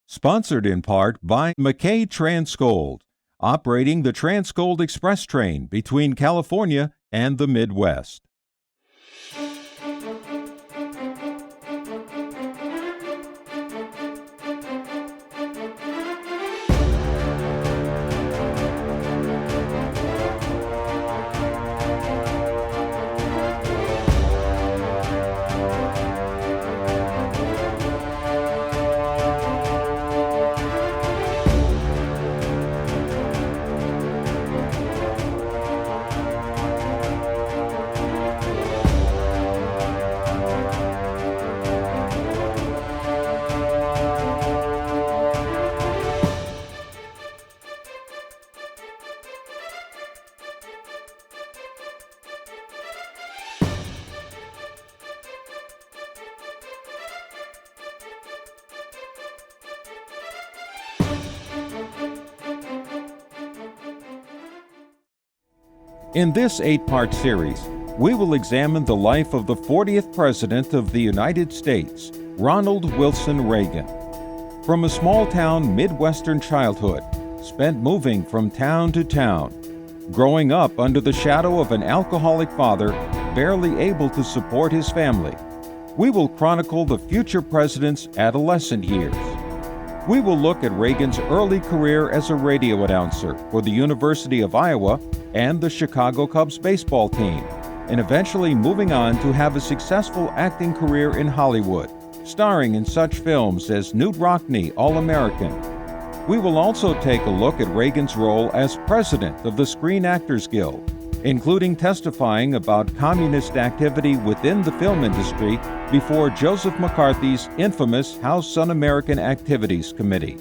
Sponsored in part by McKay Transcold, operating the Transcold Express train between California and the Midwest. In this 8-part series, we will examine the life of the 40th President of the United States, Ronald Wilson Reagan. From a small-town Midwestern childhood, spent moving from town to town, growing up under the shadow of an alcoholic father, barely able to support his family, we will chronicle the future president's adolescent years. We will look at Reagan's early career as a radio announcer for the University of Iowa and the Chicago Cubs baseball team, and eventually moving on to have a successful acting career in Hollywood, starring in such films as Newt Rockne, All-American. We will also take a look at Reagan's role as president of the Screen Actors Guild, including testifying about communist activity within the film industry before Joseph McCarthy's infamous House Un-American Activities Committee.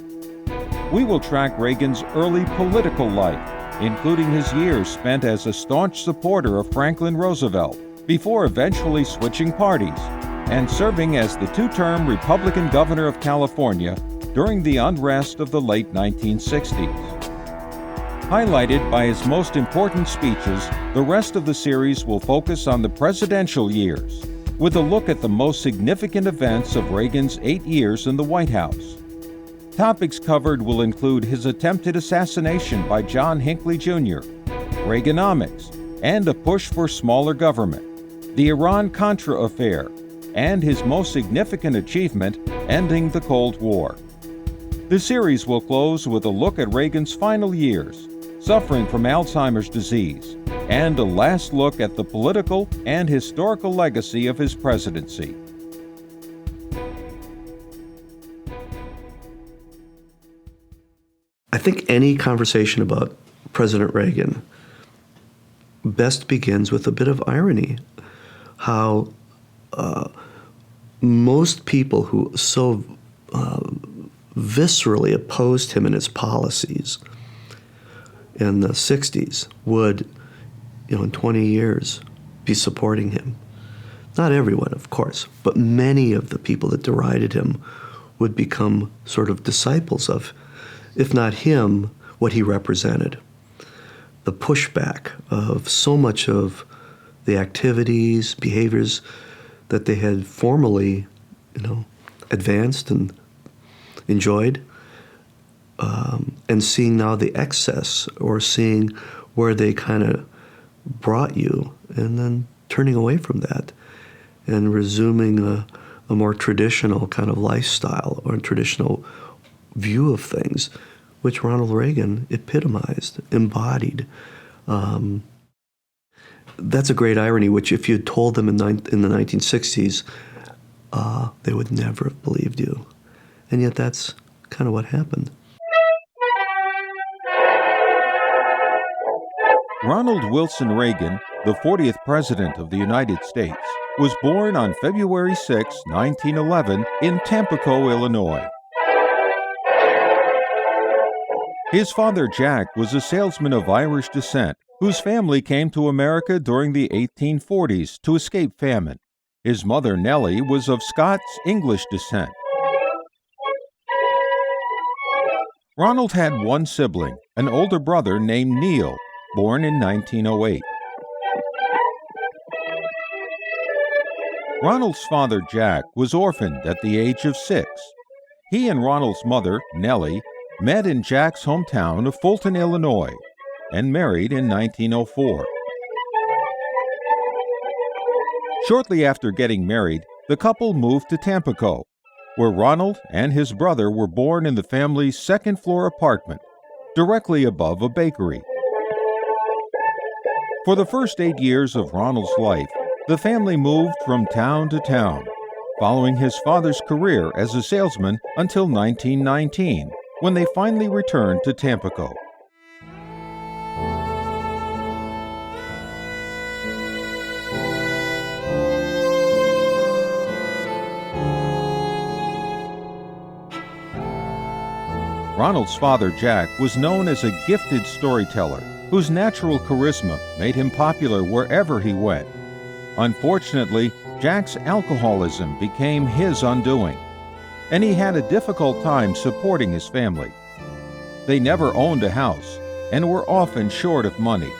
We will track Reagan's early political life, including his years spent as a staunch supporter of Franklin Roosevelt, before eventually switching parties and serving as the 2-term Republican governor of California during the unrest of the late 1960s. Highlighted by his most important speeches, the rest of the series will focus on the presidential years, with a look at the most significant events of Reagan's 8 years in the White House. Topics covered will include his attempted assassination by John Hinckley Jr., Reaganomics, and a push for smaller government, the Iran-Contra affair, and his most significant achievement, ending the Cold War. The series will close with a look at Reagan's final years, suffering from Alzheimer's disease, and a last look at the political and historical legacy of his presidency. I think any conversation about President Reagan best begins with a bit of irony. How most people who so viscerally opposed him and his policies in the 60s would, in 20 years, be supporting him. Not everyone, of course, but many of the people that derided him would become sort of disciples of, if not him, what he represented. The pushback of so much of the activities, behaviors that they had formerly, advanced and enjoyed, and seeing now the excess, or seeing where they kind of brought you, and then turning away from that and resuming a more traditional kind of lifestyle or a traditional view of things, which Ronald Reagan epitomized, embodied. That's a great irony, which if you had told them in the 1960s, they would never have believed you. And yet that's kind of what happened. Ronald Wilson Reagan, the 40th President of the United States, was born on February 6, 1911, in Tampico, Illinois. His father, Jack, was a salesman of Irish descent, whose family came to America during the 1840s to escape famine. His mother, Nellie, was of Scots-English descent. Ronald had one sibling, an older brother named Neil, born in 1908. Ronald's father, Jack, was orphaned at the age of 6. He and Ronald's mother, Nellie, met in Jack's hometown of Fulton, Illinois, and married in 1904. Shortly after getting married, the couple moved to Tampico, where Ronald and his brother were born in the family's second-floor apartment, directly above a bakery. For the first 8 years of Ronald's life, the family moved from town to town, following his father's career as a salesman until 1919, when they finally returned to Tampico. Ronald's father, Jack, was known as a gifted storyteller whose natural charisma made him popular wherever he went. Unfortunately, Jack's alcoholism became his undoing, and he had a difficult time supporting his family. They never owned a house and were often short of money.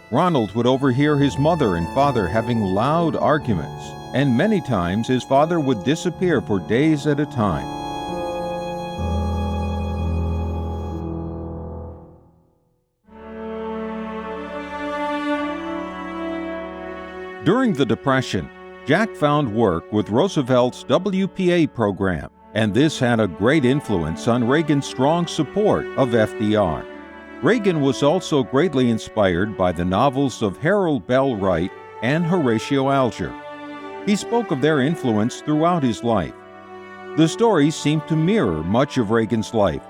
Ronald would overhear his mother and father having loud arguments, and many times his father would disappear for days at a time. During the Depression, Jack found work with Roosevelt's WPA program, and this had a great influence on Reagan's strong support of FDR. Reagan was also greatly inspired by the novels of Harold Bell Wright and Horatio Alger. He spoke of their influence throughout his life. The stories seemed to mirror much of Reagan's life,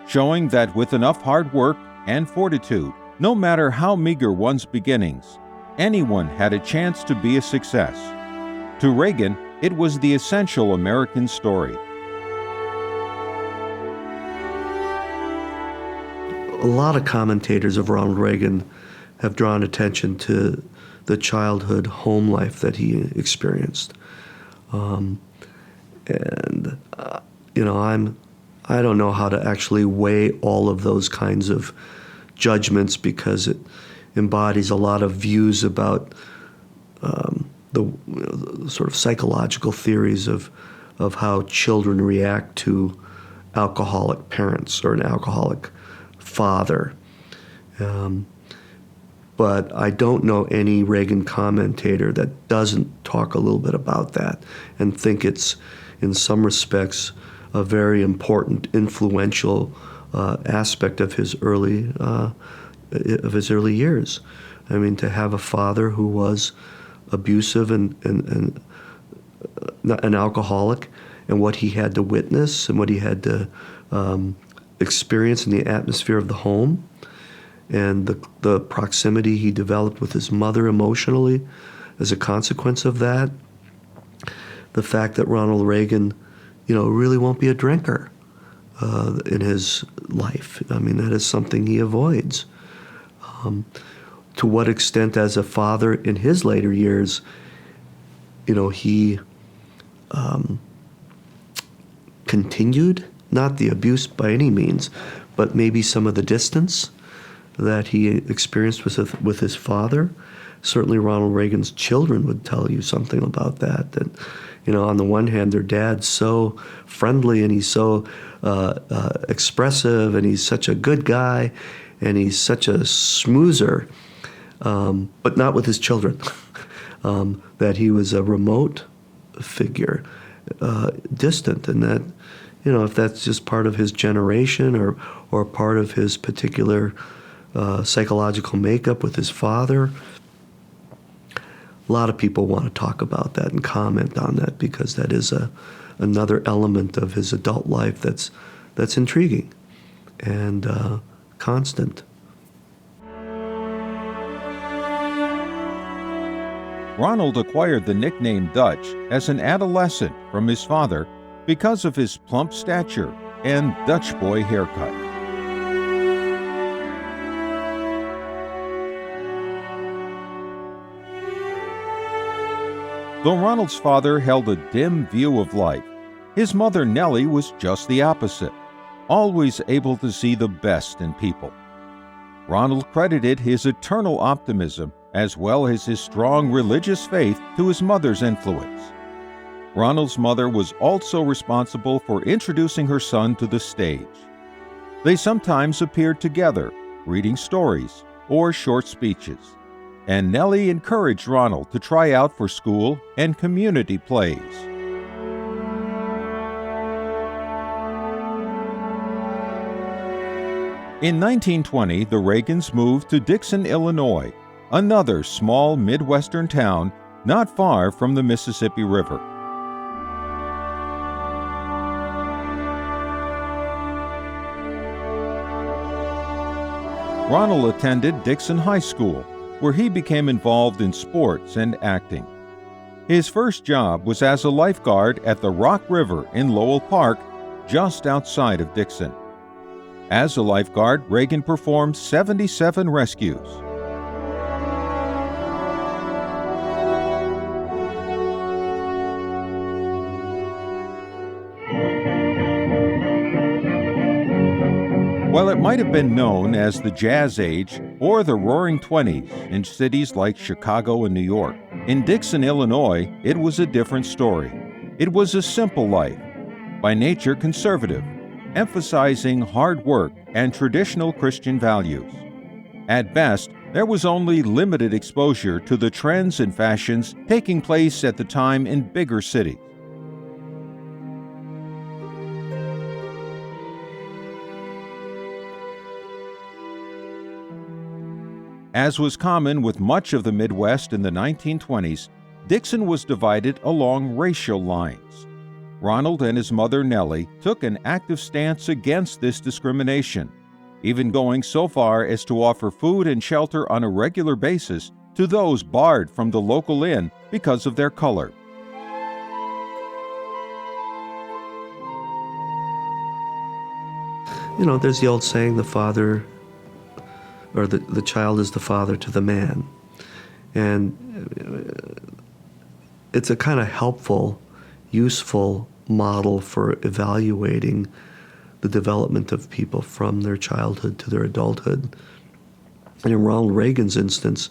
showing that with enough hard work and fortitude, no matter how meager one's beginnings, anyone had a chance to be a success. To Reagan, it was the essential American story. A lot of commentators of Ronald Reagan have drawn attention to the childhood home life that he experienced. I don't know how to actually weigh all of those kinds of judgments because it embodies a lot of views about the sort of psychological theories of how children react to alcoholic parents or an alcoholic father. But I don't know any Reagan commentator that doesn't talk a little bit about that and think it's, in some respects, a very important, influential aspect of his early years. I mean, to have a father who was abusive and an alcoholic, and what he had to witness and what he had to experience in the atmosphere of the home, and the proximity he developed with his mother emotionally as a consequence of that. The fact that Ronald Reagan, really won't be a drinker in his life. I mean, that is something he avoids. To what extent, as a father in his later years, he continued, not the abuse by any means, but maybe some of the distance that he experienced with his father. Certainly Ronald Reagan's children would tell you something about that. That, on the one hand, their dad's so friendly and he's so expressive and he's such a good guy and he's such a smoozer, but not with his children. That he was a remote figure, distant, and that, if that's just part of his generation or part of his particular psychological makeup with his father. A lot of people want to talk about that and comment on that because that is another element of his adult life that's intriguing and constant. Ronald acquired the nickname Dutch as an adolescent from his father because of his plump stature and Dutch boy haircut. Though Ronald's father held a dim view of life, his mother Nellie was just the opposite, always able to see the best in people. Ronald credited his eternal optimism as well as his strong religious faith to his mother's influence. Ronald's mother was also responsible for introducing her son to the stage. They sometimes appeared together, reading stories or short speeches, and Nellie encouraged Ronald to try out for school and community plays. In 1920, the Reagans moved to Dixon, Illinois, another small Midwestern town not far from the Mississippi River. Ronald attended Dixon High School, where he became involved in sports and acting. His first job was as a lifeguard at the Rock River in Lowell Park, just outside of Dixon. As a lifeguard, Reagan performed 77 rescues. While it might have been known as the Jazz Age or the Roaring Twenties in cities like Chicago and New York, in Dixon, Illinois, it was a different story. It was a simple life, by nature conservative, emphasizing hard work and traditional Christian values. At best, there was only limited exposure to the trends and fashions taking place at the time in bigger cities. As was common with much of the Midwest in the 1920s, Dixon was divided along racial lines. Ronald and his mother Nellie took an active stance against this discrimination, even going so far as to offer food and shelter on a regular basis to those barred from the local inn because of their color. You know, there's the old saying, the child is the father to the man. And it's a kind of helpful, useful model for evaluating the development of people from their childhood to their adulthood. And in Ronald Reagan's instance,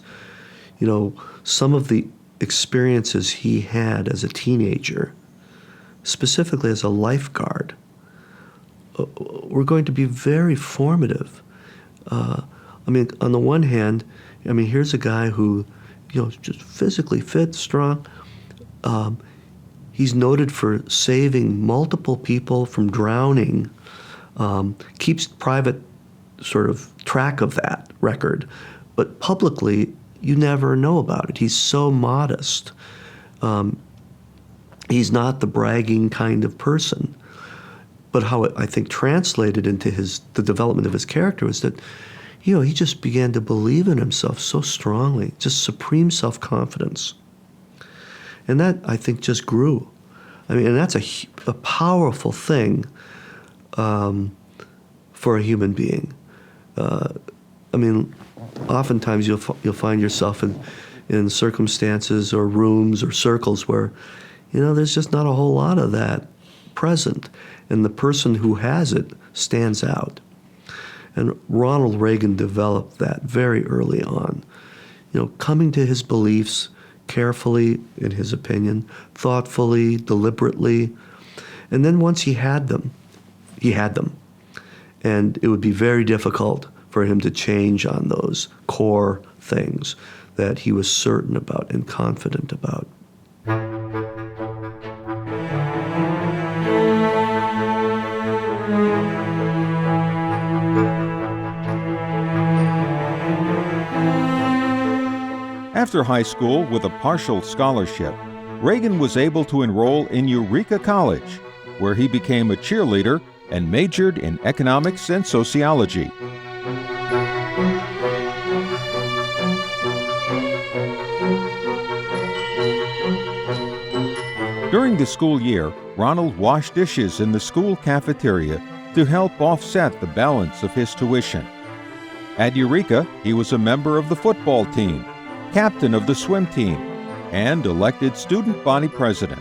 you know, some of the experiences he had as a teenager, specifically as a lifeguard, were going to be very formative. I mean, on the one hand, I mean, here's a guy who, you know, is just physically fit, strong. He's noted for saving multiple people from drowning, keeps private sort of track of that record, but publicly, you never know about it. He's so modest. He's not the bragging kind of person. But how it, I think, translated into the development of his character was that, you know, he just began to believe in himself so strongly, just supreme self-confidence. And that, I think, just grew. I mean, and that's a powerful thing for a human being. I mean, oftentimes you'll find yourself in circumstances or rooms or circles where, you know, there's just not a whole lot of that present, and the person who has it stands out. And Ronald Reagan developed that very early on. You know, coming to his beliefs carefully, in his opinion, thoughtfully, deliberately. And then once he had them. And it would be very difficult for him to change on those core things that he was certain about and confident about. After high school, with a partial scholarship, Reagan was able to enroll in Eureka College, where he became a cheerleader and majored in economics and sociology. During the school year, Ronald washed dishes in the school cafeteria to help offset the balance of his tuition. At Eureka, he was a member of the football team, captain of the swim team, and elected student body president.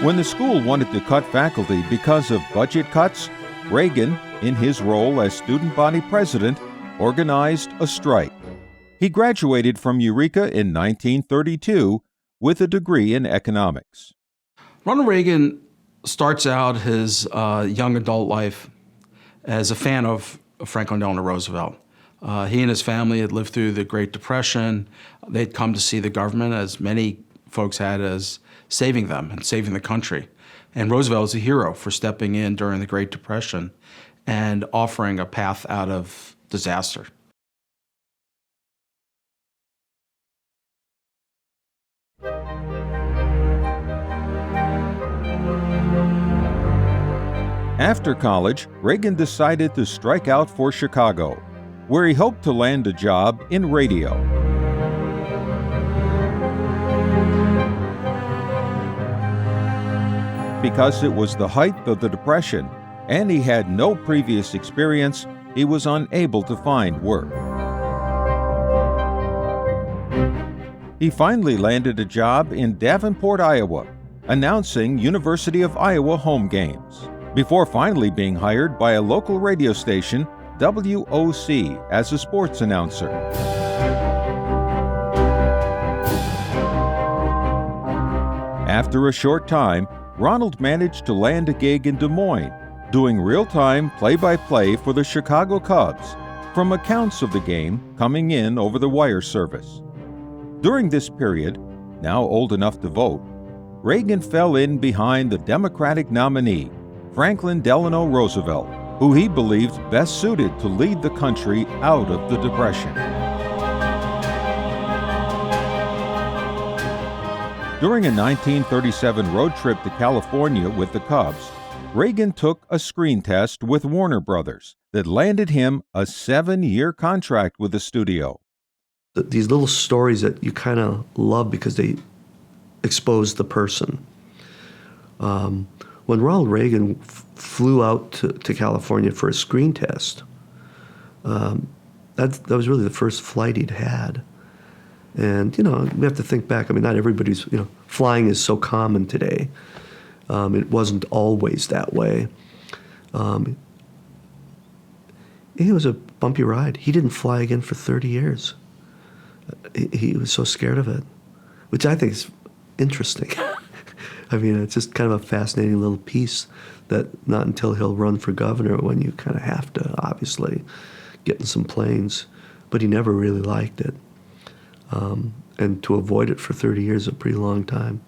When the school wanted to cut faculty because of budget cuts, Reagan, in his role as student body president, organized a strike. He graduated from Eureka in 1932 with a degree in economics. Ronald Reagan starts out his young adult life as a fan of Franklin Delano Roosevelt. He and his family had lived through the Great Depression. They'd come to see the government, as many folks had, as saving them and saving the country. And Roosevelt was a hero for stepping in during the Great Depression and offering a path out of disaster. After college, Reagan decided to strike out for Chicago, where he hoped to land a job in radio. Because it was the height of the Depression and he had no previous experience, he was unable to find work. He finally landed a job in Davenport, Iowa, announcing University of Iowa home games, before finally being hired by a local radio station, WOC, as a sports announcer. After a short time, Ronald managed to land a gig in Des Moines, doing real-time play-by-play for the Chicago Cubs, from accounts of the game coming in over the wire service. During this period, now old enough to vote, Reagan fell in behind the Democratic nominee, Franklin Delano Roosevelt, who he believed best suited to lead the country out of the Depression. During a 1937 road trip to California with the Cubs, Reagan took a screen test with Warner Brothers that landed him a 7-year contract with the studio. These little stories that you kind of love because they expose the person. When Ronald Reagan flew out to California for a screen test, that was really the first flight he'd had. And, we have to think back. I mean, not everybody's, flying is so common today. It wasn't always that way. It was a bumpy ride. He didn't fly again for 30 years. He was so scared of it, which I think is interesting. I mean, it's just kind of a fascinating little piece that not until he'll run for governor when you kind of have to, obviously, get in some planes. But he never really liked it. And to avoid it for 30 years is a pretty long time.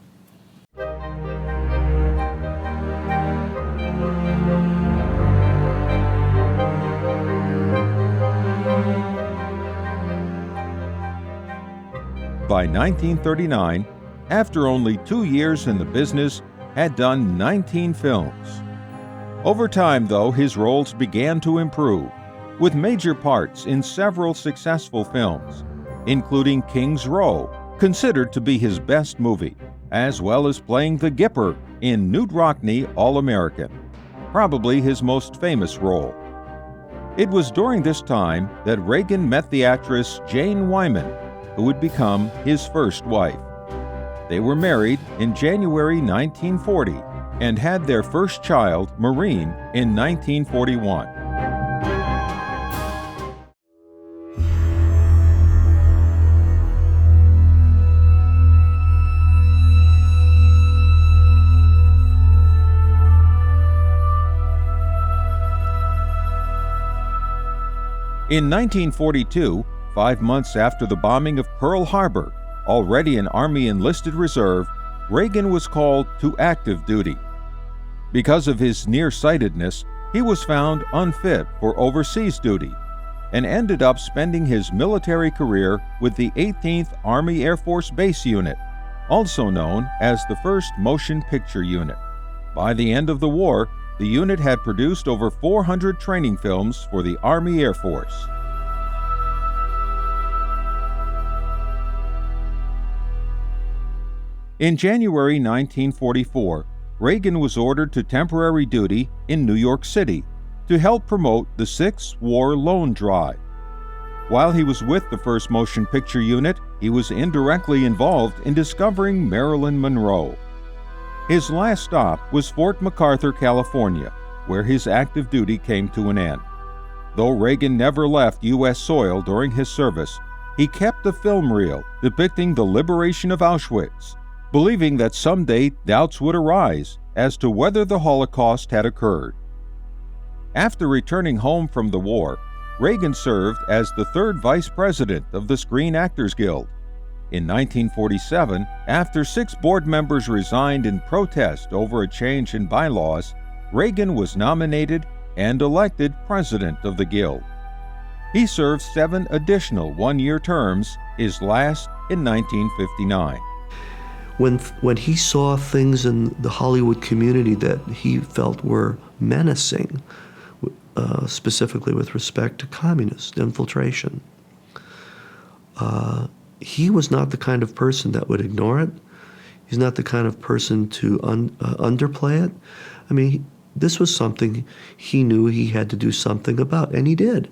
By 1939, after only 2 years in the business, had done 19 films. Over time, though, his roles began to improve, with major parts in several successful films, including King's Row, considered to be his best movie, as well as playing the Gipper in Knute Rockne All-American, probably his most famous role. It was during this time that Reagan met the actress Jane Wyman, who would become his first wife. They were married in January 1940 and had their first child, Maureen, in 1941. In 1942, 5 months after the bombing of Pearl Harbor, already an Army enlisted reserve, Reagan was called to active duty. Because of his nearsightedness, he was found unfit for overseas duty and ended up spending his military career with the 18th Army Air Force Base Unit, also known as the 1st Motion Picture Unit. By the end of the war, the unit had produced over 400 training films for the Army Air Force. In January 1944, Reagan was ordered to temporary duty in New York City to help promote the 6th War Loan Drive. While he was with the 1st Motion Picture Unit, he was indirectly involved in discovering Marilyn Monroe. His last stop was Fort MacArthur, California, where his active duty came to an end. Though Reagan never left U.S. soil during his service, he kept a film reel depicting the liberation of Auschwitz, believing that someday doubts would arise as to whether the Holocaust had occurred. After returning home from the war, Reagan served as the third vice president of the Screen Actors Guild. In 1947, after 6 board members resigned in protest over a change in bylaws, Reagan was nominated and elected president of the Guild. He served 7 additional one-year terms, his last in 1959. When he saw things in the Hollywood community that he felt were menacing, specifically with respect to communist infiltration, he was not the kind of person that would ignore it. He's not the kind of person to underplay it. I mean, this was something he knew he had to do something about, and he did,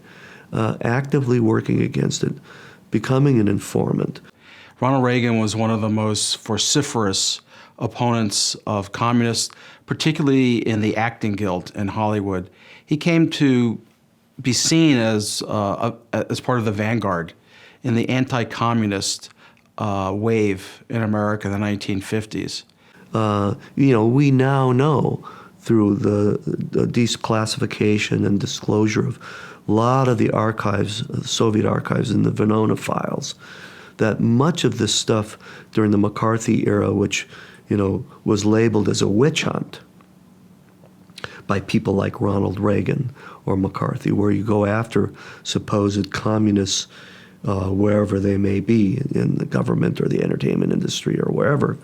actively working against it, becoming an informant. Ronald Reagan was one of the most vociferous opponents of communists, particularly in the acting guild in Hollywood. He came to be seen as part of the vanguard in the anti-communist wave in America in the 1950s. We now know through the declassification and disclosure of a lot of the archives, Soviet archives in the Venona files, that much of this stuff during the McCarthy era, which was labeled as a witch hunt by people like Ronald Reagan or McCarthy, where you go after supposed communists wherever they may be, in the government or the entertainment industry or wherever.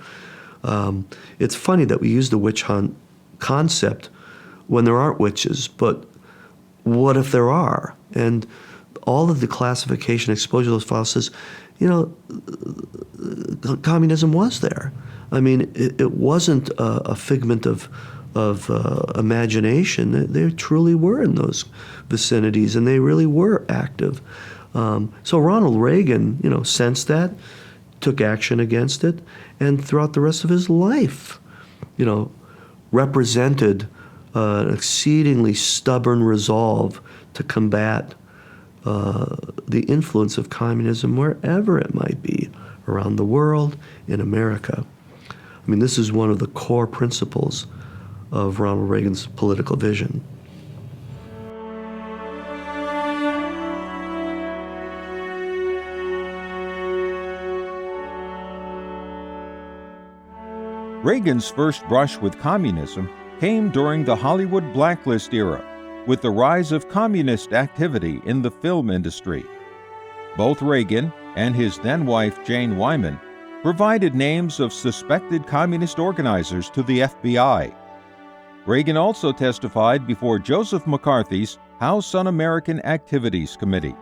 It's funny that we use the witch hunt concept when there aren't witches, but what if there are? And all of the classification exposure of those files says, communism was there. I mean, it wasn't a figment of imagination. They truly were in those vicinities, and they really were active. So Ronald Reagan, sensed that, took action against it, and throughout the rest of his life, represented an exceedingly stubborn resolve to combat the influence of communism wherever it might be, around the world, in America. I mean, this is one of the core principles of Ronald Reagan's political vision. Reagan's first brush with communism came during the Hollywood blacklist era, with the rise of communist activity in the film industry. Both Reagan and his then-wife Jane Wyman provided names of suspected communist organizers to the FBI. Reagan also testified before Joseph McCarthy's House Un-American Activities Committee.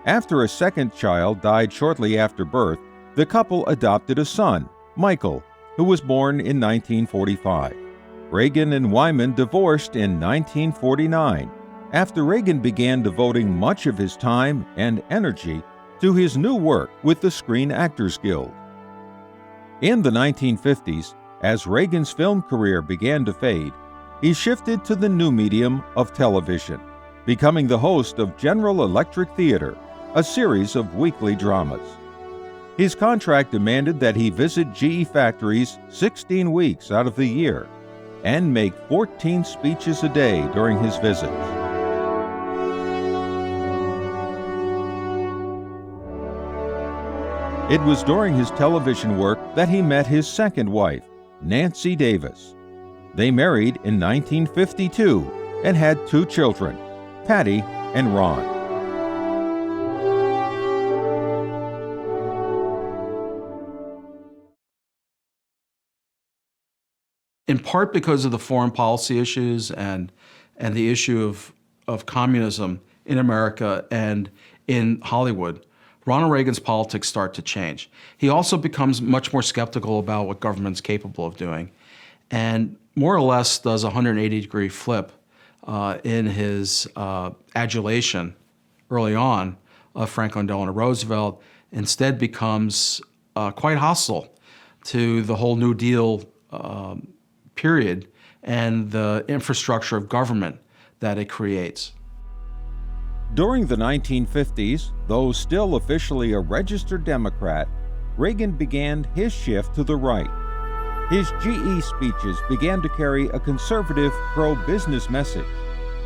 After a second child died shortly after birth, the couple adopted a son, Michael, who was born in 1945. Reagan and Wyman divorced in 1949, after Reagan began devoting much of his time and energy to his new work with the Screen Actors Guild. In the 1950s, as Reagan's film career began to fade, he shifted to the new medium of television, becoming the host of General Electric Theater, a series of weekly dramas. His contract demanded that he visit GE factories 16 weeks out of the year and make 14 speeches a day during his visits. It was during his television work that he met his second wife, Nancy Davis. They married in 1952 and had 2 children, Patty and Ron. In part because of the foreign policy issues and the issue of communism in America and in Hollywood, Ronald Reagan's politics start to change. He also becomes much more skeptical about what government's capable of doing, and more or less does a 180-degree flip in his adulation early on of Franklin Delano Roosevelt, instead becomes quite hostile to the whole New Deal period and the infrastructure of government that it creates. During the 1950s, though still officially a registered Democrat, Reagan began his shift to the right. His GE speeches began to carry a conservative, pro-business message,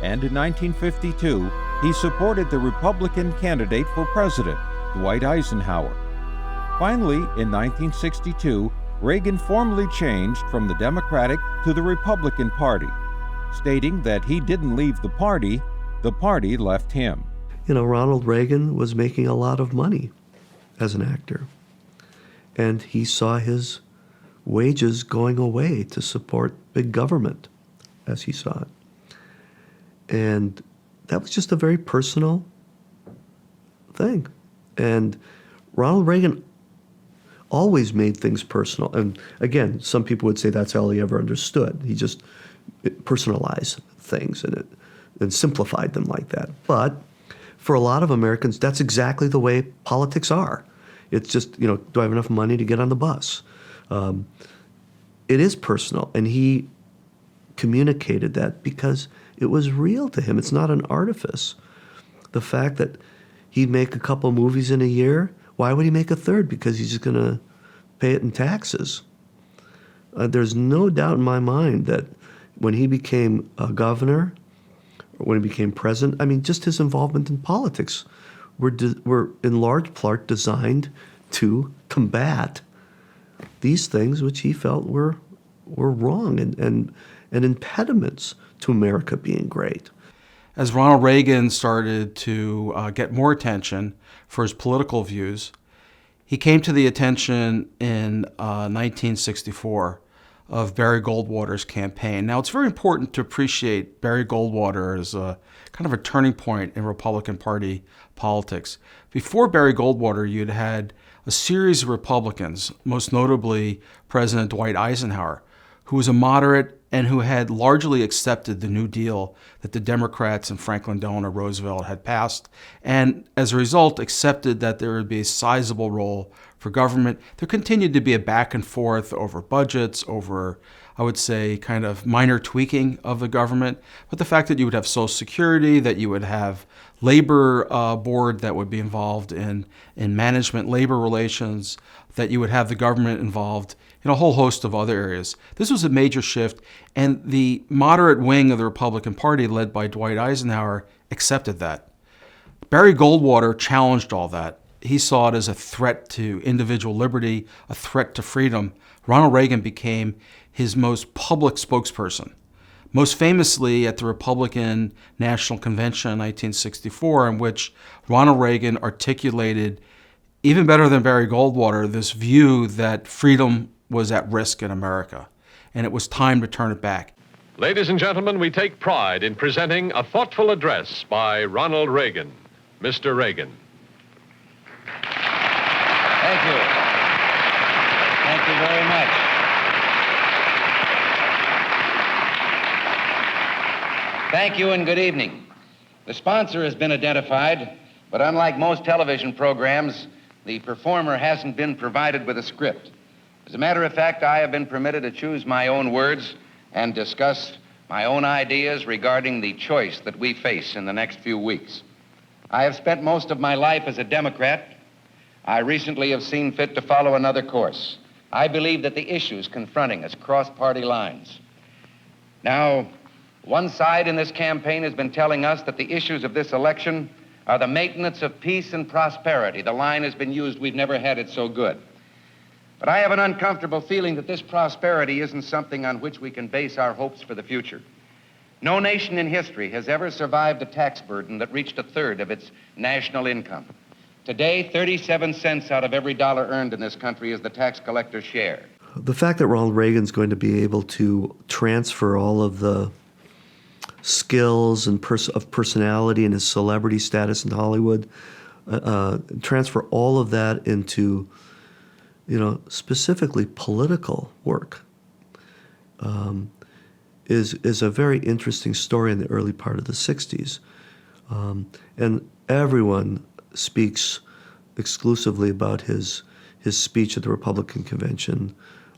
and in 1952, he supported the Republican candidate for president, Dwight Eisenhower. Finally, in 1962, Reagan formally changed from the Democratic to the Republican Party, stating that he didn't leave the party left him. You know, Ronald Reagan was making a lot of money as an actor, and he saw his wages going away to support big government, as he saw it. And that was just a very personal thing. And Ronald Reagan always made things personal. And again, some people would say that's all he ever understood. He just personalized things and simplified them like that. But for a lot of Americans, that's exactly the way politics are. It's just, you know, do I have enough money to get on the bus? It is personal, and he communicated that because it was real to him. It's not an artifice. The fact that he'd make a couple movies in a year, why would he make a third? Because he's just going to pay it in taxes. There's no doubt in my mind that when he became a governor, or when he became president, I mean, just his involvement in politics were in large part designed to combat these things which he felt were wrong and impediments to America being great. As Ronald Reagan started to get more attention for his political views, he came to the attention in 1964 of Barry Goldwater's campaign. Now, it's very important to appreciate Barry Goldwater as a kind of a turning point in Republican Party politics. Before Barry Goldwater, you'd had a series of Republicans, most notably President Dwight Eisenhower, who was a moderate and who had largely accepted the New Deal that the Democrats and Franklin Delano Roosevelt had passed, and as a result accepted that there would be a sizable role for government. There continued to be a back and forth over budgets, over, I would say, kind of minor tweaking of the government, but the fact that you would have Social Security, that you would have labor board that would be involved in management labor relations, that you would have the government involved in a whole host of other areas. This was a major shift, and the moderate wing of the Republican Party, led by Dwight Eisenhower, accepted that. Barry Goldwater challenged all that. He saw it as a threat to individual liberty, a threat to freedom. Ronald Reagan became his most public spokesperson. Most famously at the Republican National Convention in 1964, in which Ronald Reagan articulated, even better than Barry Goldwater, this view that freedom was at risk in America, and it was time to turn it back. Ladies and gentlemen, we take pride in presenting a thoughtful address by Ronald Reagan. Mr. Reagan. Thank you. Thank you very much. Thank you and good evening. The sponsor has been identified, but unlike most television programs, the performer hasn't been provided with a script. As a matter of fact, I have been permitted to choose my own words and discuss my own ideas regarding the choice that we face in the next few weeks. I have spent most of my life as a Democrat. I recently have seen fit to follow another course. I believe that the issues confronting us cross party lines. Now, one side in this campaign has been telling us that the issues of this election are the maintenance of peace and prosperity. The line has been used, we've never had it so good. But I have an uncomfortable feeling that this prosperity isn't something on which we can base our hopes for the future. No nation in history has ever survived a tax burden that reached a third of its national income. Today, 37 cents out of every dollar earned in this country is the tax collector's share. The fact that Ronald Reagan's going to be able to transfer all of the skills and of personality and his celebrity status in Hollywood, transfer all of that into, specifically political work, is a very interesting story in the early part of the 60s. And everyone speaks exclusively about his his speech at the Republican convention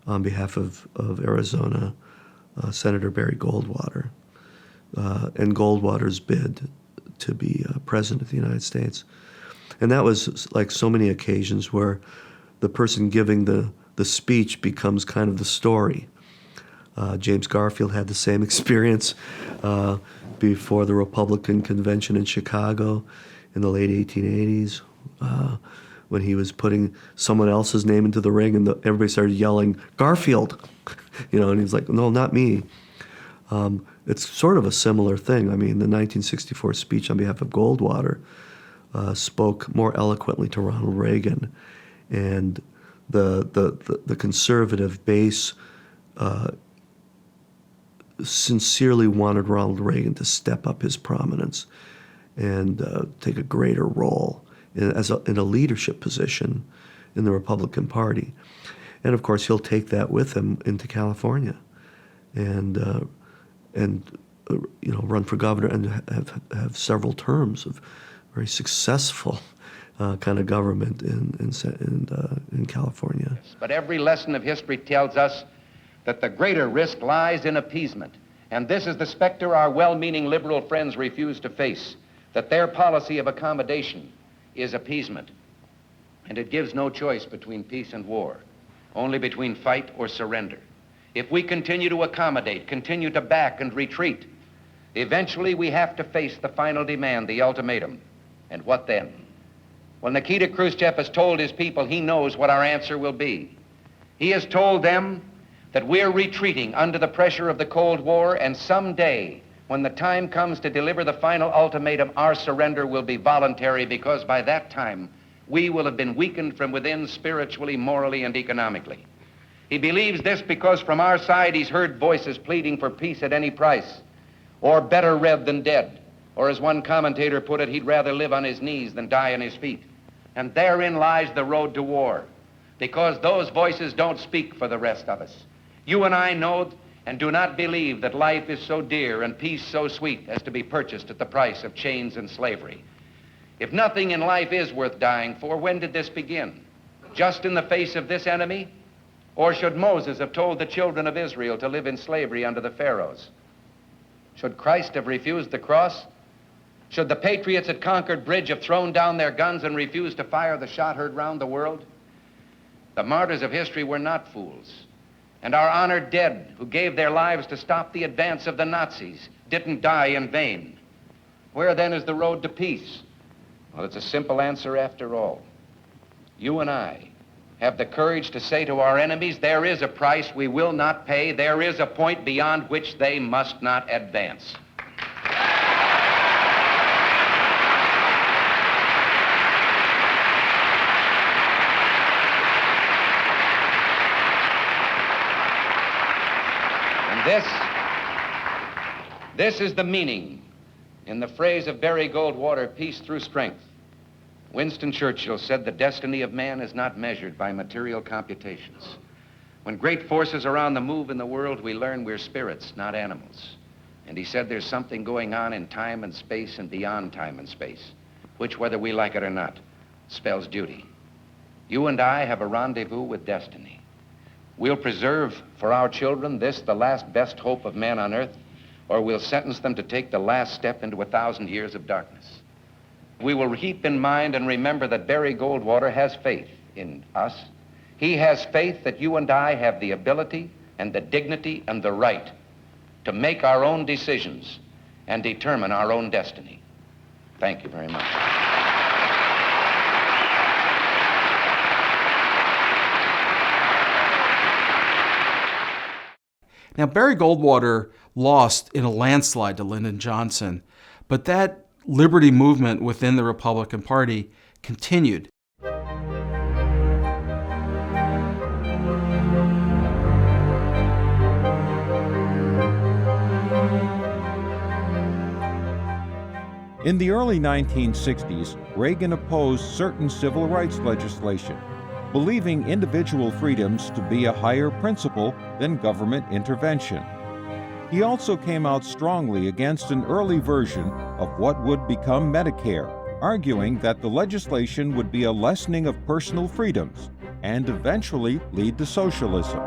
on behalf of Arizona, Senator Barry Goldwater, and Goldwater's bid to be president of the United States. And that was like so many occasions where the person giving the speech becomes kind of the story. James Garfield had the same experience before the Republican convention in Chicago in the late 1880s when he was putting someone else's name into the ring, and everybody started yelling, "Garfield!" And he's like, "No, not me." It's sort of a similar thing. I mean, the 1964 speech on behalf of Goldwater spoke more eloquently to Ronald Reagan, and the conservative base sincerely wanted Ronald Reagan to step up his prominence and take a greater role in a leadership position in the Republican Party. And of course, he'll take that with him into California, and run for governor and have several terms of very successful kind of government in California. But every lesson of history tells us that the greater risk lies in appeasement. And this is the specter our well-meaning liberal friends refuse to face, that their policy of accommodation is appeasement. And it gives no choice between peace and war, only between fight or surrender. If we continue to accommodate, continue to back and retreat, eventually we have to face the final demand, the ultimatum. And what then? Well, Nikita Khrushchev has told his people he knows what our answer will be. He has told them that we're retreating under the pressure of the Cold War, and someday, when the time comes to deliver the final ultimatum, our surrender will be voluntary, because by that time, we will have been weakened from within spiritually, morally, and economically. He believes this because from our side he's heard voices pleading for peace at any price, or better read than dead, or as one commentator put it, he'd rather live on his knees than die on his feet. And therein lies the road to war, because those voices don't speak for the rest of us. You and I know and do not believe that life is so dear and peace so sweet as to be purchased at the price of chains and slavery. If nothing in life is worth dying for, when did this begin? Just in the face of this enemy? Or should Moses have told the children of Israel to live in slavery under the Pharaohs? Should Christ have refused the cross? Should the patriots at Concord Bridge have thrown down their guns and refused to fire the shot heard round the world? The martyrs of history were not fools. And our honored dead, who gave their lives to stop the advance of the Nazis, didn't die in vain. Where then is the road to peace? Well, it's a simple answer after all. You and I have the courage to say to our enemies, there is a price we will not pay. There is a point beyond which they must not advance. This is the meaning, in the phrase of Barry Goldwater, peace through strength. Winston Churchill said the destiny of man is not measured by material computations. When great forces are on the move in the world, we learn we're spirits, not animals. And he said there's something going on in time and space and beyond time and space, which, whether we like it or not, spells duty. You and I have a rendezvous with destiny. We'll preserve for our children this, the last best hope of man on earth, or we'll sentence them to take the last step into 1,000 years of darkness. We will keep in mind and remember that Barry Goldwater has faith in us. He has faith that you and I have the ability and the dignity and the right to make our own decisions and determine our own destiny. Thank you very much. Now, Barry Goldwater lost in a landslide to Lyndon Johnson, but that liberty movement within the Republican Party continued. In the early 1960s, Reagan opposed certain civil rights legislation, believing individual freedoms to be a higher principle than government intervention. He also came out strongly against an early version of what would become Medicare, arguing that the legislation would be a lessening of personal freedoms and eventually lead to socialism.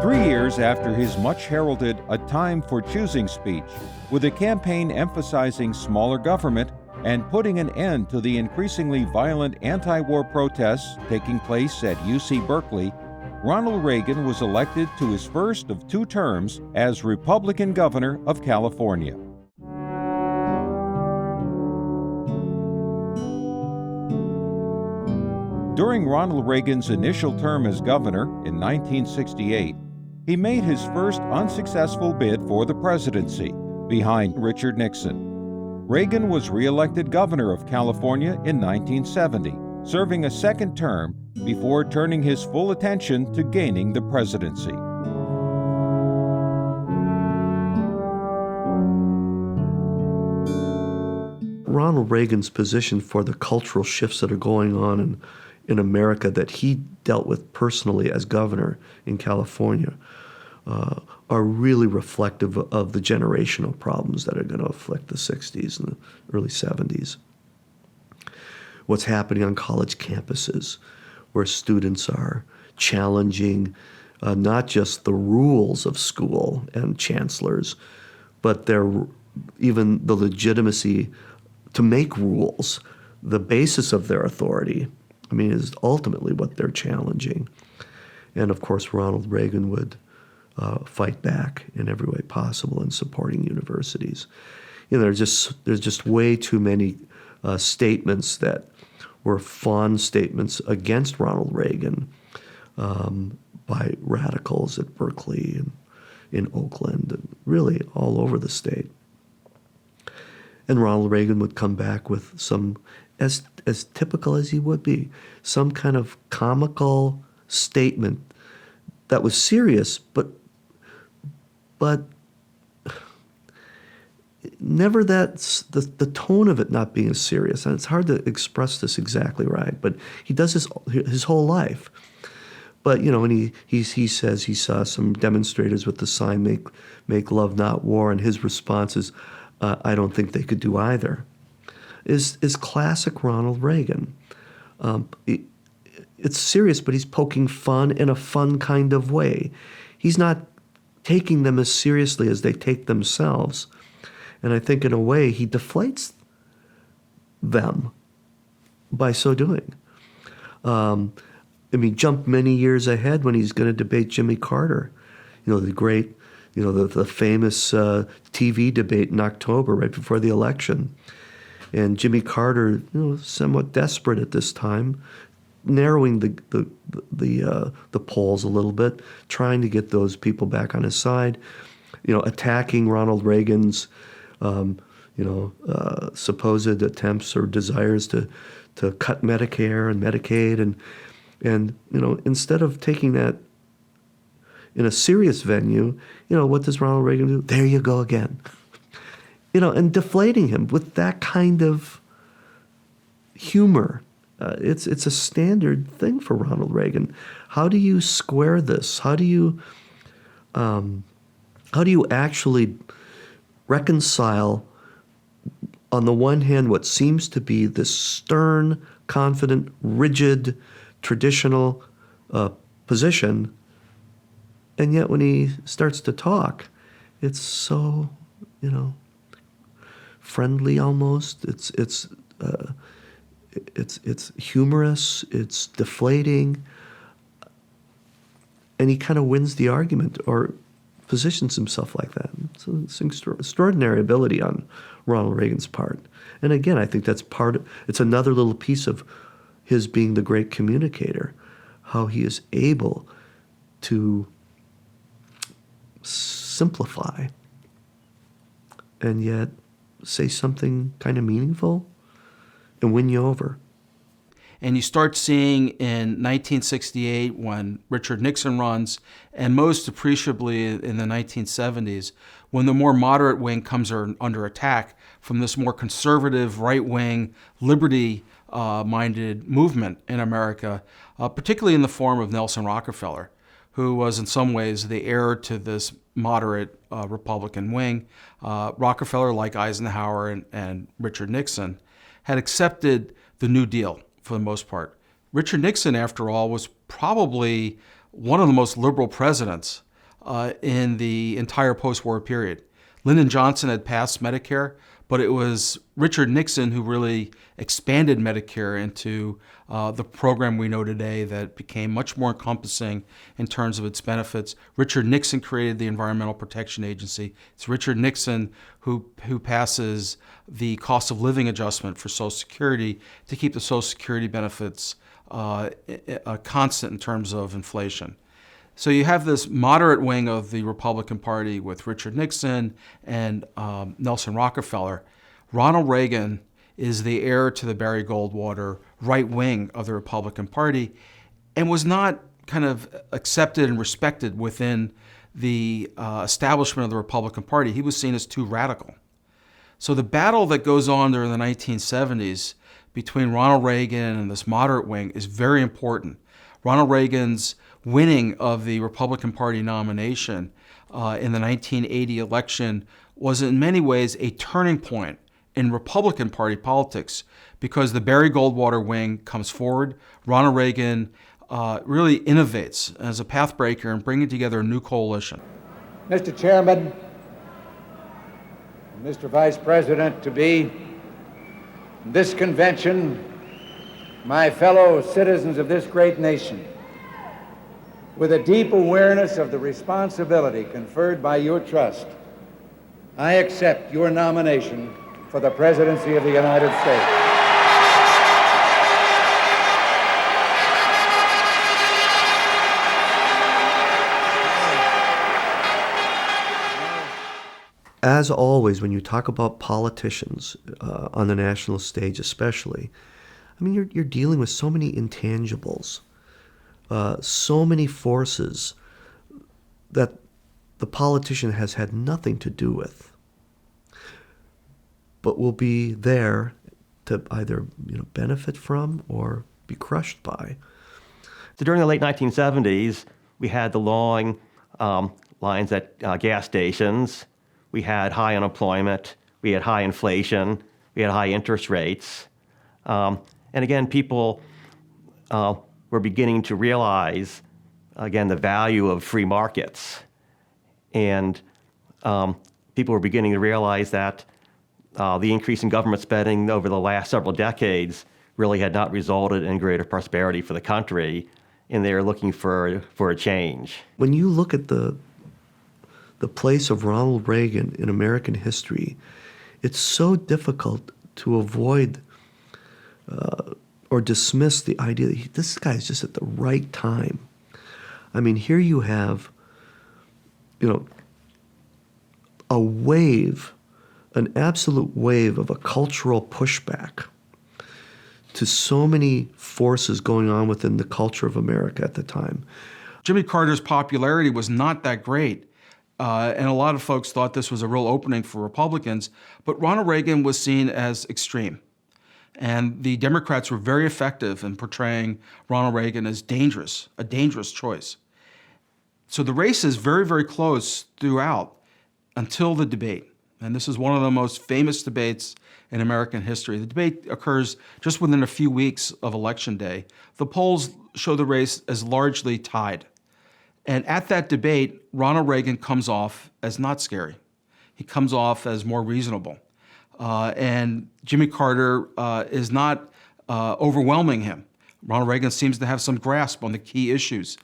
Three years after his much-heralded A Time for Choosing speech, with a campaign emphasizing smaller government and putting an end to the increasingly violent anti-war protests taking place at UC Berkeley, Ronald Reagan was elected to his first of 2 terms as Republican governor of California. During Ronald Reagan's initial term as governor in 1968, he made his first unsuccessful bid for the presidency, behind Richard Nixon. Reagan was re-elected governor of California in 1970, serving a second term before turning his full attention to gaining the presidency. Ronald Reagan's position for the cultural shifts that are going on in America that he dealt with personally as governor in California are really reflective of the generational problems that are going to afflict the 60s and the early 70s. What's happening on college campuses, where students are challenging not just the rules of school and chancellors, but even the legitimacy to make rules, the basis of their authority, is ultimately what they're challenging. And of course, Ronald Reagan would fight back in every way possible in supporting universities. There's just way too many statements that were fond statements against Ronald Reagan by radicals at Berkeley and in Oakland and really all over the state. And Ronald Reagan would come back with some, as typical as he would be, some kind of comical statement that was serious, but never that's the tone of it not being as serious. And it's hard to express this exactly right, but he does this his whole life. But and he says he saw some demonstrators with the sign "Make love, not war," and his response is, "I don't think they could do either." Is classic Ronald Reagan. It's serious, but he's poking fun in a fun kind of way. He's not taking them as seriously as they take themselves. And I think in a way he deflates them by so doing. Jump many years ahead when he's going to debate Jimmy Carter. The great, the famous TV debate in October right before the election. And Jimmy Carter, somewhat desperate at this time, narrowing the polls a little bit, trying to get those people back on his side, attacking Ronald Reagan's, supposed attempts or desires to cut Medicare and Medicaid, and instead of taking that in a serious venue, what does Ronald Reagan do? There you go again, and deflating him with that kind of humor. It's a standard thing for Ronald Reagan. How do you square this? How do you actually reconcile, on the one hand, what seems to be this stern, confident, rigid, traditional position, and yet when he starts to talk, it's so friendly almost. It's humorous, it's deflating, and he kind of wins the argument or positions himself like that. So it's extraordinary ability on Ronald Reagan's part. And again, I think that's it's another little piece of his being the great communicator, how he is able to simplify and yet say something kind of meaningful and win you over. And you start seeing in 1968 when Richard Nixon runs, and most appreciably in the 1970s, when the more moderate wing comes under attack from this more conservative, right-wing, liberty-minded movement in America, particularly in the form of Nelson Rockefeller, who was in some ways the heir to this moderate Republican wing. Rockefeller, like Eisenhower and Richard Nixon, had accepted the New Deal for the most part. Richard Nixon, after all, was probably one of the most liberal presidents in the entire post-war period. Lyndon Johnson had passed Medicare, but it was Richard Nixon who really expanded Medicare into the program we know today that became much more encompassing in terms of its benefits. Richard Nixon created the Environmental Protection Agency. It's Richard Nixon who passes the cost of living adjustment for Social Security to keep the Social Security benefits constant in terms of inflation. So you have this moderate wing of the Republican Party with Richard Nixon and Nelson Rockefeller. Ronald Reagan is the heir to the Barry Goldwater right wing of the Republican Party and was not kind of accepted and respected within the establishment of the Republican Party. He was seen as too radical. So the battle that goes on during the 1970s between Ronald Reagan and this moderate wing is very important. Ronald Reagan's winning of the Republican Party nomination in the 1980 election was in many ways a turning point in Republican Party politics because the Barry Goldwater wing comes forward. Ronald Reagan really innovates as a pathbreaker in bringing together a new coalition. Mr. Chairman, Mr. Vice President-to-be, this convention, my fellow citizens of this great nation, with a deep awareness of the responsibility conferred by your trust, I accept your nomination for the presidency of the United States. As always, when you talk about politicians on the national stage especially, I mean, you're dealing with so many intangibles. So many forces that the politician has had nothing to do with, but will be there to either benefit from or be crushed by. So during the late 1970s, we had the long lines at gas stations. We had high unemployment. We had high inflation. We had high interest rates. And again, people we're beginning to realize, again, the value of free markets. And people were beginning to realize that the increase in government spending over the last several decades really had not resulted in greater prosperity for the country, and they were looking for a change. When you look at the place of Ronald Reagan in American history, it's so difficult to avoid or dismiss the idea that this guy is just at the right time. I mean, here you have, a wave, an absolute wave of a cultural pushback to so many forces going on within the culture of America at the time. Jimmy Carter's popularity was not that great, and a lot of folks thought this was a real opening for Republicans, but Ronald Reagan was seen as extreme. And the Democrats were very effective in portraying Ronald Reagan as dangerous, a dangerous choice. So the race is very, very close throughout until the debate. And this is one of the most famous debates in American history. The debate occurs just within a few weeks of Election Day. The polls show the race as largely tied. And at that debate, Ronald Reagan comes off as not scary. He comes off as more reasonable. And Jimmy Carter is not overwhelming him. Ronald Reagan seems to have some grasp on the key issues,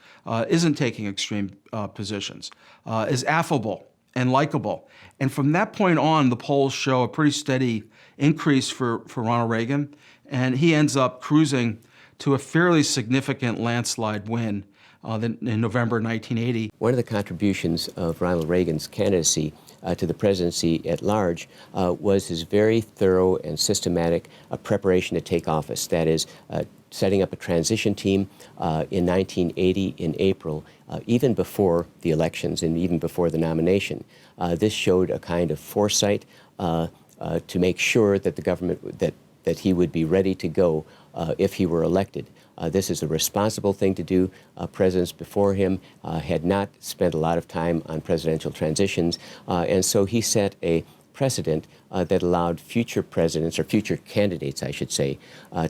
isn't taking extreme positions, is affable and likable. And from that point on, the polls show a pretty steady increase for Ronald Reagan, and he ends up cruising to a fairly significant landslide win in November 1980. One of the contributions of Ronald Reagan's candidacy to the presidency at large was his very thorough and systematic preparation to take office. That is, setting up a transition team in 1980 in April, even before the elections and even before the nomination. This showed a kind of foresight to make sure that the government, that that he would be ready to go if he were elected. This is a responsible thing to do. Presidents before him had not spent a lot of time on presidential transitions, and so he set a precedent that allowed future presidents, or future candidates, I should say,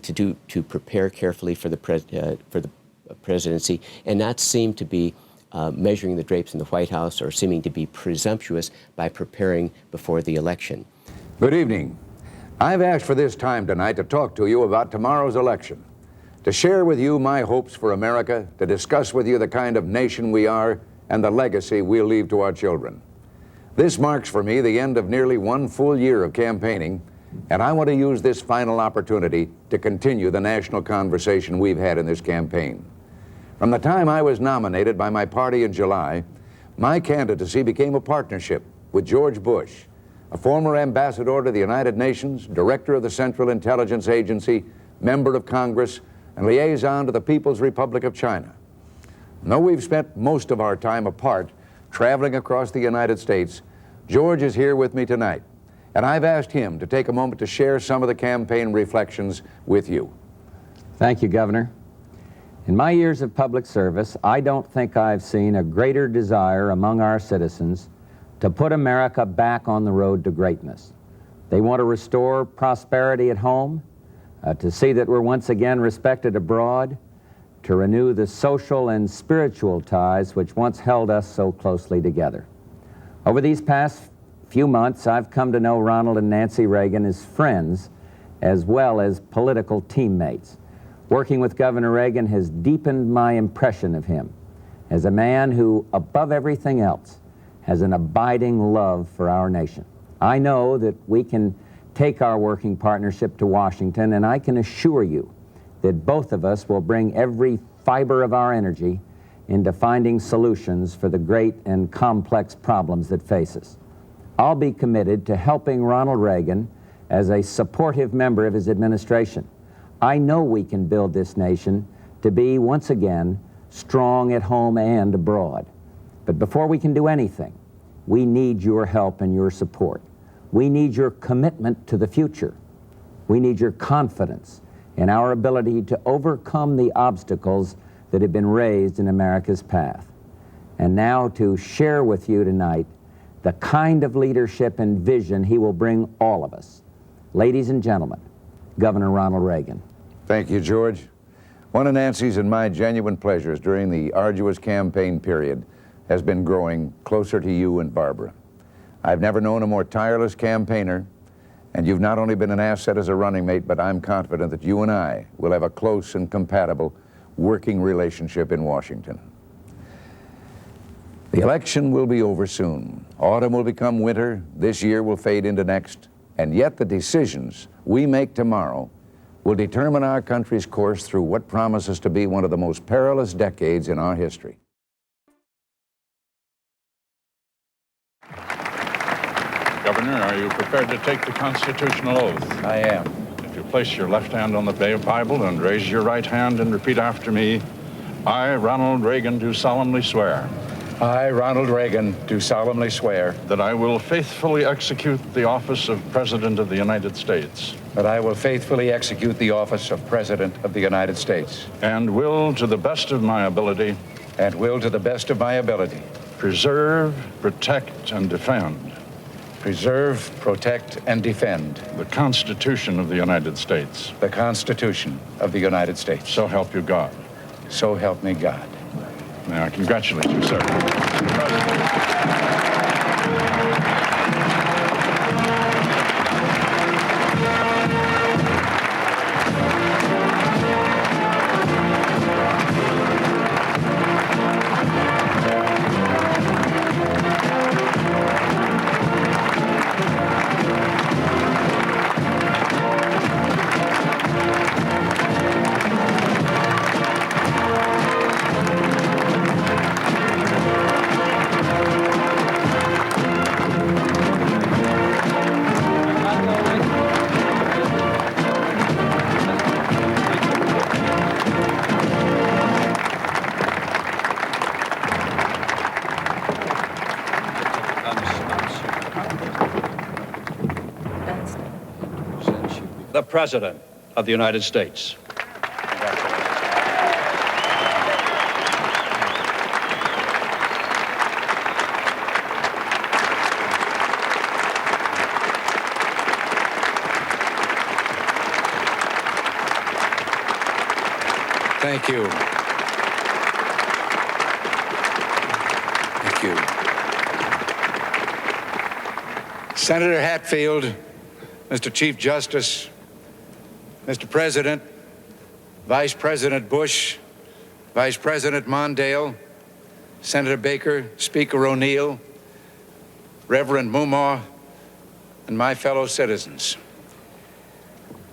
to prepare carefully for the presidency and not seem to be measuring the drapes in the White House or seeming to be presumptuous by preparing before the election. Good evening. I've asked for this time tonight to talk to you about tomorrow's election, to share with you my hopes for America, to discuss with you the kind of nation we are and the legacy we'll leave to our children. This marks for me the end of nearly 1 full year of campaigning, and I want to use this final opportunity to continue the national conversation we've had in this campaign. From the time I was nominated by my party in July, my candidacy became a partnership with George Bush, a former ambassador to the United Nations, director of the Central Intelligence Agency, member of Congress, and liaison to the People's Republic of China. And though we've spent most of our time apart, traveling across the United States, George is here with me tonight, and I've asked him to take a moment to share some of the campaign reflections with you. Thank you, Governor. In my years of public service, I don't think I've seen a greater desire among our citizens to put America back on the road to greatness. They want to restore prosperity at home, to see that we're once again respected abroad, to renew the social and spiritual ties which once held us so closely together. Over these past few months, I've come to know Ronald and Nancy Reagan as friends as well as political teammates. Working with Governor Reagan has deepened my impression of him as a man who, above everything else, has an abiding love for our nation. I know that we can take our working partnership to Washington, and I can assure you that both of us will bring every fiber of our energy into finding solutions for the great and complex problems that face us. I'll be committed to helping Ronald Reagan as a supportive member of his administration. I know we can build this nation to be, once again, strong at home and abroad. But before we can do anything, we need your help and your support. We need your commitment to the future. We need your confidence in our ability to overcome the obstacles that have been raised in America's path. And now to share with you tonight the kind of leadership and vision he will bring all of us. Ladies and gentlemen, Governor Ronald Reagan. Thank you, George. One of Nancy's and my genuine pleasures during the arduous campaign period has been growing closer to you and Barbara. I've never known a more tireless campaigner, and you've not only been an asset as a running mate, but I'm confident that you and I will have a close and compatible working relationship in Washington. The election will be over soon. Autumn will become winter. This year will fade into next. And yet the decisions we make tomorrow will determine our country's course through what promises to be one of the most perilous decades in our history. Governor, are you prepared to take the constitutional oath? I am. If you place your left hand on the Bible and raise your right hand and repeat after me, I, Ronald Reagan, do solemnly swear. I, Ronald Reagan, do solemnly swear that I will faithfully execute the office of President of the United States. that I will faithfully execute the office of President of the United States. And will, to the best of my ability, preserve, protect, and defend. Preserve, protect, and defend. The Constitution of the United States. The Constitution of the United States. So help you God. So help me God. May I congratulate you, sir. Mr. President. the President of the United States. Thank you. Thank you. Senator Hatfield, Mr. Chief Justice, Mr. President, Vice President Bush, Vice President Mondale, Senator Baker, Speaker O'Neill, Reverend Mumaw, and my fellow citizens.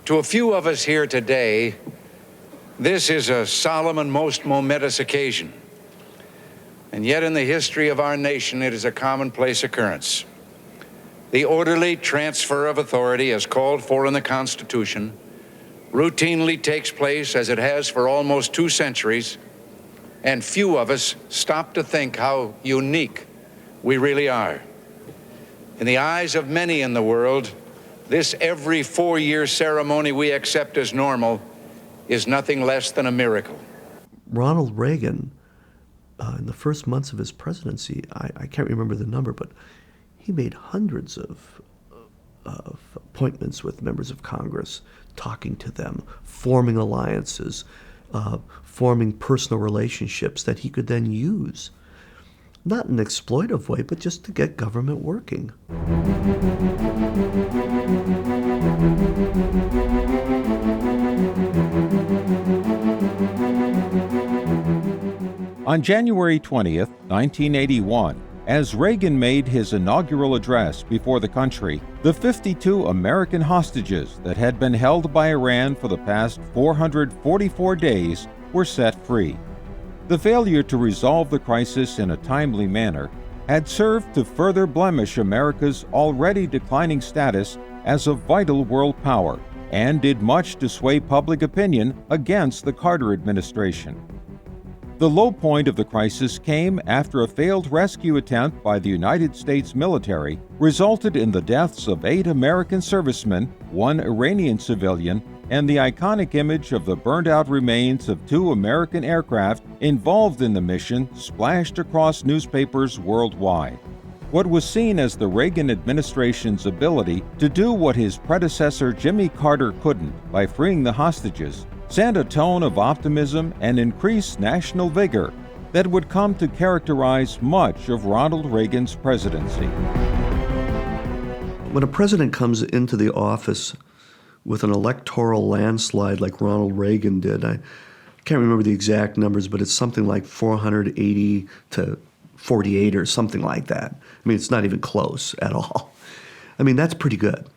To a few of us here today, this is a solemn and most momentous occasion. And yet in the history of our nation, it is a commonplace occurrence. The orderly transfer of authority as called for in the Constitution routinely takes place as it has for almost 2 centuries, and few of us stop to think how unique we really are. In the eyes of many in the world, this every 4-year ceremony we accept as normal is nothing less than a miracle. Ronald Reagan, in the first months of his presidency, I can't remember the number, but he made hundreds of appointments with members of Congress, talking to them, forming alliances, forming personal relationships that he could then use. Not in an exploitive way, but just to get government working. On January 20th, 1981, as Reagan made his inaugural address before the country, the 52 American hostages that had been held by Iran for the past 444 days were set free. The failure to resolve the crisis in a timely manner had served to further blemish America's already declining status as a vital world power and did much to sway public opinion against the Carter administration. The low point of the crisis came after a failed rescue attempt by the United States military resulted in the deaths of 8 American servicemen, 1 Iranian civilian, and the iconic image of the burned-out remains of 2 American aircraft involved in the mission splashed across newspapers worldwide. What was seen as the Reagan administration's ability to do what his predecessor Jimmy Carter couldn't by freeing the hostages sent a tone of optimism and increased national vigor that would come to characterize much of Ronald Reagan's presidency. When a president comes into the office with an electoral landslide like Ronald Reagan did, I can't remember the exact numbers, but it's something like 480 to 48 or something like that. I mean, it's not even close at all. I mean, that's pretty good.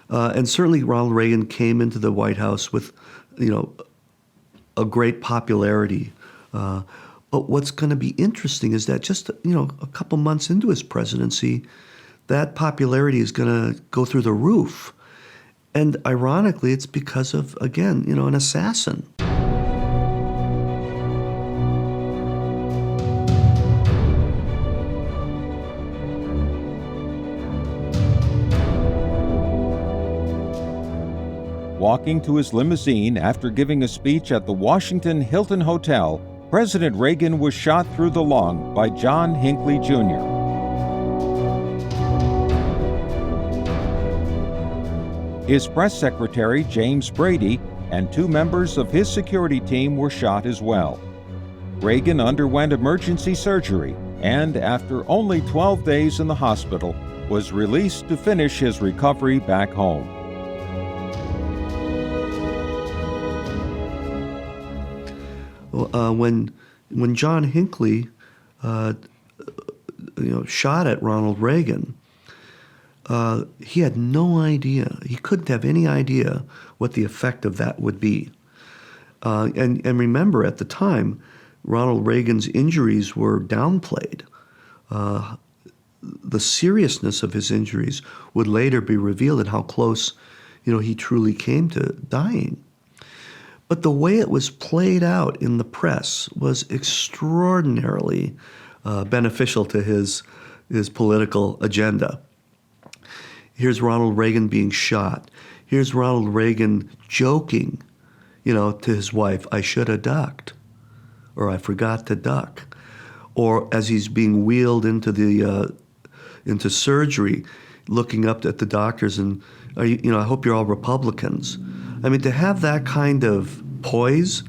And certainly Ronald Reagan came into the White House with, a great popularity. But what's going to be interesting is that just, a couple months into his presidency, that popularity is going to go through the roof. And ironically, it's because of, again, an assassin. Walking to his limousine after giving a speech at the Washington Hilton Hotel, President Reagan was shot through the lung by John Hinckley Jr. His press secretary, James Brady, and 2 members of his security team were shot as well. Reagan underwent emergency surgery and, after only 12 days in the hospital, was released to finish his recovery back home. When John Hinckley, shot at Ronald Reagan, he had no idea. He couldn't have any idea what the effect of that would be. And remember, at the time, Ronald Reagan's injuries were downplayed. The seriousness of his injuries would later be revealed and how close, he truly came to dying. But the way it was played out in the press was extraordinarily beneficial to his political agenda. Here's Ronald Reagan being shot. Here's Ronald Reagan joking, to his wife, "I should have ducked," or "I forgot to duck," or as he's being wheeled into surgery, looking up at the doctors and, I hope you're all Republicans. I mean, to have that kind of poise,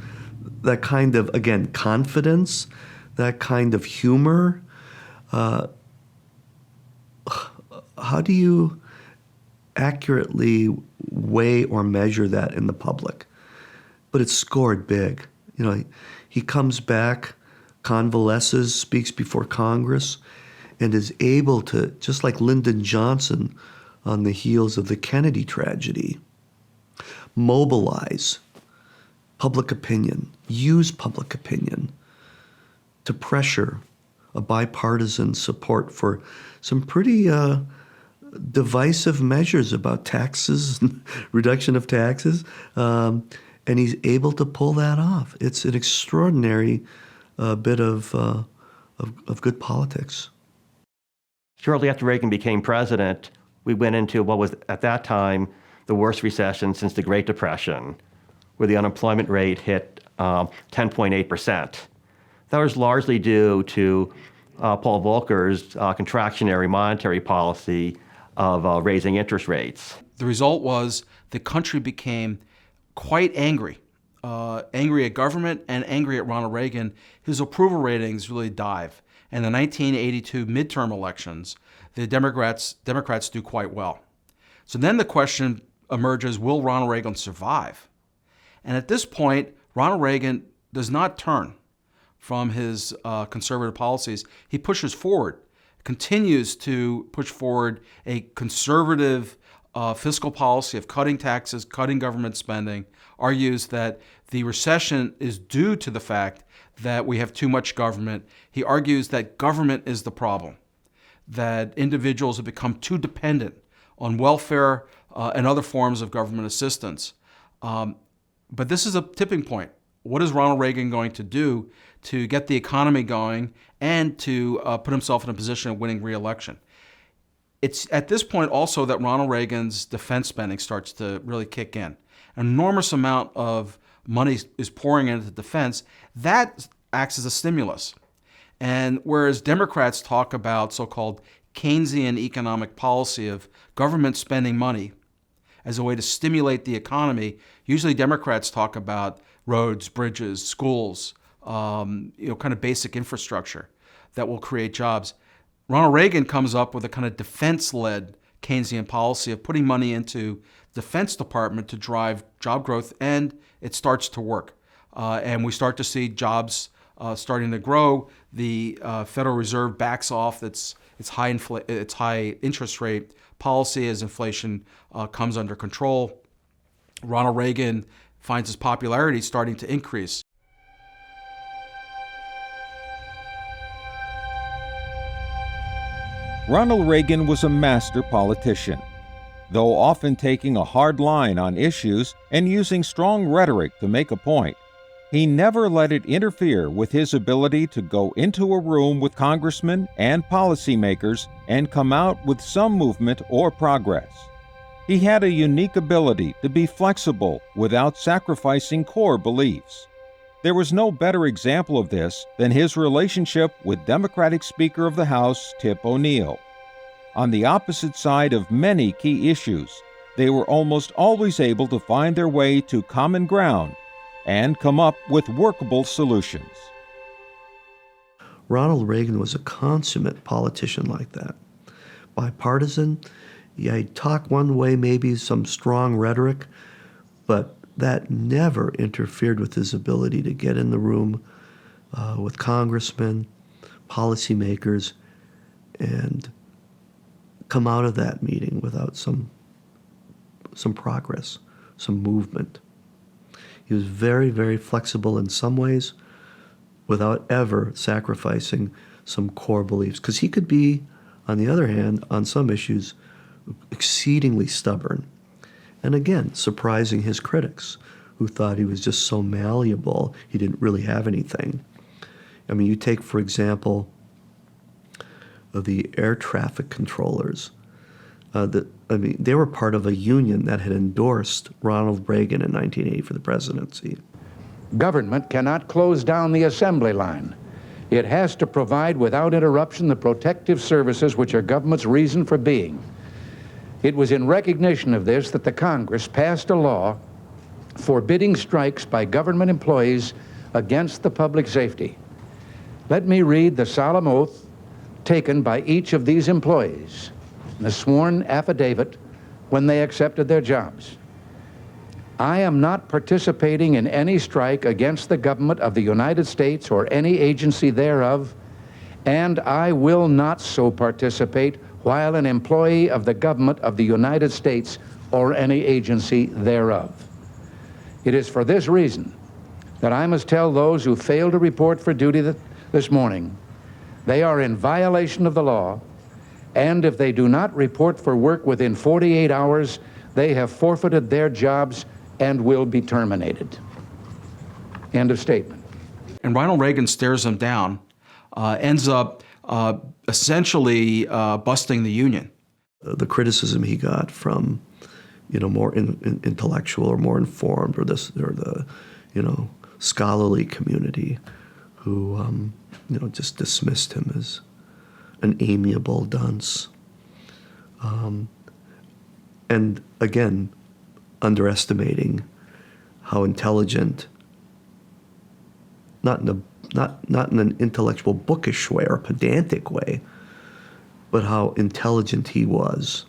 that kind of, again, confidence, that kind of humor, how do you accurately weigh or measure that in the public? But it's scored big. He comes back, convalesces, speaks before Congress, and is able to, just like Lyndon Johnson on the heels of the Kennedy tragedy, mobilize public opinion, use public opinion to pressure a bipartisan support for some pretty divisive measures about taxes, reduction of taxes, and he's able to pull that off. It's an extraordinary bit of good politics. Shortly after Reagan became president, we went into what was at that time the worst recession since the Great Depression, where the unemployment rate hit 10.8%. That was largely due to Paul Volcker's contractionary monetary policy of raising interest rates. The result was the country became quite angry, angry at government and angry at Ronald Reagan. His approval ratings really dive. In the 1982 midterm elections, the Democrats do quite well. So then the question emerges, will Ronald Reagan survive? And at this point, Ronald Reagan does not turn from his conservative policies. He pushes forward, continues to push forward a conservative fiscal policy of cutting taxes, cutting government spending, argues that the recession is due to the fact that we have too much government. He argues that government is the problem, that individuals have become too dependent on welfare and other forms of government assistance. But this is a tipping point. What is Ronald Reagan going to do to get the economy going and to put himself in a position of winning re-election? It's at this point also that Ronald Reagan's defense spending starts to really kick in. An enormous amount of money is pouring into defense. That acts as a stimulus. And whereas Democrats talk about so-called Keynesian economic policy of government spending money as a way to stimulate the economy, usually Democrats talk about roads, bridges, schools, kind of basic infrastructure that will create jobs. Ronald Reagan comes up with a kind of defense-led Keynesian policy of putting money into Defense Department to drive job growth, and it starts to work. And we start to see jobs starting to grow. The Federal Reserve backs off its high interest rate policy as inflation comes under control. Ronald Reagan finds his popularity starting to increase. Ronald Reagan was a master politician. Though often taking a hard line on issues and using strong rhetoric to make a point, he never let it interfere with his ability to go into a room with congressmen and policymakers and come out with some movement or progress. He had a unique ability to be flexible without sacrificing core beliefs. There was no better example of this than his relationship with Democratic Speaker of the House Tip O'Neill. On the opposite side of many key issues, they were almost always able to find their way to common ground and come up with workable solutions. Ronald Reagan was a consummate politician like that. Bipartisan, yeah, he'd talk one way, maybe some strong rhetoric, but that never interfered with his ability to get in the room with congressmen, policymakers, and come out of that meeting without some progress, some movement. He was very, very flexible in some ways without ever sacrificing some core beliefs. Because he could be, on the other hand, on some issues, exceedingly stubborn. And again, surprising his critics, who thought he was just so malleable, he didn't really have anything. I mean, you take, for example, the air traffic controllers. They were part of a union that had endorsed Ronald Reagan in 1980 for the presidency. Government cannot close down the assembly line. It has to provide without interruption the protective services which are government's reason for being. It was in recognition of this that the Congress passed a law forbidding strikes by government employees against the public safety. Let me read the solemn oath taken by each of these employees, the sworn affidavit when they accepted their jobs. I am not participating in any strike against the government of the United States or any agency thereof, and I will not so participate while an employee of the government of the United States or any agency thereof. It is for this reason that I must tell those who fail to report for duty this morning they are in violation of the law, and if they do not report for work within 48 hours, they have forfeited their jobs and will be terminated. End of statement. And Ronald Reagan stares him down, ends up essentially busting the union. The criticism he got from, more intellectual or more informed or the scholarly community, who just dismissed him as an amiable dunce, and again, underestimating how intelligent, not in an intellectual bookish way or pedantic way, but how intelligent he was.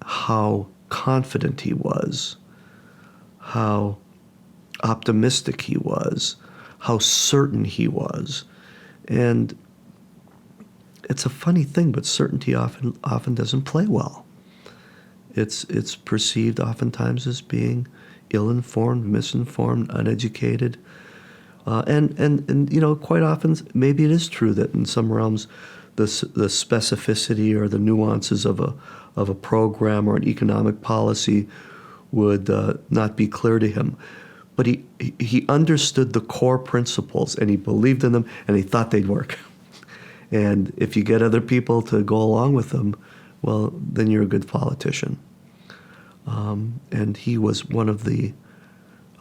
How confident he was, how optimistic he was, how certain he was. And it's a funny thing, but certainty often doesn't play well. It's perceived oftentimes as being ill-informed, misinformed, uneducated. And quite often, maybe it is true that in some realms, the specificity or the nuances of a program or an economic policy would not be clear to him. But he understood the core principles, and he believed in them, and he thought they'd work. And if you get other people to go along with them, well, then you're a good politician. And he was one of the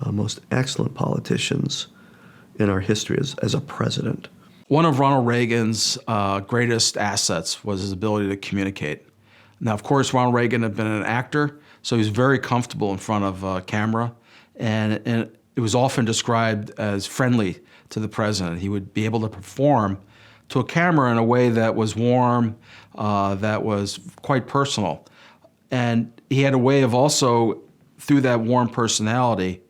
most excellent politicians in our history as a president. One of Ronald Reagan's greatest assets was his ability to communicate. Now, of course, Ronald Reagan had been an actor, so he was very comfortable in front of a camera, and it was often described as friendly to the president. He would be able to perform to a camera in a way that was warm, that was quite personal. And he had a way of also, through that warm personality,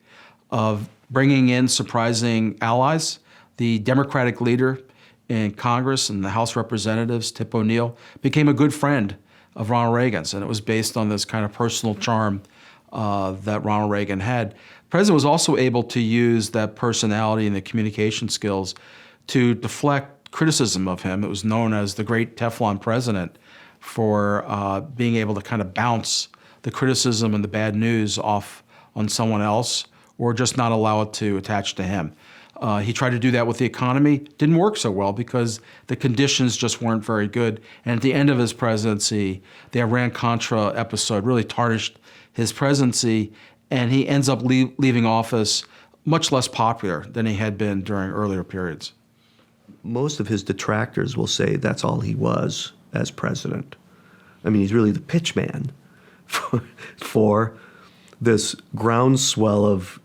of bringing in surprising allies. The Democratic leader in Congress and the House of Representatives, Tip O'Neill, became a good friend of Ronald Reagan's, and it was based on this kind of personal charm that Ronald Reagan had. The president was also able to use that personality and the communication skills to deflect criticism of him. It was known as the Great Teflon President for being able to kind of bounce the criticism and the bad news off on someone else, or just not allow it to attach to him. He tried to do that with the economy. Didn't work so well because the conditions just weren't very good. And at the end of his presidency, the Iran-Contra episode really tarnished his presidency, and he ends up leaving office much less popular than he had been during earlier periods. Most of his detractors will say that's all he was as president. I mean, he's really the pitchman for this groundswell of,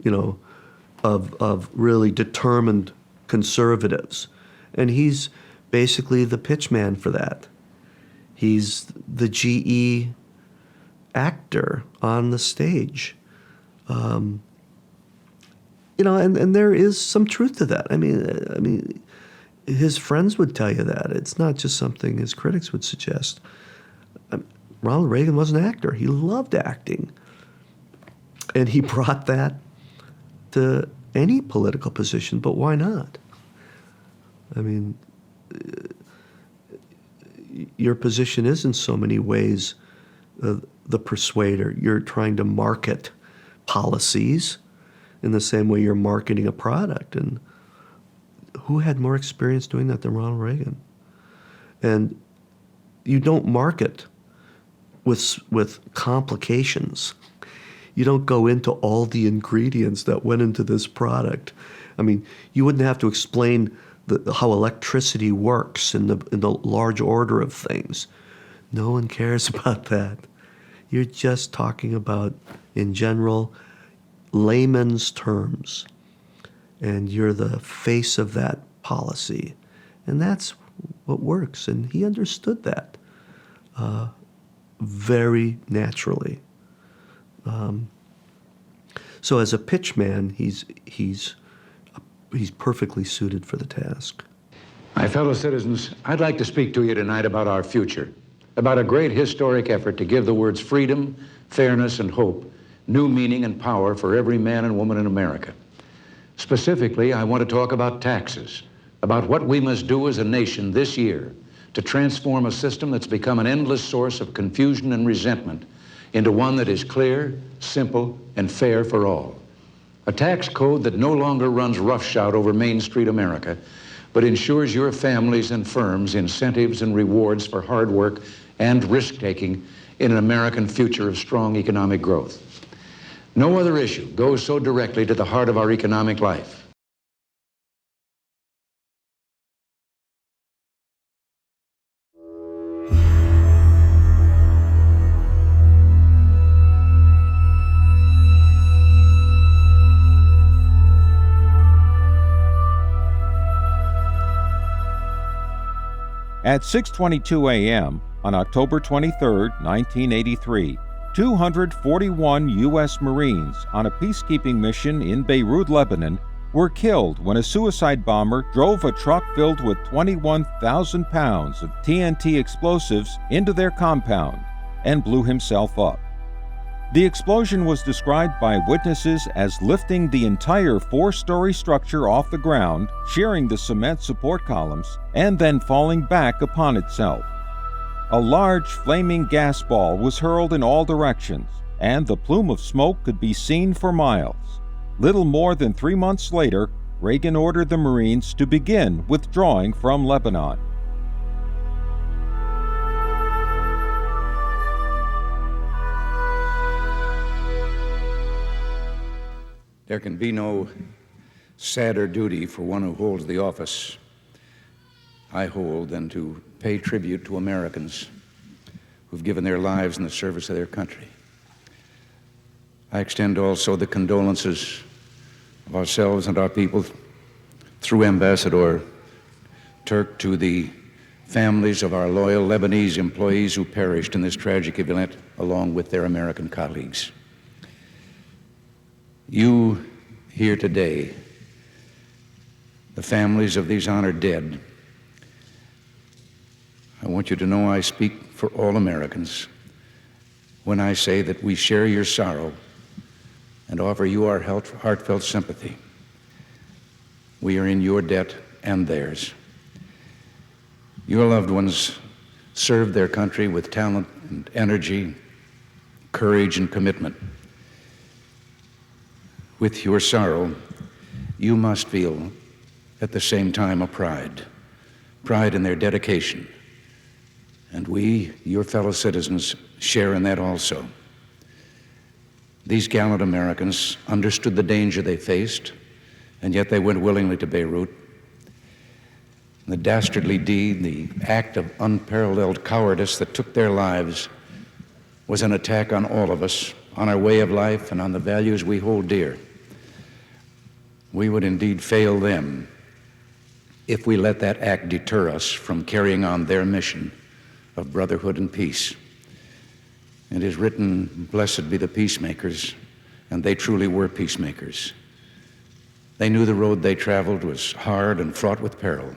of really determined conservatives. And he's basically the pitchman for that. He's the GE actor on the stage. And there is some truth to that. I mean, his friends would tell you that. It's not just something his critics would suggest. Ronald Reagan was an actor. He loved acting. And he brought that to any political position, but why not? I mean, your position is in so many ways the persuader. You're trying to market policies in the same way you're marketing a product. And who had more experience doing that than Ronald Reagan? And you don't market with complications. You don't go into all the ingredients that went into this product. I mean, you wouldn't have to explain how electricity works in the large order of things. No one cares about that. You're just talking about, in general, layman's terms. And you're the face of that policy. And that's what works. And he understood that very naturally. So as a pitchman, he's perfectly suited for the task. My fellow citizens, I'd like to speak to you tonight about our future, about a great historic effort to give the words freedom, fairness, and hope new meaning and power for every man and woman in America. Specifically, I want to talk about taxes, about what we must do as a nation this year to transform a system that's become an endless source of confusion and resentment into one that is clear, simple, and fair for all. A tax code that no longer runs roughshod over Main Street America, but ensures your families and firms incentives and rewards for hard work and risk-taking in an American future of strong economic growth. No other issue goes so directly to the heart of our economic life. At 6:22 a.m. on October 23, 1983, 241 U.S. Marines on a peacekeeping mission in Beirut, Lebanon, were killed when a suicide bomber drove a truck filled with 21,000 pounds of TNT explosives into their compound and blew himself up. The explosion was described by witnesses as lifting the entire four-story structure off the ground, shearing the cement support columns, and then falling back upon itself. A large flaming gas ball was hurled in all directions, and the plume of smoke could be seen for miles. Little more than 3 months later, Reagan ordered the Marines to begin withdrawing from Lebanon. There can be no sadder duty for one who holds the office I hold than to pay tribute to Americans who've given their lives in the service of their country. I extend also the condolences of ourselves and our people through Ambassador Turk to the families of our loyal Lebanese employees who perished in this tragic event along with their American colleagues. You here today, the families of these honored dead, I want you to know I speak for all Americans when I say that we share your sorrow and offer you our heartfelt sympathy. We are in your debt and theirs. Your loved ones served their country with talent and energy, courage and commitment. With your sorrow, you must feel at the same time a pride in their dedication. And we, your fellow citizens, share in that also. These gallant Americans understood the danger they faced, and yet they went willingly to Beirut. The dastardly deed, the act of unparalleled cowardice that took their lives, was an attack on all of us, on our way of life and on the values we hold dear. We would indeed fail them if we let that act deter us from carrying on their mission of brotherhood and peace. It is written, "Blessed be the peacemakers," and they truly were peacemakers. They knew the road they traveled was hard and fraught with peril.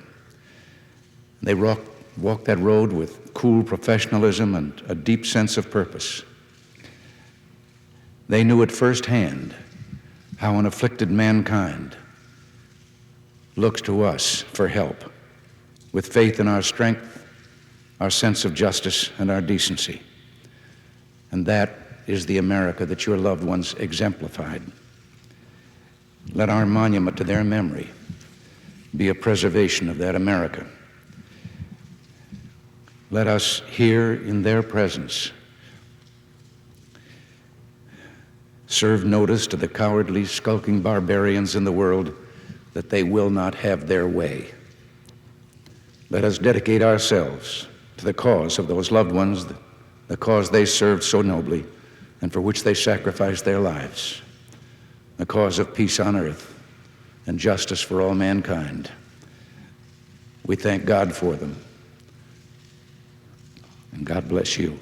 They walked that road with cool professionalism and a deep sense of purpose. They knew at firsthand how an afflicted mankind looks to us for help, with faith in our strength, our sense of justice, and our decency. And that is the America that your loved ones exemplified. Let our monument to their memory be a preservation of that America. let us here in their presence serve notice to the cowardly, skulking barbarians in the world that they will not have their way. Let us dedicate ourselves to the cause of those loved ones, the cause they served so nobly and for which they sacrificed their lives, the cause of peace on earth and justice for all mankind. We thank God for them, and God bless you.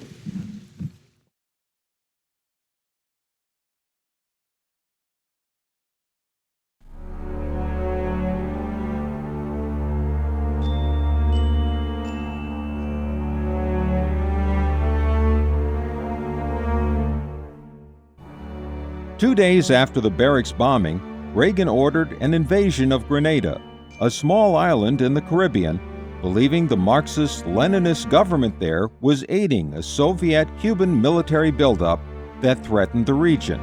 Two days after the barracks bombing, Reagan ordered an invasion of Grenada, a small island in the Caribbean, believing the Marxist-Leninist government there was aiding a Soviet-Cuban military buildup that threatened the region.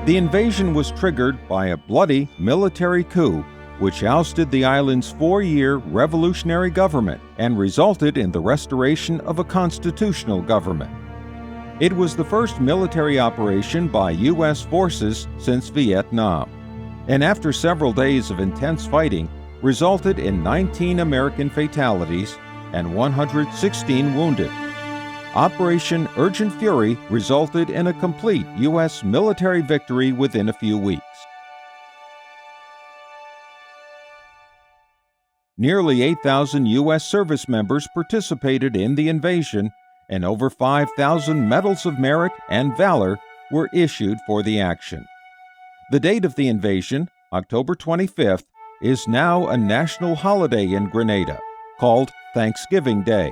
The invasion was triggered by a bloody military coup which ousted the island's 4-year revolutionary government and resulted in the restoration of a constitutional government. It was the first military operation by U.S. forces since Vietnam, and after several days of intense fighting, resulted in 19 American fatalities and 116 wounded. Operation Urgent Fury resulted in a complete U.S. military victory within a few weeks. Nearly 8,000 U.S. service members participated in the invasion, and over 5,000 Medals of Merit and Valor were issued for the action. The date of the invasion, October 25th, is now a national holiday in Grenada, called Thanksgiving Day.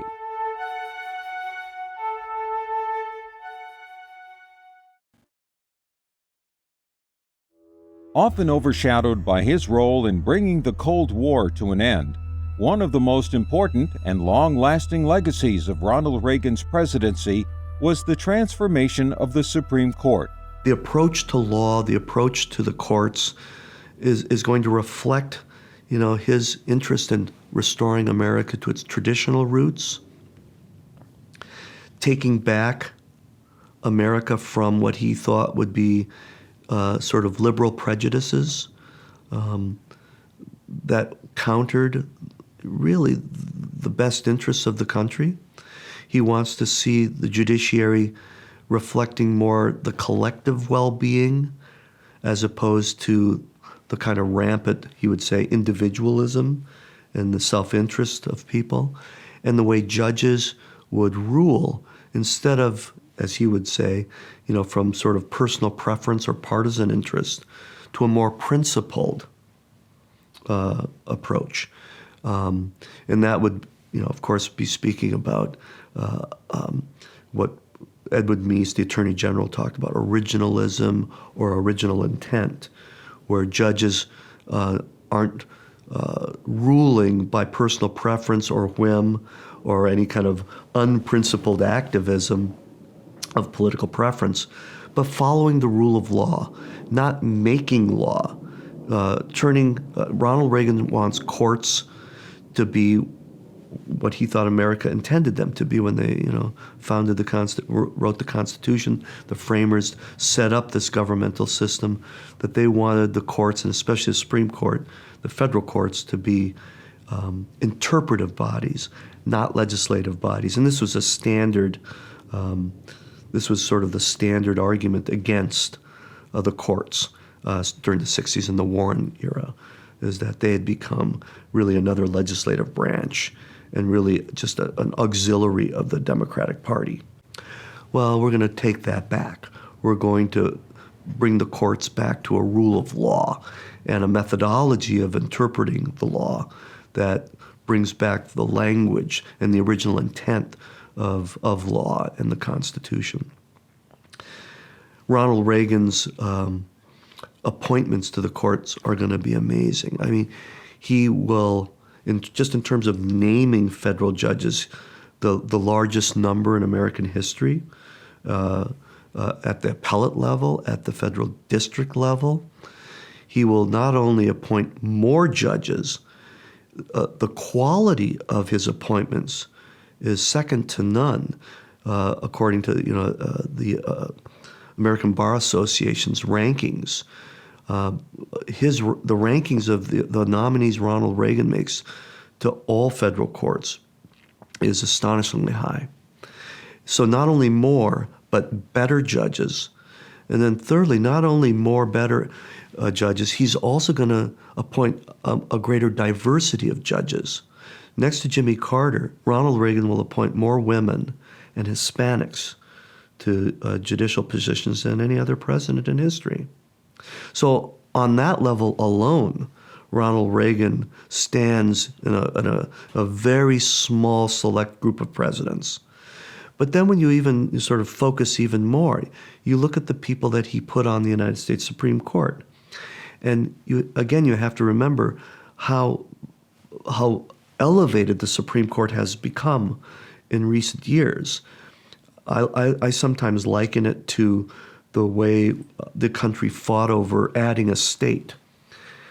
Often overshadowed by his role in bringing the Cold War to an end, one of the most important and long-lasting legacies of Ronald Reagan's presidency was the transformation of the Supreme Court. The approach to law, the approach to the courts is going to reflect, his interest in restoring America to its traditional roots, taking back America from what he thought would be sort of liberal prejudices that countered really the best interests of the country. He wants to see the judiciary reflecting more the collective well-being as opposed to the kind of rampant, he would say, individualism and the self-interest of people, and the way judges would rule instead of, as he would say, from sort of personal preference or partisan interest to a more principled approach. And that would, of course, be speaking about what Edward Meese, the Attorney General, talked about, originalism or original intent, where judges aren't ruling by personal preference or whim or any kind of unprincipled activism of political preference, but following the rule of law, not making law. Ronald Reagan wants courts to be what he thought America intended them to be when they, wrote the Constitution. The framers set up this governmental system, that they wanted the courts, and especially the Supreme Court, the federal courts, to be interpretive bodies, not legislative bodies. And this was a standard. This was sort of the standard argument against the courts during the 60s and the Warren era, is that they had become really another legislative branch and really just an auxiliary of the Democratic Party. Well, we're going to take that back. We're going to bring the courts back to a rule of law and a methodology of interpreting the law that brings back the language and the original intent of law and the Constitution. Ronald Reagan's appointments to the courts are going to be amazing. I mean, he will, in terms of naming federal judges, the largest number in American history. at the appellate level, at the federal district level. He will not only appoint more judges, the quality of his appointments is second to none, according to the American Bar Association's rankings. The rankings of the nominees Ronald Reagan makes to all federal courts is astonishingly high. So not only more, but better judges. And then thirdly, not only more better judges, he's also going to appoint a greater diversity of judges. Next to Jimmy Carter, Ronald Reagan will appoint more women and Hispanics to judicial positions than any other president in history. So on that level alone, Ronald Reagan stands in a very small select group of presidents. But then when you sort of focus even more, you look at the people that he put on the United States Supreme Court. And you have to remember how elevated the Supreme Court has become in recent years. I sometimes liken it to the way the country fought over adding a state.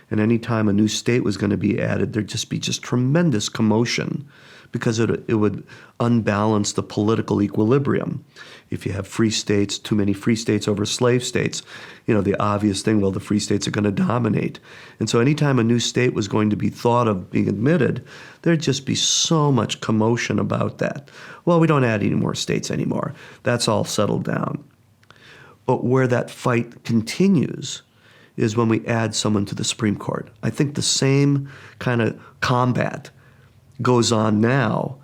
And any time a new state was going to be added, there'd just be tremendous commotion because it would unbalance the political equilibrium. If you have free states, too many free states over slave states, the obvious thing, well, the free states are going to dominate. And so anytime a new state was going to be thought of being admitted, there'd just be so much commotion about that. Well, we don't add any more states anymore. That's all settled down. But where that fight continues is when we add someone to the Supreme Court. I think the same kind of combat goes on now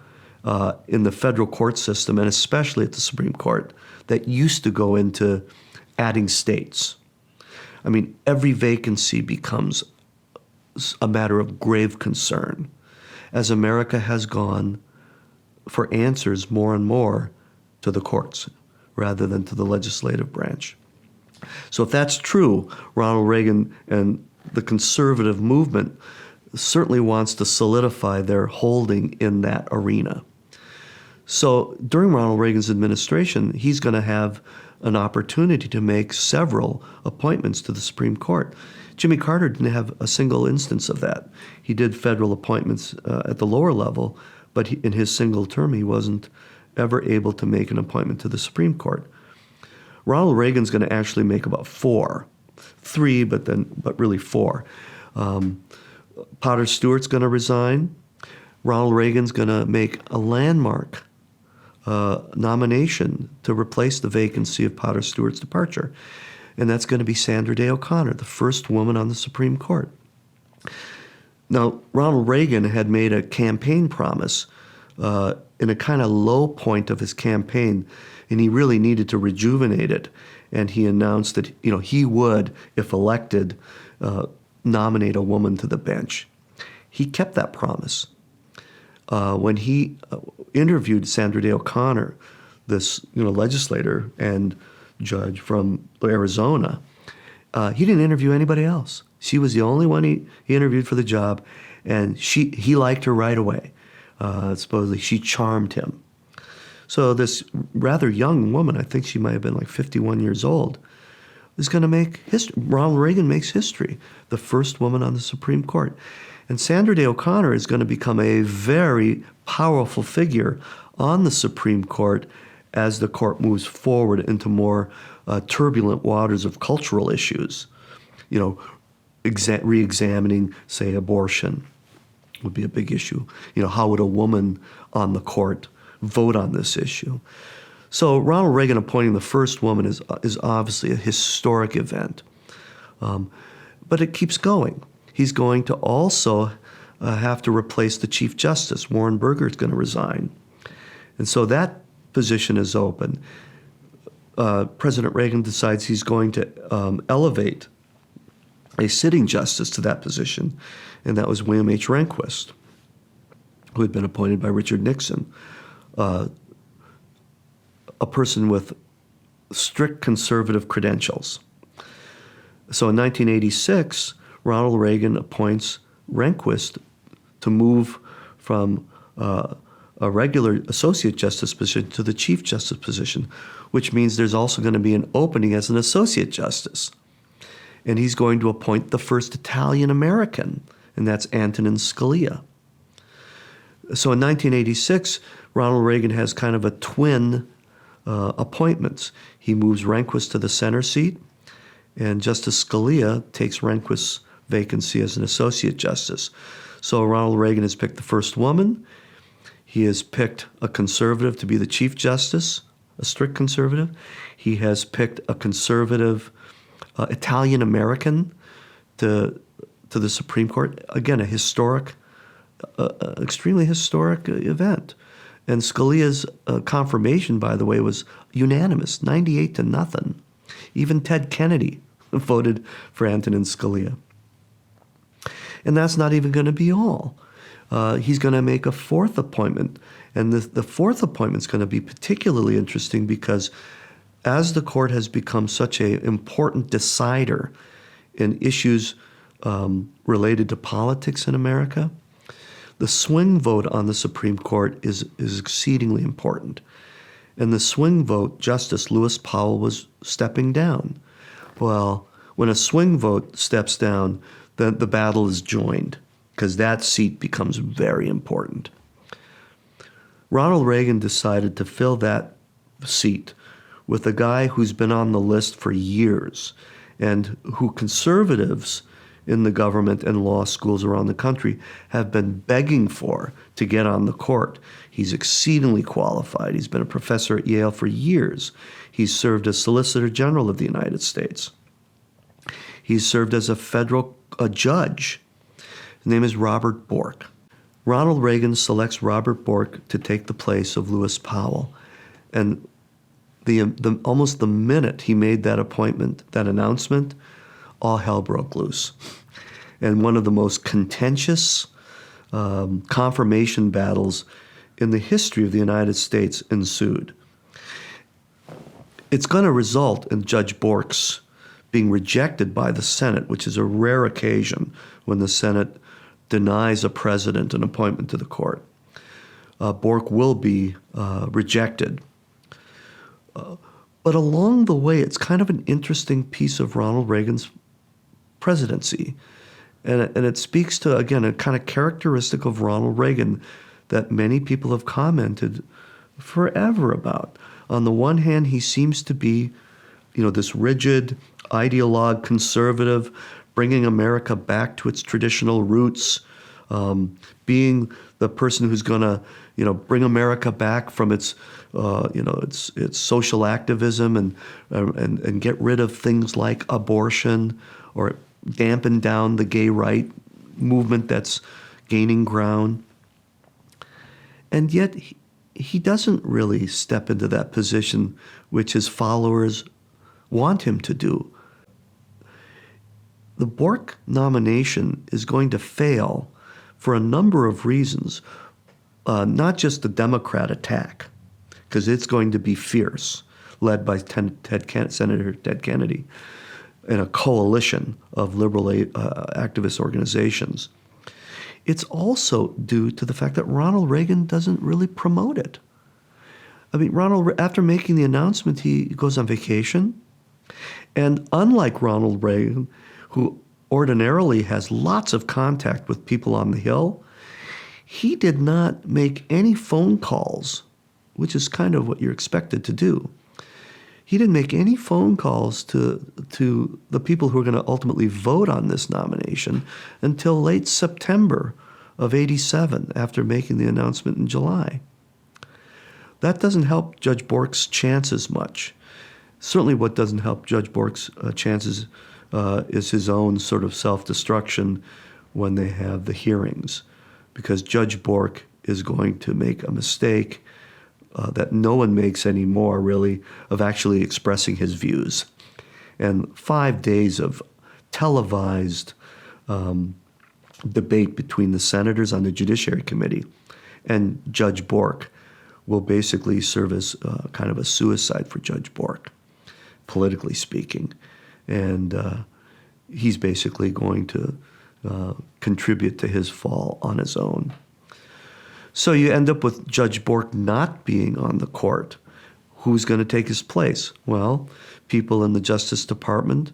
in the federal court system, and especially at the Supreme Court, that used to go into adding states. I mean, every vacancy becomes a matter of grave concern as America has gone for answers more and more to the courts rather than to the legislative branch. So if that's true, Ronald Reagan and the conservative movement certainly wants to solidify their holding in that arena. So during Ronald Reagan's administration, he's going to have an opportunity to make several appointments to the Supreme Court. Jimmy Carter didn't have a single instance of that. He did federal appointments at the lower level, but in his single term, he wasn't ever able to make an appointment to the Supreme Court. Ronald Reagan's going to actually make about three, but really four. Potter Stewart's going to resign. Ronald Reagan's going to make a landmark nomination to replace the vacancy of Potter Stewart's departure. And that's going to be Sandra Day O'Connor, the first woman on the Supreme Court. Now, Ronald Reagan had made a campaign promise in a kind of low point of his campaign, and he really needed to rejuvenate it. And he announced that he would, if elected, nominate a woman to the bench. He kept that promise. When he interviewed Sandra Day O'Connor, this legislator and judge from Arizona, he didn't interview anybody else. She was the only one he interviewed for the job, and he liked her right away. Supposedly she charmed him. So this rather young woman, I think she might have been like 51 years old, is going to make history. Ronald Reagan makes history, the first woman on the Supreme Court. And Sandra Day O'Connor is going to become a very powerful figure on the Supreme Court as the court moves forward into more turbulent waters of cultural issues. Re-examining, say, abortion would be a big issue. How would a woman on the court vote on this issue? So Ronald Reagan appointing the first woman is obviously a historic event. But it keeps going. He's going to also have to replace the Chief Justice. Warren Burger is going to resign. And so that position is open. President Reagan decides he's going to elevate a sitting justice to that position, and that was William H. Rehnquist, who had been appointed by Richard Nixon, a person with strict conservative credentials. So in 1986, Ronald Reagan appoints Rehnquist to move from a regular associate justice position to the chief justice position, which means there's also going to be an opening as an associate justice. And he's going to appoint the first Italian American, and that's Antonin Scalia. So in 1986, Ronald Reagan has kind of a twin appointments. He moves Rehnquist to the center seat, and Justice Scalia takes Rehnquist's vacancy as an associate justice. So Ronald Reagan has picked the first woman. He has picked a conservative to be the chief justice, a strict conservative. He has picked a conservative Italian American to the Supreme Court. Again, a historic, extremely historic event. And Scalia's confirmation, by the way, was unanimous, 98-0. Even Ted Kennedy voted for Antonin Scalia. And that's not even going to be all. He's going to make a fourth appointment. And the fourth appointment is going to be particularly interesting because as the court has become such an important decider in issues related to politics in America, the swing vote on the Supreme Court is exceedingly important. And the swing vote, Justice Lewis Powell was stepping down. Well, when a swing vote steps down, then the battle is joined because that seat becomes very important. Ronald Reagan decided to fill that seat with a guy who's been on the list for years and who conservatives in the government and law schools around the country have been begging for to get on the court. He's exceedingly qualified. He's been a professor at Yale for years. He's served as Solicitor General of the United States. He's served as a federal judge. His name is Robert Bork. Ronald Reagan selects Robert Bork to take the place of Lewis Powell. And almost the minute he made that appointment, that announcement, all hell broke loose. And one of the most contentious confirmation battles in the history of the United States ensued. It's going to result in Judge Bork's being rejected by the Senate, which is a rare occasion when the Senate denies a president an appointment to the court. Bork will be rejected. But along the way, it's kind of an interesting piece of Ronald Reagan's presidency. And it speaks to, again, a kind of characteristic of Ronald Reagan that many people have commented forever about. On the one hand, he seems to be, this rigid, ideologue, conservative, bringing America back to its traditional roots, being the person who's going to, bring America back from its social activism and get rid of things like abortion or dampen down the gay right movement that's gaining ground. And yet he doesn't really step into that position which his followers want him to do. The Bork nomination is going to fail for a number of reasons, not just the Democrat attack, because it's going to be fierce, led by Senator Ted Kennedy in a coalition of liberal activist organizations. It's also due to the fact that Ronald Reagan doesn't really promote it. I mean, after making the announcement, he goes on vacation. And unlike Ronald Reagan, who ordinarily has lots of contact with people on the Hill, he did not make any phone calls, which is kind of what you're expected to do. He didn't make any phone calls to the people who are going to ultimately vote on this nomination until late September of '87, after making the announcement in July. That doesn't help Judge Bork's chances much. Certainly what doesn't help Judge Bork's chances is his own sort of self-destruction when they have the hearings, because Judge Bork is going to make a mistake that no one makes anymore, really, of actually expressing his views. And 5 days of televised debate between the senators on the Judiciary Committee and Judge Bork will basically serve as kind of a suicide for Judge Bork, politically speaking. And he's basically going to contribute to his fall on his own. So you end up with Judge Bork not being on the court. Who's going to take his place? Well, people in the Justice Department,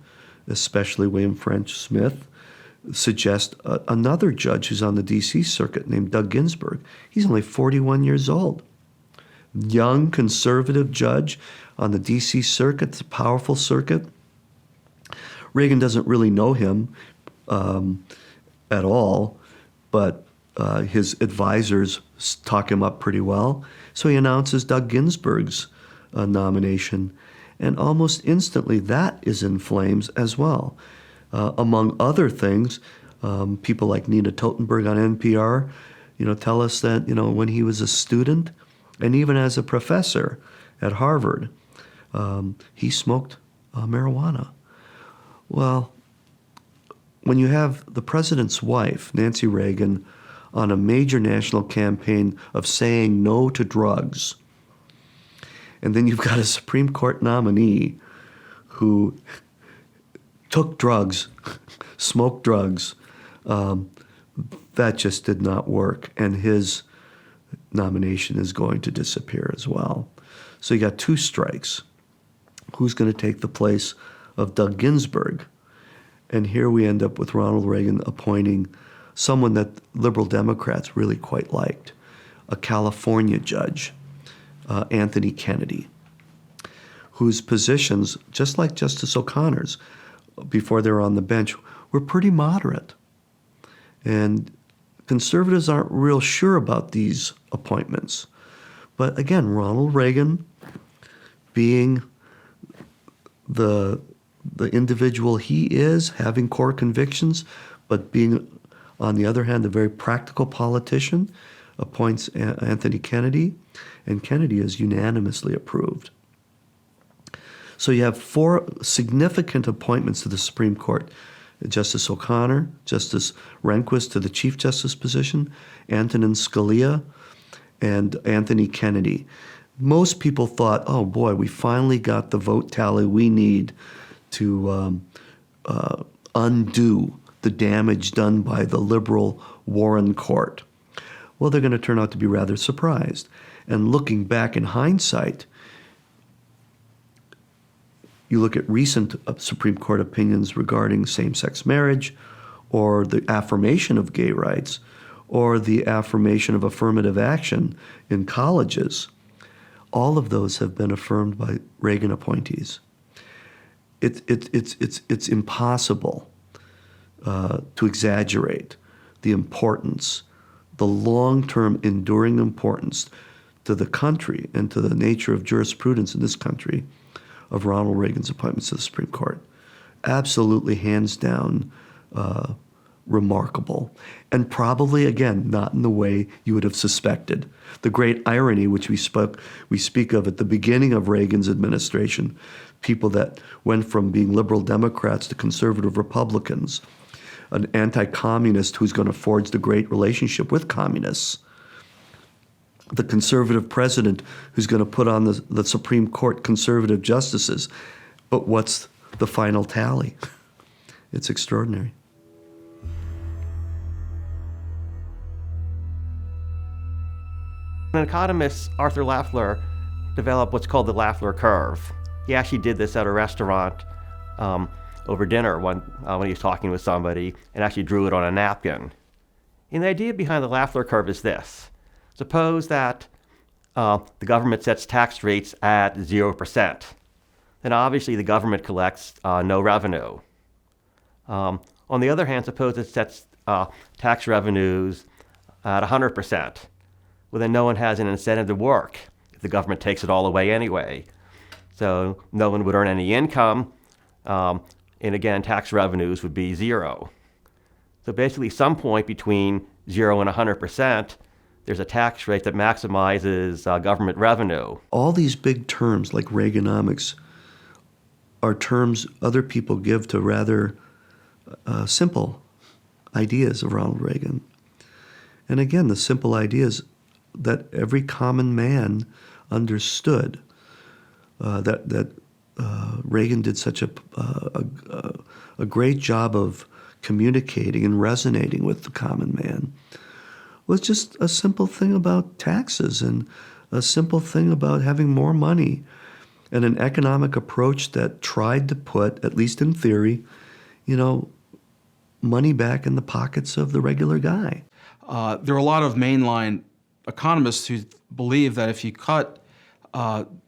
especially William French Smith, suggest another judge who's on the D.C. circuit named Doug Ginsburg. He's only 41 years old. Young, conservative judge on the D.C. circuit, it's a powerful circuit. Reagan doesn't really know him at all, but his advisors talk him up pretty well. So he announces Doug Ginsburg's nomination, and almost instantly that is in flames as well. Among other things, people like Nina Totenberg on NPR, tell us that, when he was a student and even as a professor at Harvard, he smoked marijuana. Well, when you have the president's wife, Nancy Reagan, on a major national campaign of saying no to drugs, and then you've got a Supreme Court nominee who took drugs, smoked drugs, that just did not work. And his nomination is going to disappear as well. So you got two strikes. Who's going to take the place of Doug Ginsburg? And here we end up with Ronald Reagan appointing someone that liberal Democrats really quite liked, a California judge, Anthony Kennedy, whose positions, just like Justice O'Connor's, before they were on the bench, were pretty moderate. And conservatives aren't real sure about these appointments. But again, Ronald Reagan, being the individual he is, having core convictions, but being, on the other hand, a very practical politician, appoints Anthony Kennedy, and Kennedy is unanimously approved. So you have four significant appointments to the Supreme Court: Justice O'Connor, Justice Rehnquist to the Chief Justice position, Antonin Scalia, and Anthony Kennedy. Most people thought, oh boy, we finally got the vote tally we need to undo the damage done by the liberal Warren Court. Well, they're going to turn out to be rather surprised. And looking back in hindsight, you look at recent Supreme Court opinions regarding same-sex marriage, or the affirmation of gay rights, or the affirmation of affirmative action in colleges. All of those have been affirmed by Reagan appointees. It's impossible to exaggerate the importance, the long-term enduring importance to the country and to the nature of jurisprudence in this country of Ronald Reagan's appointments to the Supreme Court. Absolutely, hands down, remarkable. And probably, again, not in the way you would have suspected. The great irony, which we speak of at the beginning of Reagan's administration, people that went from being liberal Democrats to conservative Republicans, an anti-communist who's going to forge the great relationship with communists, the conservative president who's going to put on the Supreme Court conservative justices. But what's the final tally? It's extraordinary. An economist, Arthur Lafleur, developed what's called the Lafleur curve. He actually did this at a restaurant over dinner when he was talking with somebody, and actually drew it on a napkin. And the idea behind the Lafleur curve is this. Suppose that the government sets tax rates at 0%. Then obviously the government collects no revenue. On the other hand, suppose it sets tax revenues at 100%. Well, then no one has an incentive to work if the government takes it all away anyway. So no one would earn any income, and again, tax revenues would be zero. So basically, some point between 0 and 100%, there's a tax rate that maximizes government revenue. All these big terms like Reaganomics are terms other people give to rather simple ideas of Ronald Reagan. And again, the simple ideas that every common man understood, that Reagan did such a great job of communicating and resonating with the common man. was just a simple thing about taxes and a simple thing about having more money and an economic approach that tried to put, at least in theory, money back in the pockets of the regular guy. There are a lot of mainline economists who believe that if you cut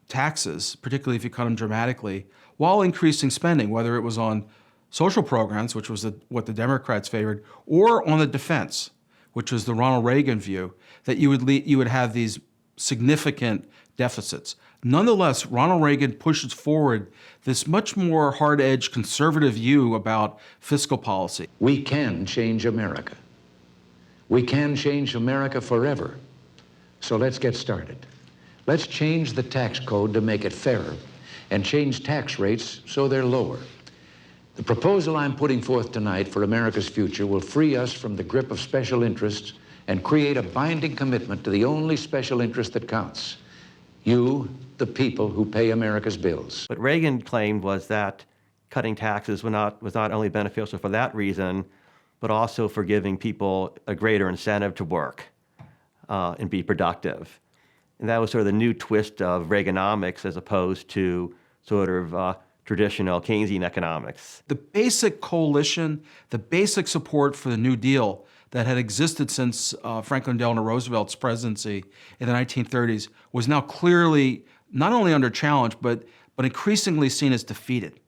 taxes, particularly if you cut them dramatically, while increasing spending, whether it was on social programs, which was what the Democrats favored, or on the defense, which was the Ronald Reagan view, that you would have these significant deficits. Nonetheless, Ronald Reagan pushes forward this much more hard-edged conservative view about fiscal policy. We can change America. We can change America forever. So let's get started. Let's change the tax code to make it fairer and change tax rates so they're lower. The proposal I'm putting forth tonight for America's future will free us from the grip of special interests and create a binding commitment to the only special interest that counts. You, the people who pay America's bills. What Reagan claimed was that cutting taxes was not only beneficial for that reason, but also for giving people a greater incentive to work and be productive. And that was sort of the new twist of Reaganomics as opposed to sort of traditional Keynesian economics. The basic coalition, the basic support for the New Deal that had existed since Franklin Delano Roosevelt's presidency in the 1930s was now clearly not only under challenge, but increasingly seen as defeated.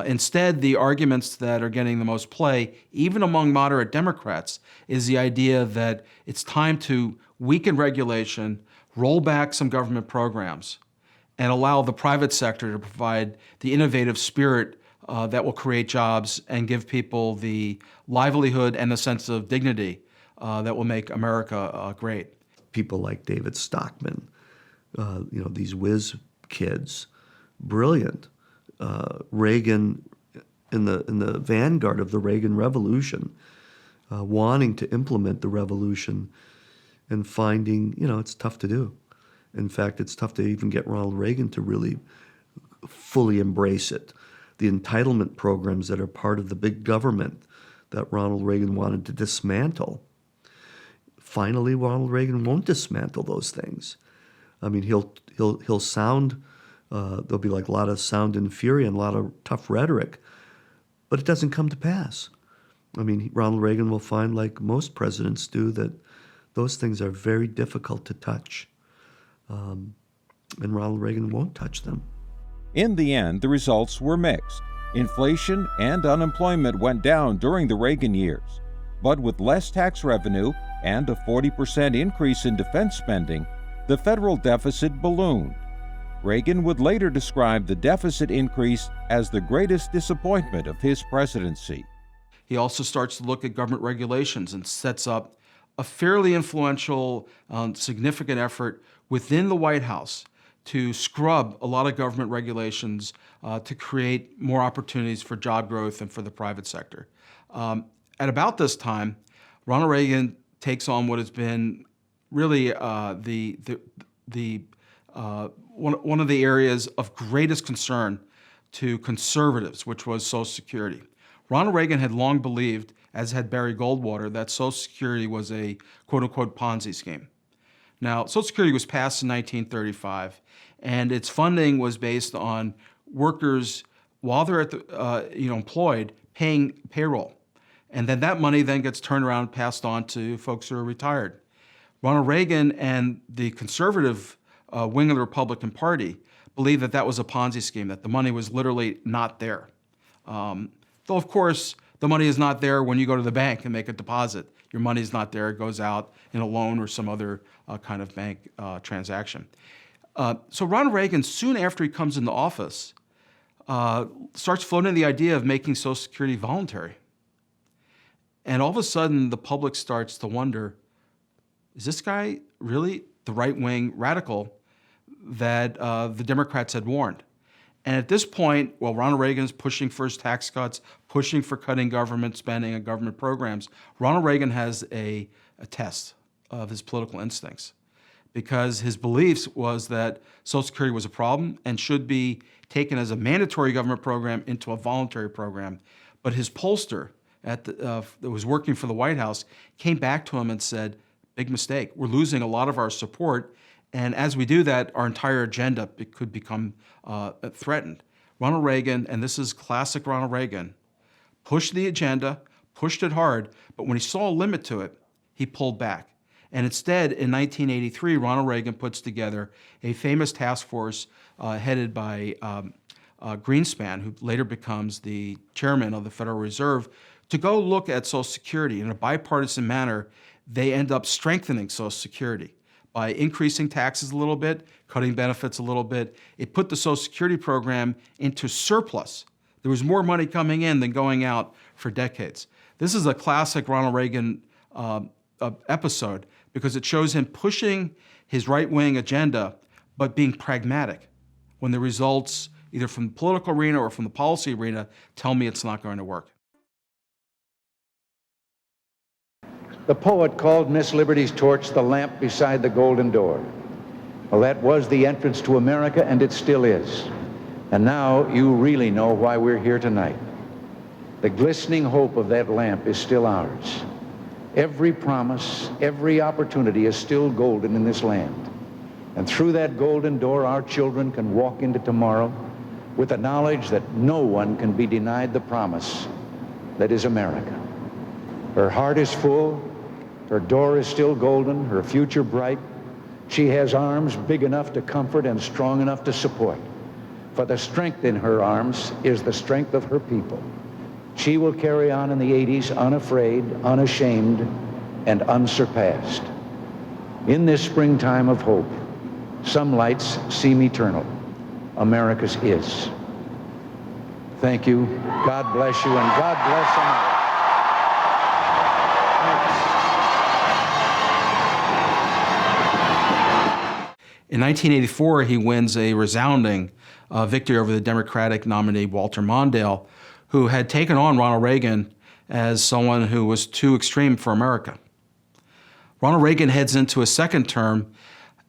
Instead, the arguments that are getting the most play, even among moderate Democrats, is the idea that it's time to weaken regulation, roll back some government programs, and allow the private sector to provide the innovative spirit that will create jobs and give people the livelihood and the sense of dignity that will make America great. People like David Stockman, these whiz kids, brilliant. Reagan in the vanguard of the Reagan Revolution, wanting to implement the revolution and finding, it's tough to do. In fact, it's tough to even get Ronald Reagan to really fully embrace it. The entitlement programs that are part of the big government that Ronald Reagan wanted to dismantle. Finally, Ronald Reagan won't dismantle those things. I mean, he'll sound, there'll be like a lot of sound and fury and a lot of tough rhetoric, but it doesn't come to pass. I mean, Ronald Reagan will find, like most presidents do, that those things are very difficult to touch. And Ronald Reagan won't touch them. In the end, the results were mixed. Inflation and unemployment went down during the Reagan years. But with less tax revenue and a 40% increase in defense spending, the federal deficit ballooned. Reagan would later describe the deficit increase as the greatest disappointment of his presidency. He also starts to look at government regulations and sets up a fairly influential, significant effort within the White House to scrub a lot of government regulations to create more opportunities for job growth and for the private sector. At about this time, Ronald Reagan takes on what has been really one of the areas of greatest concern to conservatives, which was Social Security. Ronald Reagan had long believed, as had Barry Goldwater, that Social Security was a quote-unquote Ponzi scheme. Now, Social Security was passed in 1935, and its funding was based on workers, while they're at the, employed, paying payroll. And then that money then gets turned around and passed on to folks who are retired. Ronald Reagan and the conservative wing of the Republican Party believed that that was a Ponzi scheme, that the money was literally not there. Though, of course, the money is not there when you go to the bank and make a deposit. Your money is not there. It goes out in a loan or some other kind of bank transaction. So Ronald Reagan, soon after he comes into office, starts floating the idea of making Social Security voluntary. And all of a sudden, the public starts to wonder, is this guy really the right-wing radical that the Democrats had warned? And at this point, while Ronald Reagan is pushing for his tax cuts, pushing for cutting government spending and government programs, Ronald Reagan has a test of his political instincts, because his beliefs was that Social Security was a problem and should be taken as a mandatory government program into a voluntary program. But his pollster that was working for the White House came back to him and said, Big mistake. We're losing a lot of our support, and as we do that, our entire agenda could become threatened. Ronald Reagan, and this is classic Ronald Reagan, pushed the agenda, pushed it hard, but when he saw a limit to it, he pulled back. And instead, in 1983, Ronald Reagan puts together a famous task force headed by Greenspan, who later becomes the chairman of the Federal Reserve, to go look at Social Security. In a bipartisan manner, they end up strengthening Social Security by increasing taxes a little bit, cutting benefits a little bit. It put the Social Security program into surplus. There was more money coming in than going out for decades. This is a classic Ronald Reagan episode because it shows him pushing his right-wing agenda, but being pragmatic when the results, either from the political arena or from the policy arena, tell me it's not going to work. The poet called Miss Liberty's torch the lamp beside the golden door. Well, that was the entrance to America, and it still is. And now you really know why we're here tonight. The glistening hope of that lamp is still ours. Every promise, every opportunity is still golden in this land. And through that golden door, our children can walk into tomorrow with the knowledge that no one can be denied the promise that is America. Her heart is full. Her door is still golden, her future bright. She has arms big enough to comfort and strong enough to support. For the strength in her arms is the strength of her people. She will carry on in the 80s unafraid, unashamed, and unsurpassed. In this springtime of hope, some lights seem eternal. America's is. Thank you. God bless you, and God bless America. In 1984, he wins a resounding victory over the Democratic nominee Walter Mondale, who had taken on Ronald Reagan as someone who was too extreme for America. Ronald Reagan heads into a second term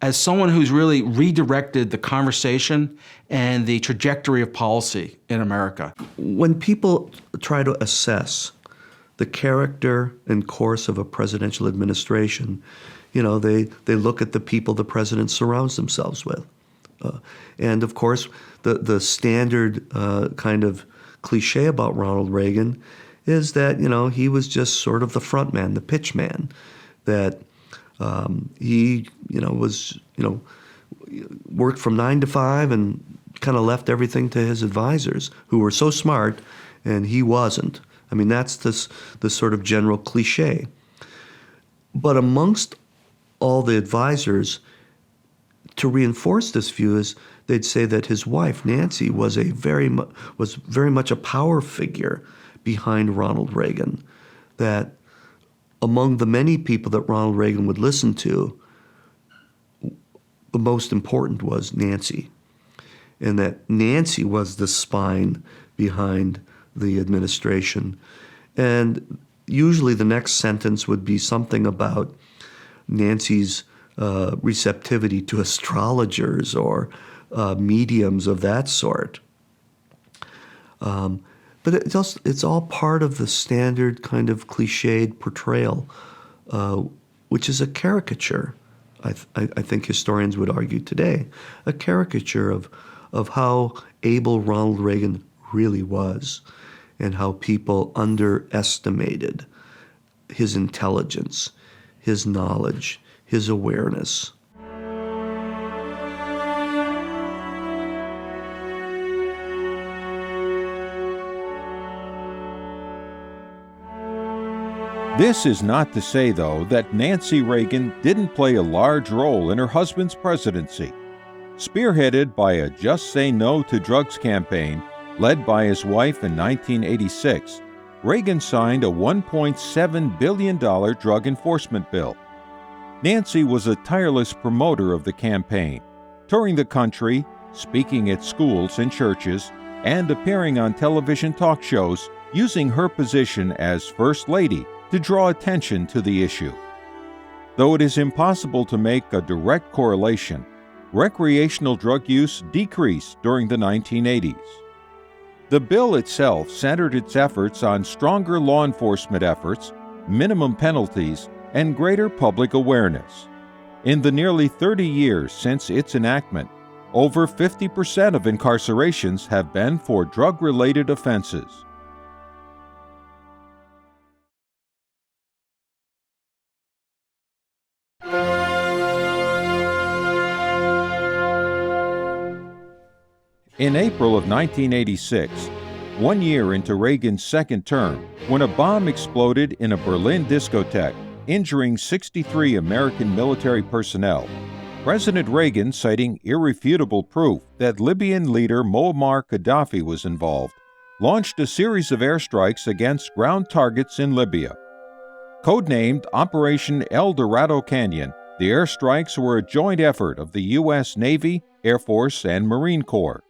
as someone who's really redirected the conversation and the trajectory of policy in America. When people try to assess the character and course of a presidential administration, you know, they look at the people the president surrounds themselves with. And of course, the standard kind of cliche about Ronald Reagan is that, you know, he was just sort of the front man, the pitch man, that he, you know, was, you know, worked from 9 to 5 and kind of left everything to his advisors, who were so smart, and he wasn't. I mean, that's the sort of general cliche. But amongst all the advisors, to reinforce this view, is they'd say that his wife, Nancy, was very much a power figure behind Ronald Reagan, that among the many people that Ronald Reagan would listen to, the most important was Nancy, and that Nancy was the spine behind the administration. And usually the next sentence would be something about Nancy's receptivity to astrologers or mediums of that sort. But it's all part of the standard kind of cliched portrayal, which is a caricature, I think historians would argue today, a caricature of how able Ronald Reagan really was and how people underestimated his intelligence, his knowledge, his awareness. This is not to say, though, that Nancy Reagan didn't play a large role in her husband's presidency. Spearheaded by a Just Say No to Drugs campaign led by his wife in 1986, Reagan signed a $1.7 billion drug enforcement bill. Nancy was a tireless promoter of the campaign, touring the country, speaking at schools and churches, and appearing on television talk shows, using her position as First Lady to draw attention to the issue. Though it is impossible to make a direct correlation, recreational drug use decreased during the 1980s. The bill itself centered its efforts on stronger law enforcement efforts, minimum penalties, and greater public awareness. In the nearly 30 years since its enactment, over 50% of incarcerations have been for drug-related offenses. In April of 1986, 1 year into Reagan's second term, when a bomb exploded in a Berlin discotheque, injuring 63 American military personnel, President Reagan, citing irrefutable proof that Libyan leader Muammar Gaddafi was involved, launched a series of airstrikes against ground targets in Libya. Codenamed Operation El Dorado Canyon, the airstrikes were a joint effort of the U.S. Navy, Air Force, and Marine Corps.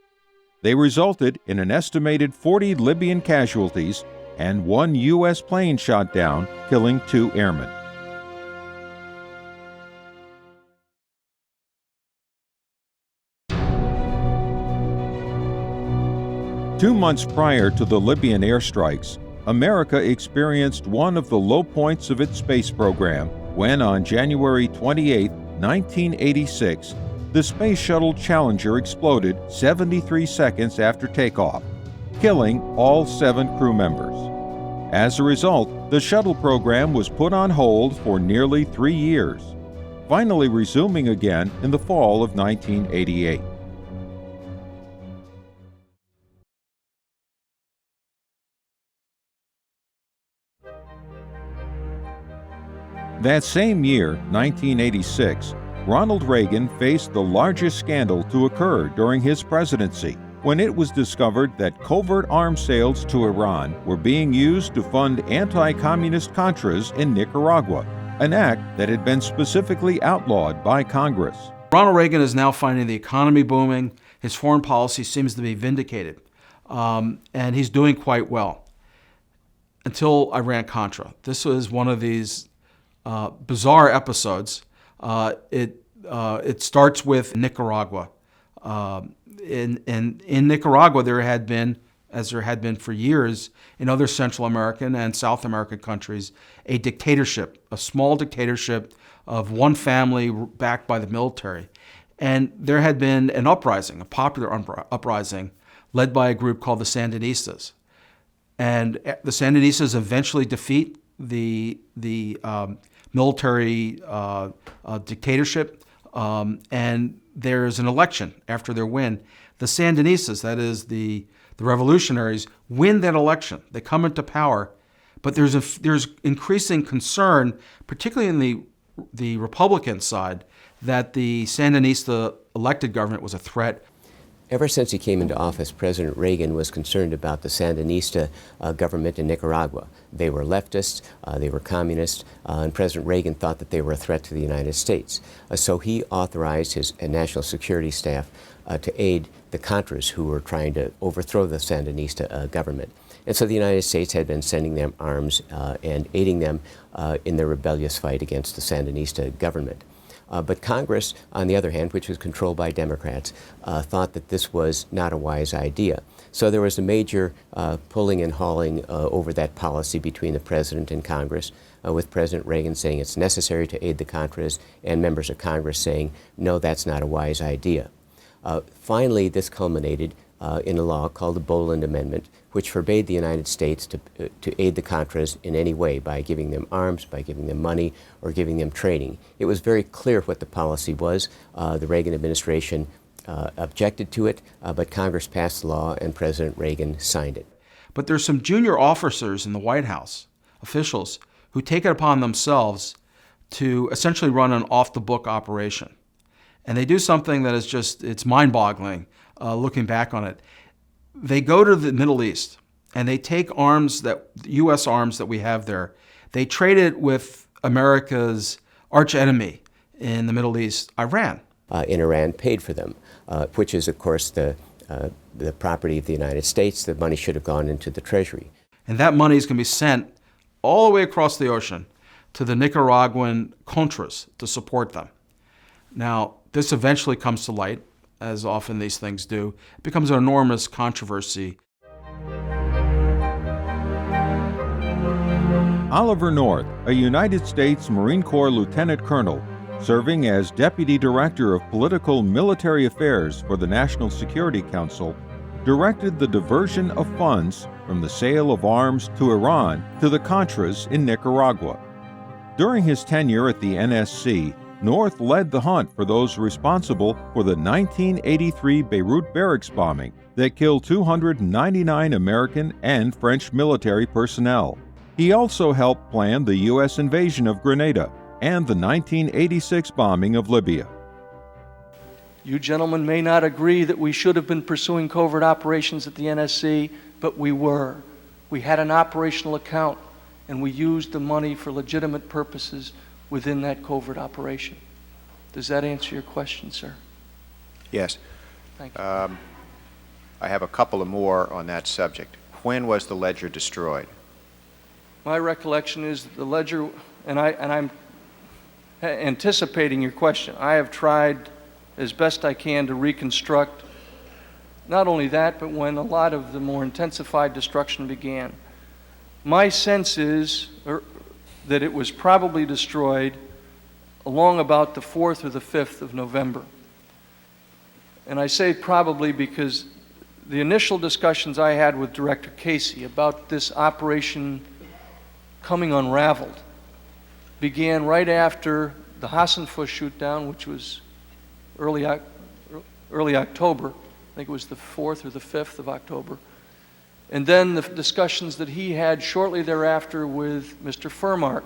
They resulted in an estimated 40 Libyan casualties and 1 U.S. plane shot down, killing 2 airmen. Two months prior to the Libyan airstrikes, America experienced one of the low points of its space program when, on January 28, 1986, the Space Shuttle Challenger exploded 73 seconds after takeoff, killing all 7 crew members. As a result, the shuttle program was put on hold for nearly 3 years, finally resuming again in the fall of 1988. That same year, 1986, Ronald Reagan faced the largest scandal to occur during his presidency, when it was discovered that covert arms sales to Iran were being used to fund anti-communist Contras in Nicaragua, an act that had been specifically outlawed by Congress. Ronald Reagan is now finding the economy booming. His foreign policy seems to be vindicated, and he's doing quite well. Until Iran-Contra. This was one of these bizarre episodes. It starts with Nicaragua. In Nicaragua, there had been, as there had been for years in other Central American and South American countries, a dictatorship, a small dictatorship of one family backed by the military. And there had been an uprising, a popular uprising, led by a group called the Sandinistas. And the Sandinistas eventually defeat the military dictatorship, and there's an election after their win. The Sandinistas, that is the revolutionaries, win that election. They come into power, but there's increasing concern, particularly in the Republican side, that the Sandinista elected government was a threat. Ever since he came into office, President Reagan was concerned about the Sandinista government in Nicaragua. They were leftists, they were communists, and President Reagan thought that they were a threat to the United States. So he authorized his national security staff to aid the Contras who were trying to overthrow the Sandinista government. And so the United States had been sending them arms and aiding them in their rebellious fight against the Sandinista government. But Congress, on the other hand, which was controlled by Democrats, thought that this was not a wise idea. So there was a major pulling and hauling over that policy between the President and Congress, with President Reagan saying it's necessary to aid the Contras, and members of Congress saying, no, that's not a wise idea. Finally, this culminated in a law called the Boland Amendment, which forbade the United States to aid the Contras in any way by giving them arms, by giving them money, or giving them training. It was very clear what the policy was. The Reagan administration objected to it, but Congress passed the law and President Reagan signed it. But there's some junior officers in the White House, officials, who take it upon themselves to essentially run an off-the-book operation. And they do something that is just, it's mind-boggling looking back on it. They go to the Middle East and they take arms, U.S. arms that we have there. They trade it with America's arch enemy in the Middle East, Iran. And Iran paid for them, which is, of course, the property of the United States. The money should have gone into the Treasury. And that money is going to be sent all the way across the ocean to the Nicaraguan Contras to support them. Now, this eventually comes to light, as often these things do. It becomes an enormous controversy. Oliver North, a United States Marine Corps Lieutenant Colonel, serving as Deputy Director of Political Military Affairs for the National Security Council, directed the diversion of funds from the sale of arms to Iran to the Contras in Nicaragua. During his tenure at the NSC, North led the hunt for those responsible for the 1983 Beirut barracks bombing that killed 299 American and French military personnel. He also helped plan the U.S. invasion of Grenada and the 1986 bombing of Libya. You gentlemen may not agree that we should have been pursuing covert operations at the NSC, but we were. We had an operational account, and we used the money for legitimate purposes within that covert operation. Does that answer your question, sir? Yes. Thank you. I have a couple of more on that subject. When was the ledger destroyed? My recollection is that the ledger, and I'm anticipating your question. I have tried as best I can to reconstruct not only that, but when a lot of the more intensified destruction began. My sense is that it was probably destroyed along about the 4th or the 5th of November. And I say probably because the initial discussions I had with Director Casey about this operation coming unraveled began right after the Hassanfush shoot-down, which was early October. I think it was the 4th or the 5th of October. And then the discussions that he had shortly thereafter with Mr. Furmark,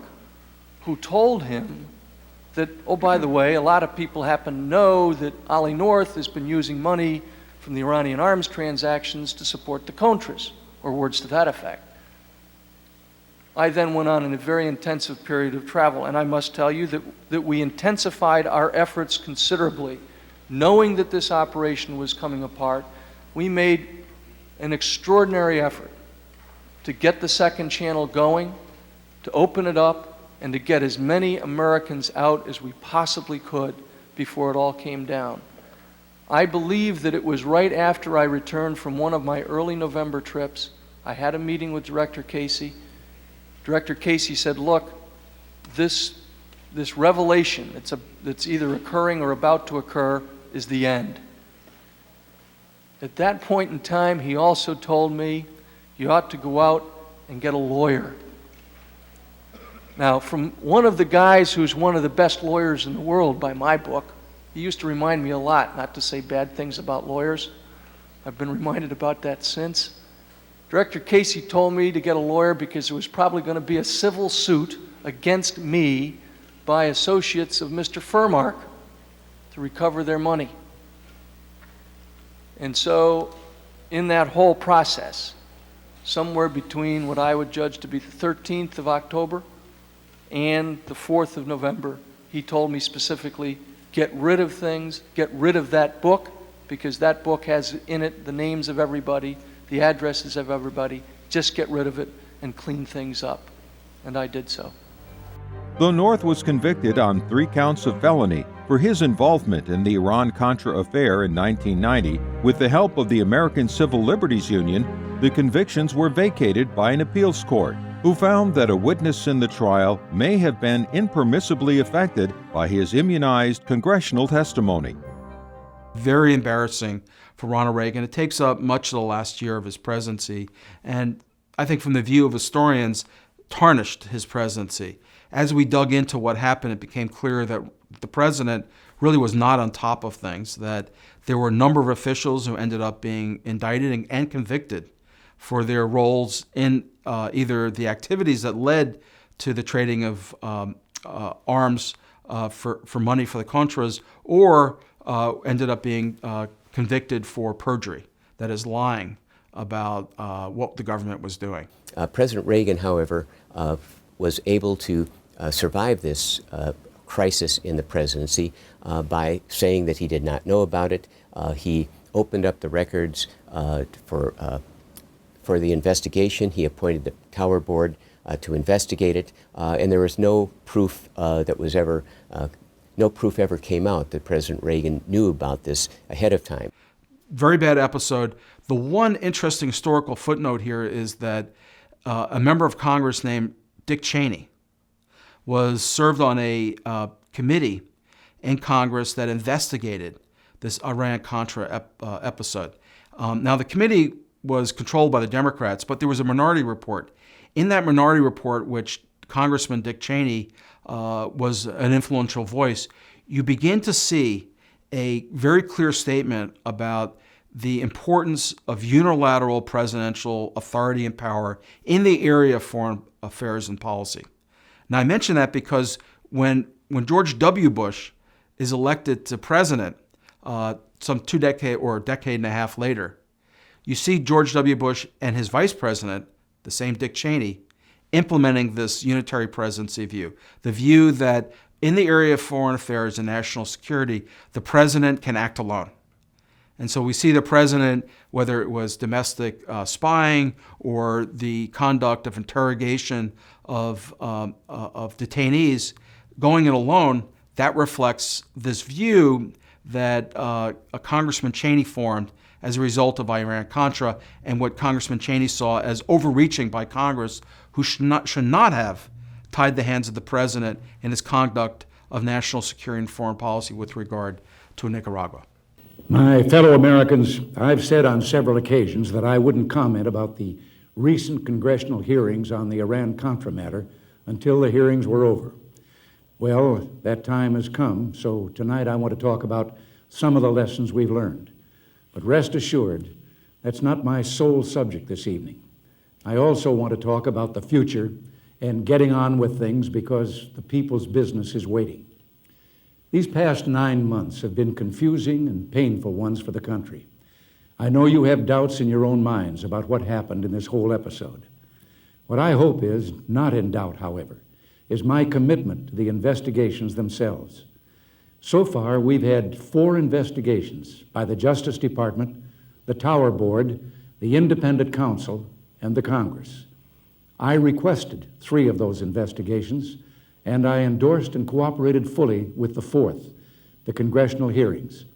who told him that, oh, by the way, a lot of people happen to know that Ollie North has been using money from the Iranian arms transactions to support the Contras, or words to that effect. I then went on in a very intensive period of travel, and I must tell you that we intensified our efforts considerably. Knowing that this operation was coming apart, we made an extraordinary effort to get the second channel going, to open it up, and to get as many Americans out as we possibly could before it all came down. I believe that it was right after I returned from one of my early November trips. I had a meeting with Director Casey. Director Casey said, look, this revelation that's either occurring or about to occur is the end. At that point in time, he also told me, you ought to go out and get a lawyer. Now, from one of the guys who's one of the best lawyers in the world by my book, he used to remind me a lot not to say bad things about lawyers. I've been reminded about that since. Director Casey told me to get a lawyer because there was probably going to be a civil suit against me by associates of Mr. Furmark to recover their money. And so, in that whole process, somewhere between what I would judge to be the 13th of October and the 4th of November, he told me specifically, get rid of things, get rid of that book, because that book has in it the names of everybody, the addresses of everybody. Just get rid of it and clean things up. And I did so. Though North was convicted on 3 counts of felony for his involvement in the Iran-Contra affair in 1990, with the help of the American Civil Liberties Union, the convictions were vacated by an appeals court, who found that a witness in the trial may have been impermissibly affected by his immunized congressional testimony. Very embarrassing for Ronald Reagan. It takes up much of the last year of his presidency, and I think from the view of historians, tarnished his presidency. As we dug into what happened, it became clear that the president really was not on top of things, that there were a number of officials who ended up being indicted and convicted for their roles in either the activities that led to the trading of arms for money for the Contras, or ended up being convicted for perjury, that is, lying about what the government was doing. President Reagan, however, was able to survive this crisis in the presidency by saying that he did not know about it. He opened up the records for the investigation. He appointed the Tower Board to investigate it, and there was no proof no proof ever came out that President Reagan knew about this ahead of time. Very bad episode. The one interesting historical footnote here is that a member of Congress named Dick Cheney, was served on a committee in Congress that investigated this Iran-Contra episode. Now, the committee was controlled by the Democrats, but there was a minority report. In that minority report, which Congressman Dick Cheney was an influential voice, you begin to see a very clear statement about the importance of unilateral presidential authority and power in the area of foreign affairs and policy. Now, I mention that because when George W. Bush is elected to president some a decade and a half later, you see George W. Bush and his vice president, the same Dick Cheney, implementing this unitary presidency view, the view that in the area of foreign affairs and national security, the president can act alone. And so we see the president, whether it was domestic spying or the conduct of interrogation of detainees, going it alone. That reflects this view that a Congressman Cheney formed as a result of Iran-Contra, and what Congressman Cheney saw as overreaching by Congress, who should not have tied the hands of the president in his conduct of national security and foreign policy with regard to Nicaragua. My fellow Americans, I've said on several occasions that I wouldn't comment about the recent congressional hearings on the Iran-Contra matter until the hearings were over. Well, that time has come, so tonight I want to talk about some of the lessons we've learned. But rest assured, that's not my sole subject this evening. I also want to talk about the future and getting on with things because the people's business is waiting. These past 9 months have been confusing and painful ones for the country. I know you have doubts in your own minds about what happened in this whole episode. What I hope is, not in doubt, however, is my commitment to the investigations themselves. So far, we've had 4 investigations by the Justice Department, the Tower Board, the Independent Counsel, and the Congress. I requested 3 of those investigations, and I endorsed and cooperated fully with the 4th, the congressional hearings,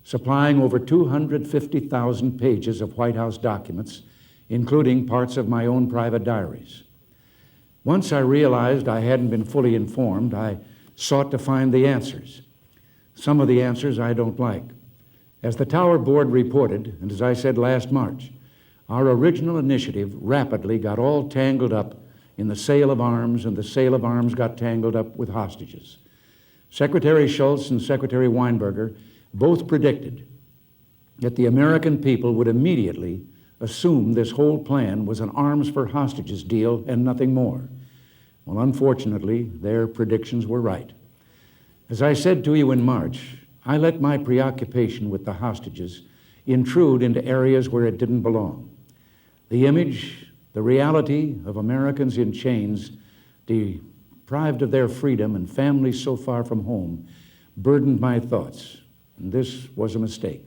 supplying over 250,000 pages of White House documents, including parts of my own private diaries. Once I realized I hadn't been fully informed, I sought to find the answers. Some of the answers I don't like. As the Tower Board reported, and as I said last March, our original initiative rapidly got all tangled up in the sale of arms, and the sale of arms got tangled up with hostages. Secretary Shultz and Secretary Weinberger both predicted that the American people would immediately assume this whole plan was an arms for hostages deal and nothing more. Well, unfortunately, their predictions were right. As I said to you in March, I let my preoccupation with the hostages intrude into areas where it didn't belong. The image, the reality of Americans in chains, deprived of their freedom and families so far from home, burdened my thoughts, and this was a mistake.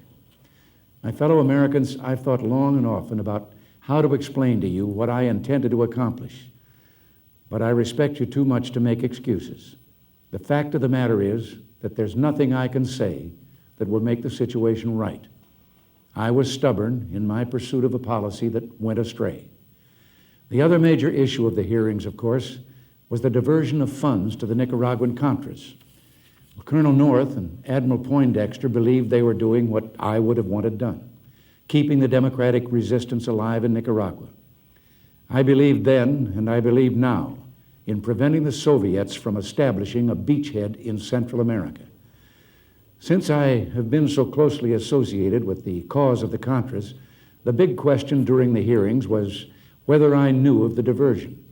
My fellow Americans, I've thought long and often about how to explain to you what I intended to accomplish, but I respect you too much to make excuses. The fact of the matter is that there's nothing I can say that will make the situation right. I was stubborn in my pursuit of a policy that went astray. The other major issue of the hearings, of course, was the diversion of funds to the Nicaraguan Contras. Colonel North and Admiral Poindexter believed they were doing what I would have wanted done, keeping the democratic resistance alive in Nicaragua. I believed then, and I believe now, in preventing the Soviets from establishing a beachhead in Central America. Since I have been so closely associated with the cause of the Contras, the big question during the hearings was whether I knew of the diversion.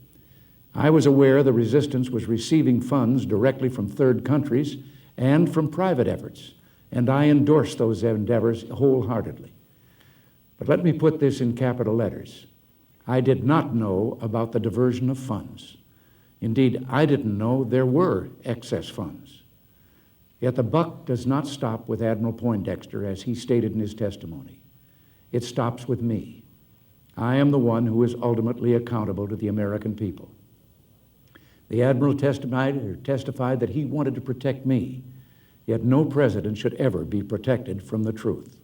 I was aware the resistance was receiving funds directly from third countries and from private efforts, and I endorsed those endeavors wholeheartedly. But let me put this in capital letters. I did not know about the diversion of funds. Indeed, I didn't know there were excess funds. Yet the buck does not stop with Admiral Poindexter, as he stated in his testimony. It stops with me. I am the one who is ultimately accountable to the American people. The Admiral testified that he wanted to protect me, yet no president should ever be protected from the truth.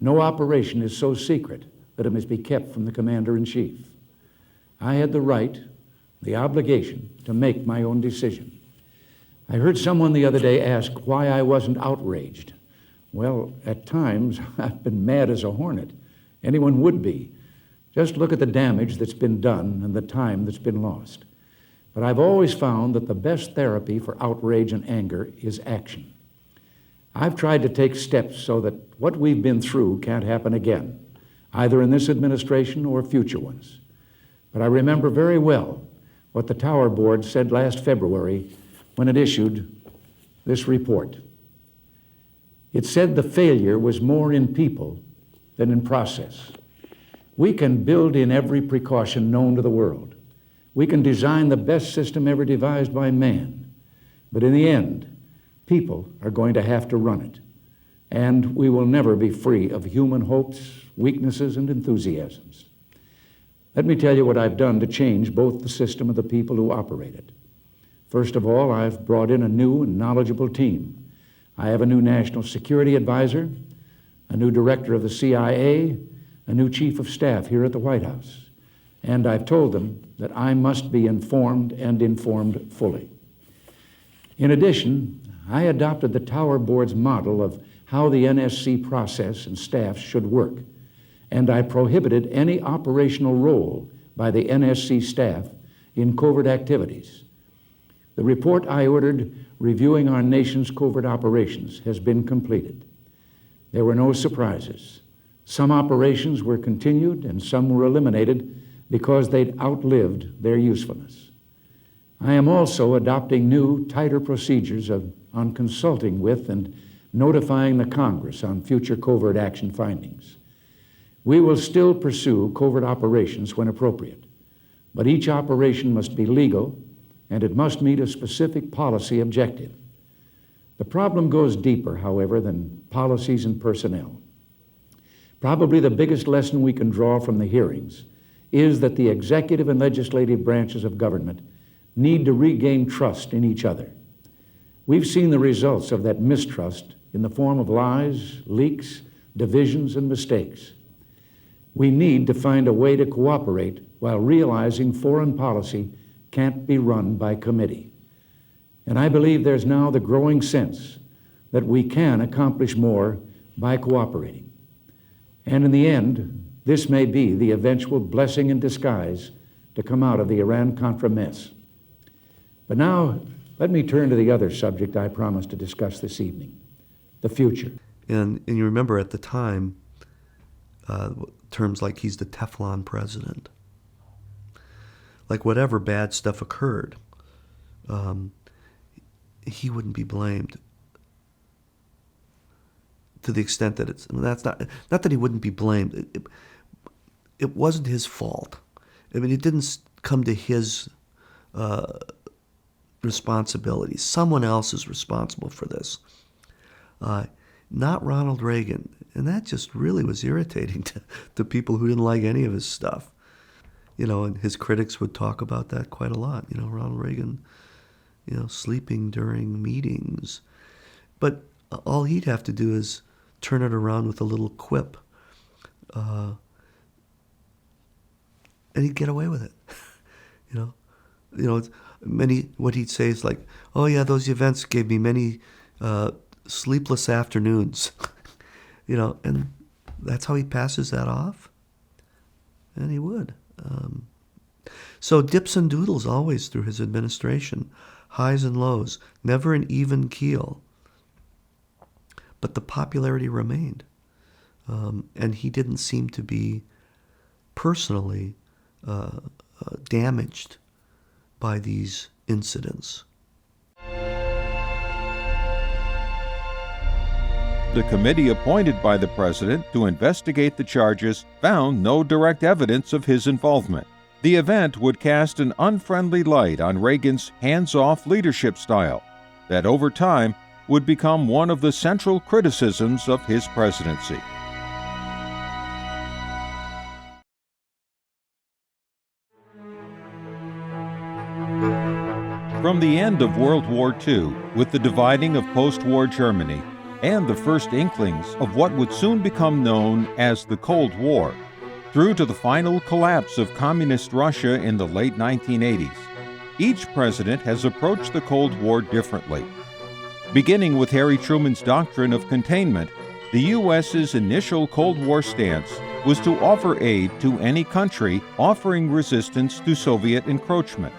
No operation is so secret that it must be kept from the Commander-in-Chief. I had the right the obligation to make my own decision. I heard someone the other day ask why I wasn't outraged. Well, at times, I've been mad as a hornet. Anyone would be. Just look at the damage that's been done and the time that's been lost. But I've always found that the best therapy for outrage and anger is action. I've tried to take steps so that what we've been through can't happen again, either in this administration or future ones. But I remember very well what the Tower Board said last February when it issued this report. It said the failure was more in people than in process. We can build in every precaution known to the world. We can design the best system ever devised by man. But in the end, people are going to have to run it. And we will never be free of human hopes, weaknesses, and enthusiasms. Let me tell you what I've done to change both the system and the people who operate it. First of all, I've brought in a new and knowledgeable team. I have a new national security advisor, a new director of the CIA, a new chief of staff here at the White House. And I've told them that I must be informed and informed fully. In addition, I adopted the Tower Board's model of how the NSC process and staff should work, and I prohibited any operational role by the NSC staff in covert activities. The report I ordered reviewing our nation's covert operations has been completed. There were no surprises. Some operations were continued and some were eliminated because they'd outlived their usefulness. I am also adopting new, tighter procedures on consulting with and notifying the Congress on future covert action findings. We will still pursue covert operations when appropriate, but each operation must be legal and it must meet a specific policy objective. The problem goes deeper, however, than policies and personnel. Probably the biggest lesson we can draw from the hearings is that the executive and legislative branches of government need to regain trust in each other. We've seen the results of that mistrust in the form of lies, leaks, divisions, and mistakes. We need to find a way to cooperate while realizing foreign policy can't be run by committee. And I believe there's now the growing sense that we can accomplish more by cooperating. And in the end, this may be the eventual blessing in disguise to come out of the Iran-Contra mess. But now, let me turn to the other subject I promised to discuss this evening, the future. And you remember at the time, terms like he's the Teflon president. Like whatever bad stuff occurred, he wouldn't be blamed to the extent that it's, I mean, that's not that he wouldn't be blamed. It wasn't his fault. I mean, it didn't come to his responsibility. Someone else is responsible for this, not Ronald Reagan. And that just really was irritating to people who didn't like any of his stuff. You know, and his critics would talk about that quite a lot. You know, Ronald Reagan, you know, sleeping during meetings. But all he'd have to do is turn it around with a little quip. And he'd get away with it. You know, what he'd say is like, oh yeah, those events gave me many sleepless afternoons. You know, and that's how he passes that off. And he would. So dips and doodles always through his administration, highs and lows, never an even keel. But the popularity remained. And he didn't seem to be personally damaged by these incidents. The committee appointed by the president to investigate the charges found no direct evidence of his involvement. The event would cast an unfriendly light on Reagan's hands-off leadership style that over time would become one of the central criticisms of his presidency. From the end of World War II, with the dividing of post-war Germany, and the first inklings of what would soon become known as the Cold War, through to the final collapse of Communist Russia in the late 1980s, each president has approached the Cold War differently. Beginning with Harry Truman's doctrine of containment, the U.S.'s initial Cold War stance was to offer aid to any country offering resistance to Soviet encroachment.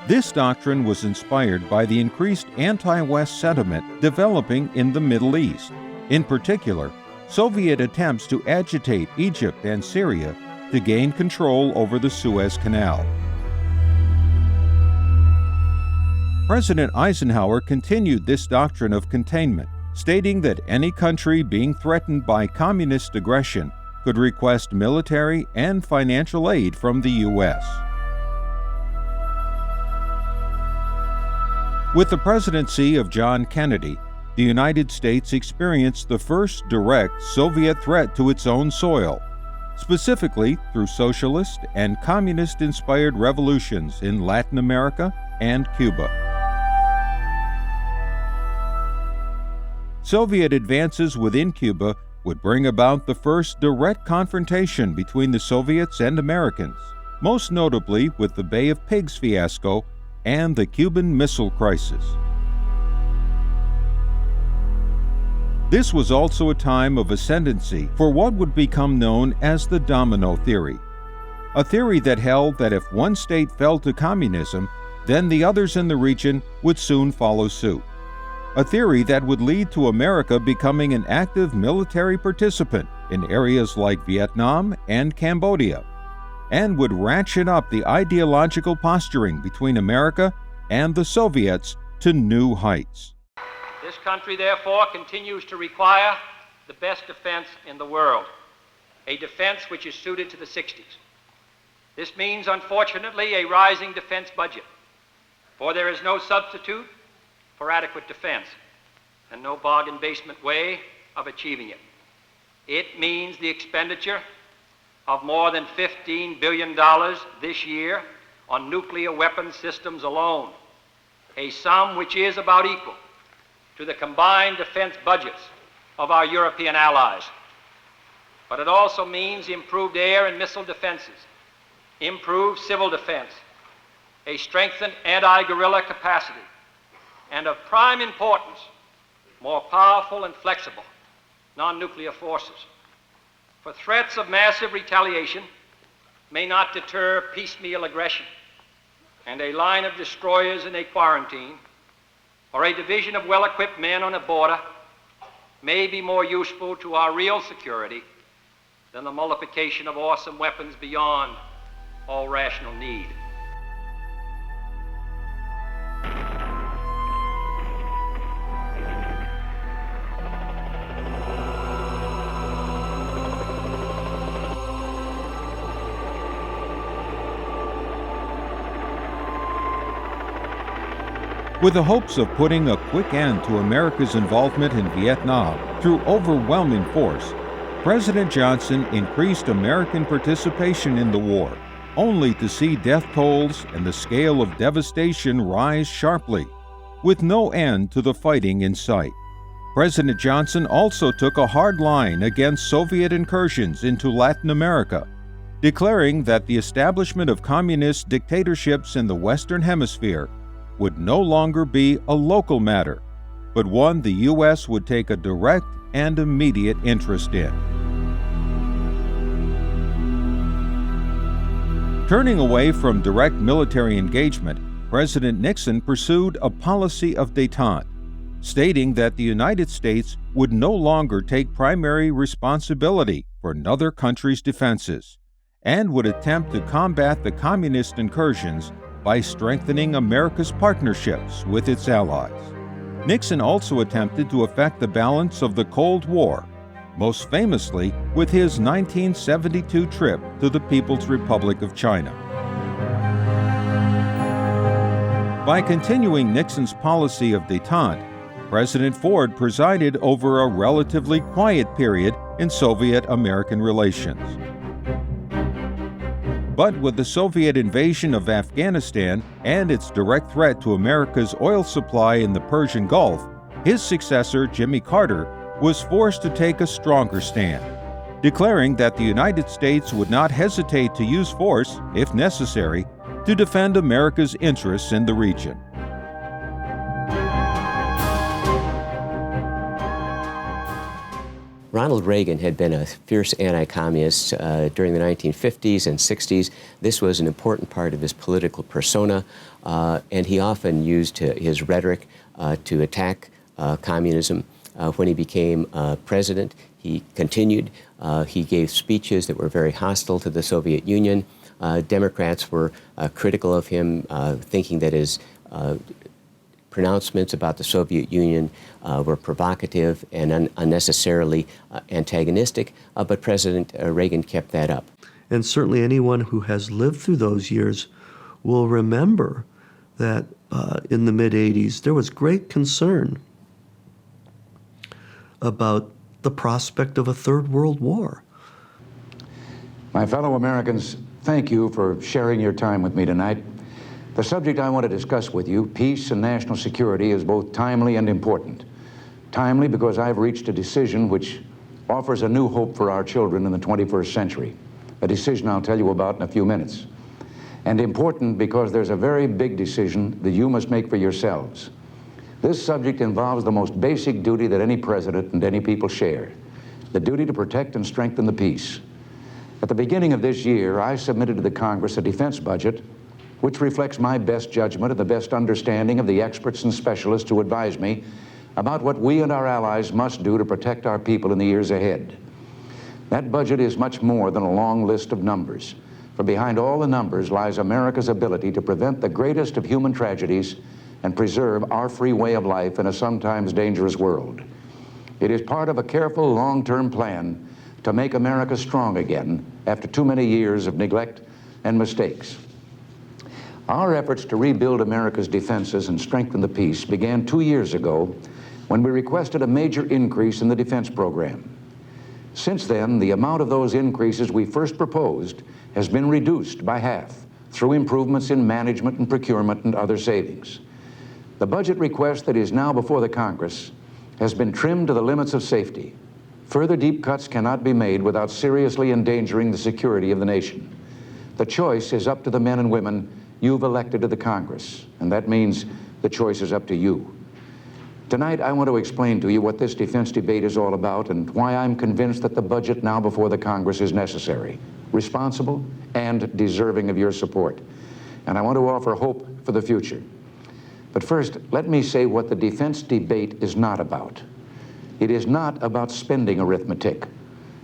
This doctrine was inspired by the increased anti-West sentiment developing in the Middle East, in particular, Soviet attempts to agitate Egypt and Syria to gain control over the Suez Canal. President Eisenhower continued this doctrine of containment, stating that any country being threatened by communist aggression could request military and financial aid from the U.S. With the presidency of John Kennedy, the United States experienced the first direct Soviet threat to its own soil, specifically through socialist and communist-inspired revolutions in Latin America and Cuba. Soviet advances within Cuba would bring about the first direct confrontation between the Soviets and Americans, most notably with the Bay of Pigs fiasco and the Cuban Missile Crisis. This was also a time of ascendancy for what would become known as the domino theory, a theory that held that if one state fell to communism, then the others in the region would soon follow suit. A theory that would lead to America becoming an active military participant in areas like Vietnam and Cambodia, and would ratchet up the ideological posturing between America and the Soviets to new heights. This country, therefore, continues to require the best defense in the world, a defense which is suited to the 60s. This means, unfortunately, a rising defense budget, for there is no substitute for adequate defense, and no bargain basement way of achieving it. It means the expenditure of more than $15 billion this year on nuclear weapons systems alone, a sum which is about equal to the combined defense budgets of our European allies. But it also means improved air and missile defenses, improved civil defense, a strengthened anti-guerrilla capacity, and of prime importance, more powerful and flexible non-nuclear forces. For threats of massive retaliation may not deter piecemeal aggression, and a line of destroyers in a quarantine or a division of well-equipped men on a border may be more useful to our real security than the multiplication of awesome weapons beyond all rational need. With the hopes of putting a quick end to America's involvement in Vietnam through overwhelming force, President Johnson increased American participation in the war, only to see death tolls and the scale of devastation rise sharply, with no end to the fighting in sight. President Johnson also took a hard line against Soviet incursions into Latin America, declaring that the establishment of communist dictatorships in the Western Hemisphere would no longer be a local matter, but one the U.S. would take a direct and immediate interest in. Turning away from direct military engagement, President Nixon pursued a policy of détente, stating that the United States would no longer take primary responsibility for another country's defenses, and would attempt to combat the communist incursions by strengthening America's partnerships with its allies. Nixon also attempted to affect the balance of the Cold War, most famously with his 1972 trip to the People's Republic of China. By continuing Nixon's policy of détente, President Ford presided over a relatively quiet period in Soviet-American relations. But with the Soviet invasion of Afghanistan and its direct threat to America's oil supply in the Persian Gulf, his successor, Jimmy Carter, was forced to take a stronger stand, declaring that the United States would not hesitate to use force, if necessary, to defend America's interests in the region. Ronald Reagan had been a fierce anti-communist during the 1950s and 60s. This was an important part of his political persona, and he often used his rhetoric to attack communism. When he became president, he continued. He gave speeches that were very hostile to the Soviet Union. Democrats were critical of him, thinking that his pronouncements about the Soviet Union were provocative and unnecessarily antagonistic, but President Reagan kept that up. And certainly anyone who has lived through those years will remember that in the mid-'80s there was great concern about the prospect of a third world war. My fellow Americans, thank you for sharing your time with me tonight. The subject I want to discuss with you, peace and national security, is both timely and important. Timely because I've reached a decision which offers a new hope for our children in the 21st century, a decision I'll tell you about in a few minutes. And important because there's a very big decision that you must make for yourselves. This subject involves the most basic duty that any president and any people share, the duty to protect and strengthen the peace. At the beginning of this year, I submitted to the Congress a defense budget which reflects my best judgment and the best understanding of the experts and specialists who advise me about what we and our allies must do to protect our people in the years ahead. That budget is much more than a long list of numbers, for behind all the numbers lies America's ability to prevent the greatest of human tragedies and preserve our free way of life in a sometimes dangerous world. It is part of a careful, long-term plan to make America strong again after too many years of neglect and mistakes. Our efforts to rebuild America's defenses and strengthen the peace began 2 years ago when we requested a major increase in the defense program. Since then, the amount of those increases we first proposed has been reduced by half through improvements in management and procurement and other savings. The budget request that is now before the Congress has been trimmed to the limits of safety. Further deep cuts cannot be made without seriously endangering the security of the nation. The choice is up to the men and women you've elected to the Congress, and that means the choice is up to you. Tonight, I want to explain to you what this defense debate is all about and why I'm convinced that the budget now before the Congress is necessary, responsible, and deserving of your support. And I want to offer hope for the future. But first, let me say what the defense debate is not about. It is not about spending arithmetic.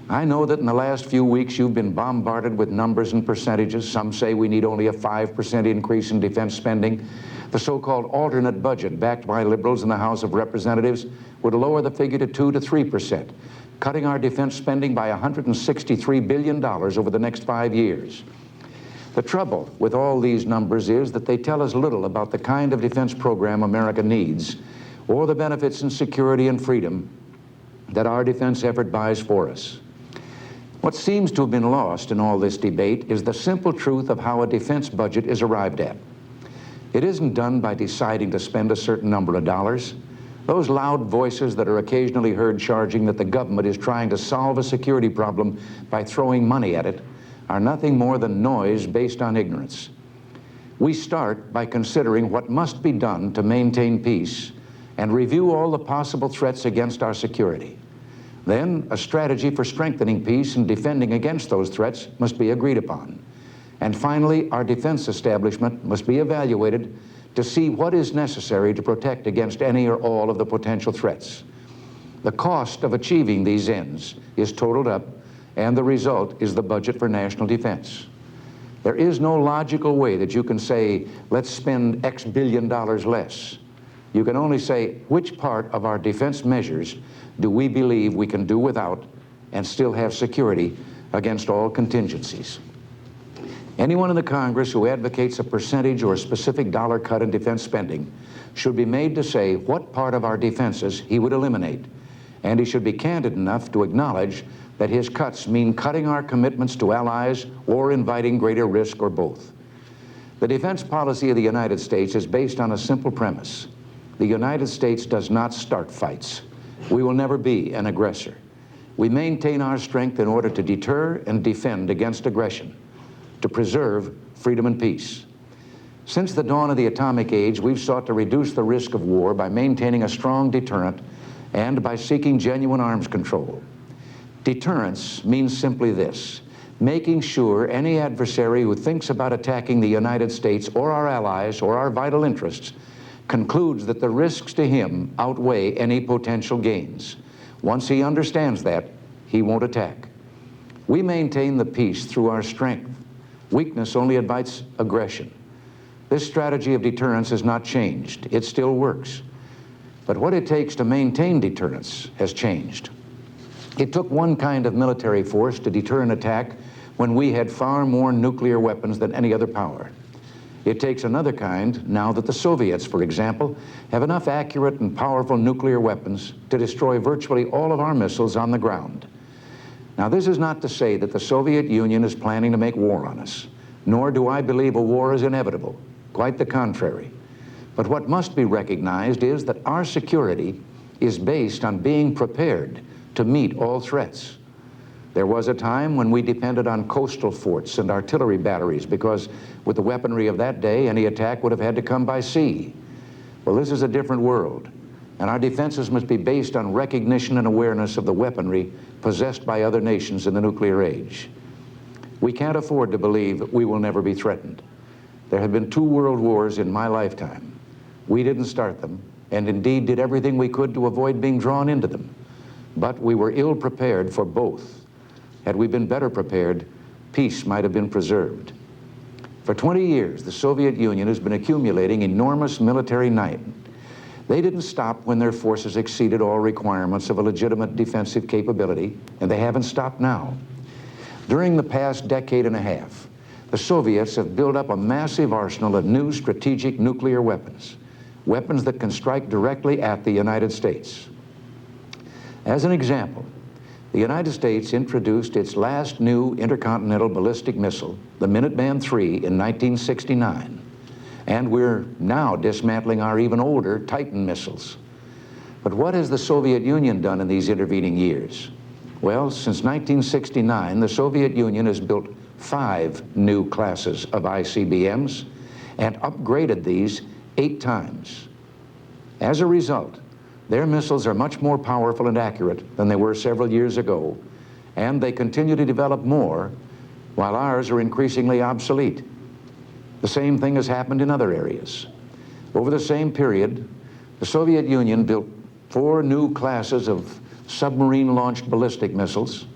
I know that in the last few weeks you've been bombarded with numbers and percentages. Some say we need only a 5% increase in defense spending. The so-called alternate budget backed by liberals in the House of Representatives would lower the figure to 2 to 3%, cutting our defense spending by $163 billion over the next 5 years. The trouble with all these numbers is that they tell us little about the kind of defense program America needs or the benefits in security and freedom that our defense effort buys for us. What seems to have been lost in all this debate is the simple truth of how a defense budget is arrived at. It isn't done by deciding to spend a certain number of dollars. Those loud voices that are occasionally heard charging that the government is trying to solve a security problem by throwing money at it are nothing more than noise based on ignorance. We start by considering what must be done to maintain peace and review all the possible threats against our security. Then, a strategy for strengthening peace and defending against those threats must be agreed upon. And finally, our defense establishment must be evaluated to see what is necessary to protect against any or all of the potential threats. The cost of achieving these ends is totaled up, and the result is the budget for national defense. There is no logical way that you can say, let's spend X billion dollars less. You can only say, which part of our defense measures do we believe we can do without and still have security against all contingencies? Anyone in the Congress who advocates a percentage or a specific dollar cut in defense spending should be made to say what part of our defenses he would eliminate. And he should be candid enough to acknowledge that his cuts mean cutting our commitments to allies or inviting greater risk or both. The defense policy of the United States is based on a simple premise. The United States does not start fights. We will never be an aggressor. We maintain our strength in order to deter and defend against aggression, to preserve freedom and peace. Since the dawn of the atomic age, we've sought to reduce the risk of war by maintaining a strong deterrent and by seeking genuine arms control. Deterrence means simply this: making sure any adversary who thinks about attacking the United States or our allies or our vital interests concludes that the risks to him outweigh any potential gains. Once he understands that, he won't attack. We maintain the peace through our strength. Weakness only invites aggression. This strategy of deterrence has not changed. It still works. But what it takes to maintain deterrence has changed. It took one kind of military force to deter an attack when we had far more nuclear weapons than any other power. It takes another kind now that the Soviets, for example, have enough accurate and powerful nuclear weapons to destroy virtually all of our missiles on the ground. Now, this is not to say that the Soviet Union is planning to make war on us, nor do I believe a war is inevitable. Quite the contrary. But what must be recognized is that our security is based on being prepared to meet all threats. There was a time when we depended on coastal forts and artillery batteries because with the weaponry of that day, any attack would have had to come by sea. Well, this is a different world, and our defenses must be based on recognition and awareness of the weaponry possessed by other nations in the nuclear age. We can't afford to believe that we will never be threatened. There have been 2 world wars in my lifetime. We didn't start them, and indeed did everything we could to avoid being drawn into them. But we were ill prepared for both. Had we been better prepared, peace might have been preserved. For 20 years, the Soviet Union has been accumulating enormous military might. They didn't stop when their forces exceeded all requirements of a legitimate defensive capability, and they haven't stopped now. During the past decade and a half, the Soviets have built up a massive arsenal of new strategic nuclear weapons, weapons that can strike directly at the United States. As an example, the United States introduced its last new intercontinental ballistic missile, the Minuteman III, in 1969. And we're now dismantling our even older Titan missiles. But what has the Soviet Union done in these intervening years? Well, since 1969, the Soviet Union has built 5 new classes of ICBMs and upgraded these 8 times. As a result, their missiles are much more powerful and accurate than they were several years ago, and they continue to develop more, while ours are increasingly obsolete. The same thing has happened in other areas. Over the same period, the Soviet Union built 4 new classes of submarine-launched ballistic missiles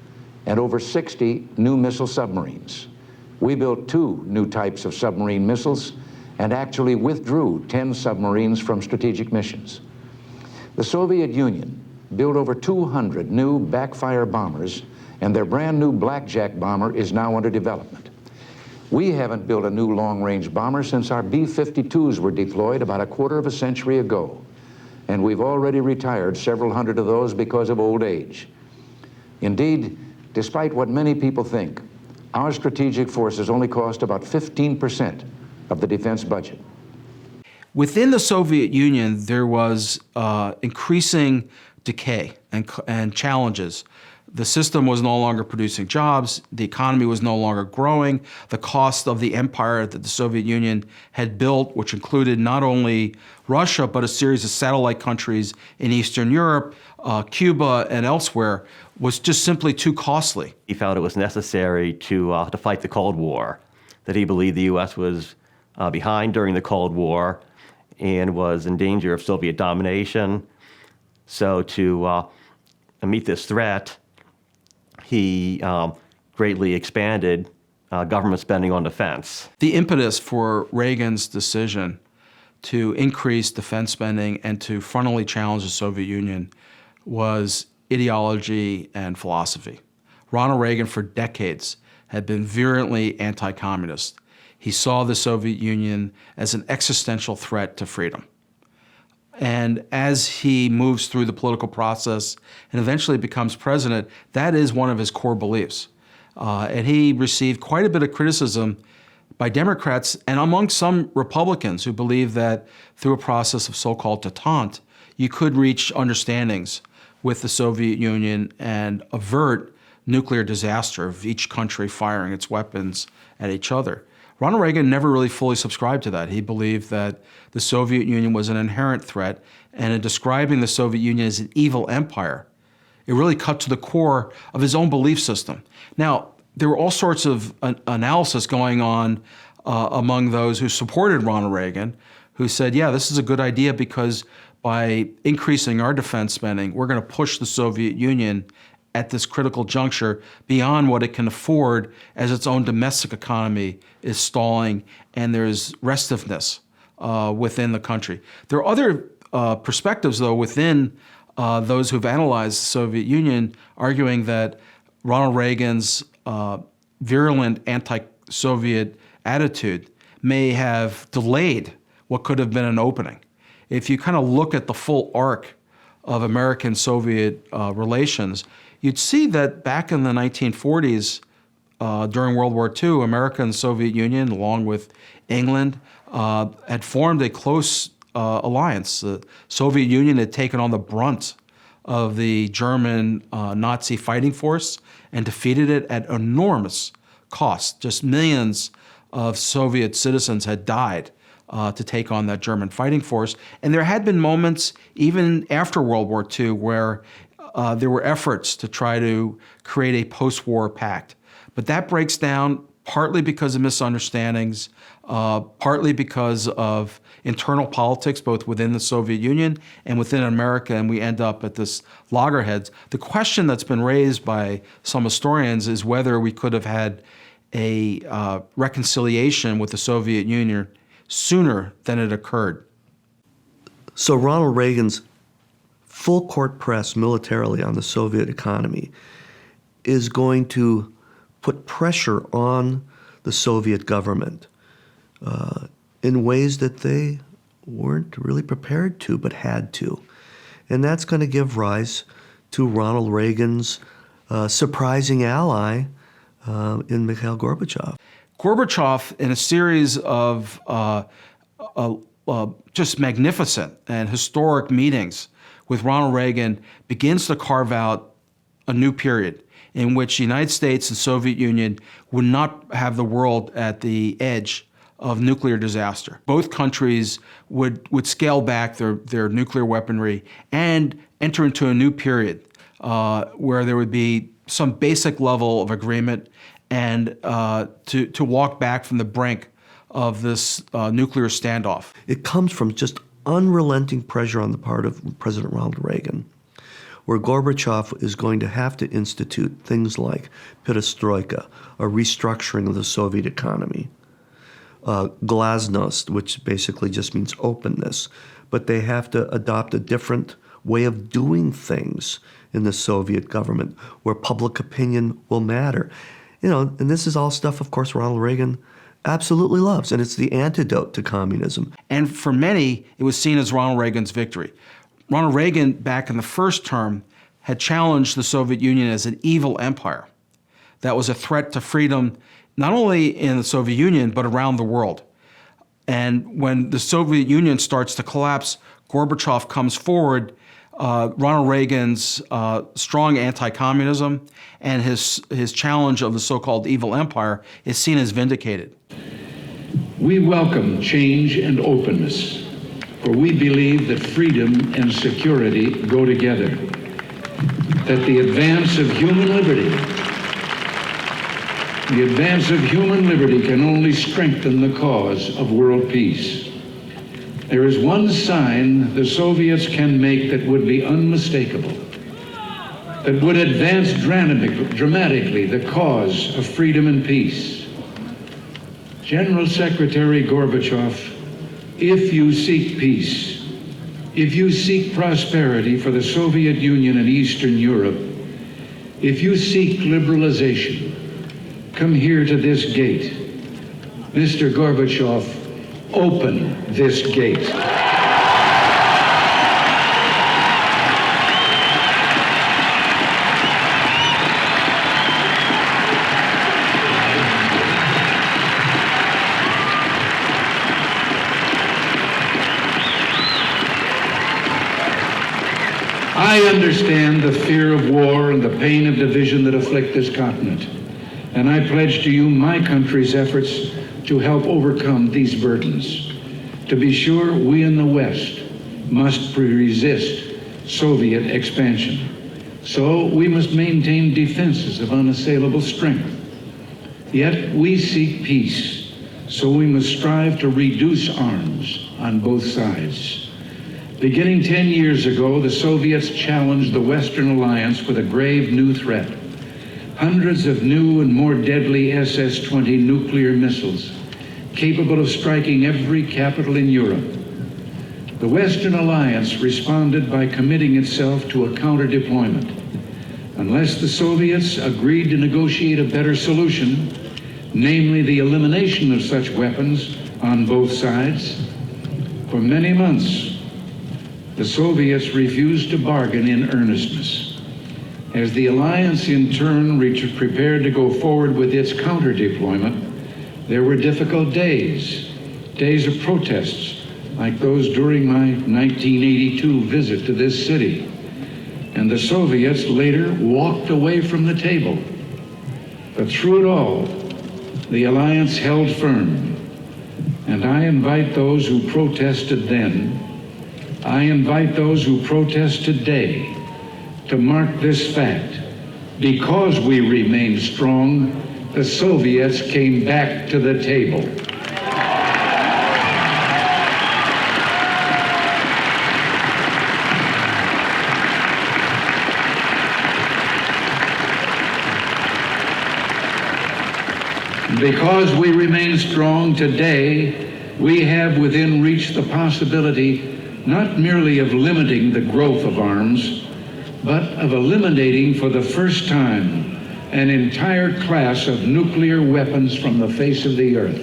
and over 60 new missile submarines. We built 2 new types of submarine missiles and actually withdrew 10 submarines from strategic missions. The Soviet Union built over 200 new backfire bombers, and their brand new Blackjack bomber is now under development. We haven't built a new long-range bomber since our B-52s were deployed about a quarter of a century ago, and we've already retired several hundred of those because of old age. Indeed, despite what many people think, our strategic forces only cost about 15% of the defense budget. Within the Soviet Union, there was increasing decay and challenges. The system was no longer producing jobs, the economy was no longer growing, the cost of the empire that the Soviet Union had built, which included not only Russia, but a series of satellite countries in Eastern Europe, Cuba, and elsewhere, was just simply too costly. He felt it was necessary to fight the Cold War, that he believed the U.S. was behind during the Cold War and was in danger of Soviet domination. So to meet this threat, he greatly expanded government spending on defense. The impetus for Reagan's decision to increase defense spending and to frontally challenge the Soviet Union was ideology and philosophy. Ronald Reagan, for decades, had been virulently anti-communist. He saw the Soviet Union as an existential threat to freedom. And as he moves through the political process and eventually becomes president, that is one of his core beliefs. And he received quite a bit of criticism by Democrats and among some Republicans who believe that through a process of so-called détente, you could reach understandings with the Soviet Union and avert nuclear disaster of each country firing its weapons at each other. Ronald Reagan never really fully subscribed to that. He believed that the Soviet Union was an inherent threat, and in describing the Soviet Union as an evil empire, it really cut to the core of his own belief system. Now, there were all sorts of analysis going on among those who supported Ronald Reagan, who said, yeah, this is a good idea because by increasing our defense spending, we're going to push the Soviet Union at this critical juncture beyond what it can afford as its own domestic economy is stalling and there's restiveness within the country. There are other perspectives, though, within those who've analyzed the Soviet Union, arguing that Ronald Reagan's virulent anti-Soviet attitude may have delayed what could have been an opening. If you kind of look at the full arc of American-Soviet relations, you'd see that back in the 1940s, during World War II, America and the Soviet Union, along with England, had formed a close alliance. The Soviet Union had taken on the brunt of the German Nazi fighting force and defeated it at enormous cost. Just millions of Soviet citizens had died to take on that German fighting force. And there had been moments, even after World War II, where there were efforts to try to create a post-war pact. But that breaks down partly because of misunderstandings, partly because of internal politics, both within the Soviet Union and within America, and we end up at this loggerheads. The question that's been raised by some historians is whether we could have had a reconciliation with the Soviet Union sooner than it occurred. So Ronald Reagan's full court press militarily on the Soviet economy is going to put pressure on the Soviet government in ways that they weren't really prepared to, but had to. And that's going to give rise to Ronald Reagan's surprising ally in Mikhail Gorbachev. Gorbachev, in a series of just magnificent and historic meetings with Ronald Reagan, begins to carve out a new period in which the United States and Soviet Union would not have the world at the edge of nuclear disaster. Both countries would scale back their nuclear weaponry and enter into a new period where there would be some basic level of agreement and to walk back from the brink of this nuclear standoff. It comes from just unrelenting pressure on the part of President Ronald Reagan, where Gorbachev is going to have to institute things like perestroika, a restructuring of the Soviet economy, glasnost, which basically just means openness, but they have to adopt a different way of doing things in the Soviet government where public opinion will matter. You know, and this is all stuff, of course, Ronald Reagan absolutely loves, and it's the antidote to communism. And for many, it was seen as Ronald Reagan's victory. Ronald Reagan, back in the first term, had challenged the Soviet Union as an evil empire that was a threat to freedom, not only in the Soviet Union, but around the world. And when the Soviet Union starts to collapse, Gorbachev comes forward. Ronald Reagan's strong anti-communism and his challenge of the so-called evil empire is seen as vindicated. We welcome change and openness, for we believe that freedom and security go together, that the advance of human liberty can only strengthen the cause of world peace. There is one sign the Soviets can make that would be unmistakable, that would advance dramatically the cause of freedom and peace. General Secretary Gorbachev, if you seek peace, if you seek prosperity for the Soviet Union and Eastern Europe, if you seek liberalization, come here to this gate. Mr. Gorbachev, open this gate. I understand the fear of war and the pain of division that afflict this continent, and I pledge to you my country's efforts to help overcome these burdens. To be sure, we in the West must resist Soviet expansion. So we must maintain defenses of unassailable strength. Yet we seek peace, so we must strive to reduce arms on both sides. Beginning 10 years ago, the Soviets challenged the Western alliance with a grave new threat. Hundreds of new and more deadly SS-20 nuclear missiles, capable of striking every capital in Europe. The Western alliance responded by committing itself to a counter-deployment. Unless the Soviets agreed to negotiate a better solution, namely the elimination of such weapons on both sides, for many months, the Soviets refused to bargain in earnestness. As the alliance in turn prepared to go forward with its counter-deployment, there were difficult days of protests like those during my 1982 visit to this city. And the Soviets later walked away from the table. But through it all, the alliance held firm. And I invite those who protested then, I invite those who protest today to mark this fact. Because we remained strong, the Soviets came back to the table. Because we remain strong today, we have within reach the possibility not merely of limiting the growth of arms, but of eliminating for the first time an entire class of nuclear weapons from the face of the earth.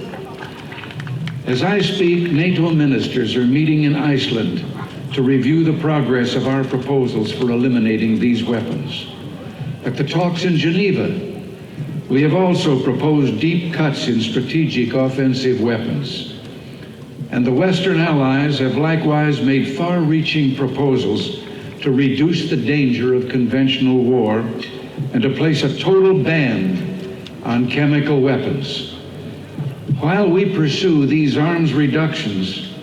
As I speak, NATO ministers are meeting in Iceland to review the progress of our proposals for eliminating these weapons. At the talks in Geneva, we have also proposed deep cuts in strategic offensive weapons. And the Western allies have likewise made far-reaching proposals to reduce the danger of conventional war and to place a total ban on chemical weapons. While we pursue these arms reductions,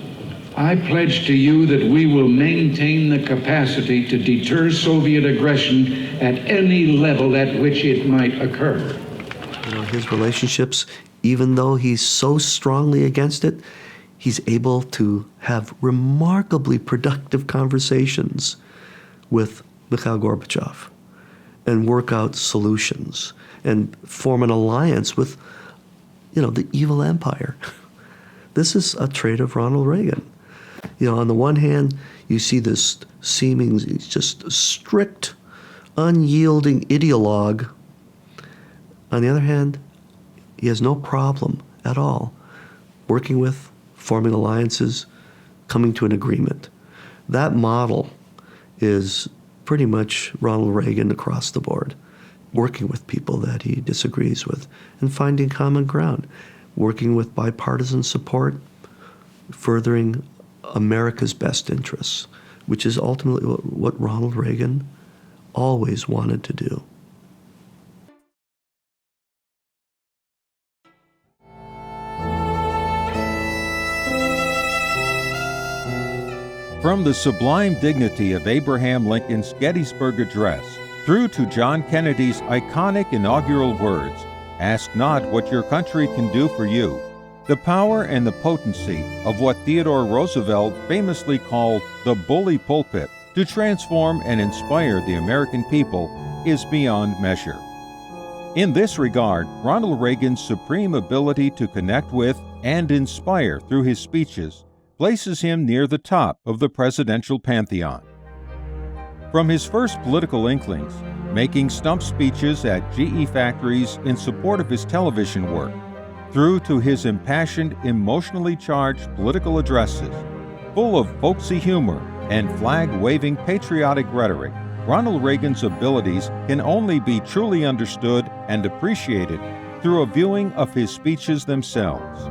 I pledge to you that we will maintain the capacity to deter Soviet aggression at any level at which it might occur. His relationships, even though he's so strongly against it, he's able to have remarkably productive conversations with Mikhail Gorbachev and work out solutions and form an alliance with, the evil empire. This is a trait of Ronald Reagan. On the one hand, you see this seeming just strict, unyielding ideologue. On the other hand, he has no problem at all working with, forming alliances, coming to an agreement. That model is pretty much Ronald Reagan across the board, working with people that he disagrees with and finding common ground, working with bipartisan support, furthering America's best interests, which is ultimately what Ronald Reagan always wanted to do. From the sublime dignity of Abraham Lincoln's Gettysburg Address through to John Kennedy's iconic inaugural words, "Ask not what your country can do for you," the power and the potency of what Theodore Roosevelt famously called the bully pulpit to transform and inspire the American people is beyond measure. In this regard, Ronald Reagan's supreme ability to connect with and inspire through his speeches places him near the top of the presidential pantheon. From his first political inklings, making stump speeches at GE factories in support of his television work, through to his impassioned, emotionally charged political addresses, full of folksy humor and flag-waving patriotic rhetoric, Ronald Reagan's abilities can only be truly understood and appreciated through a viewing of his speeches themselves.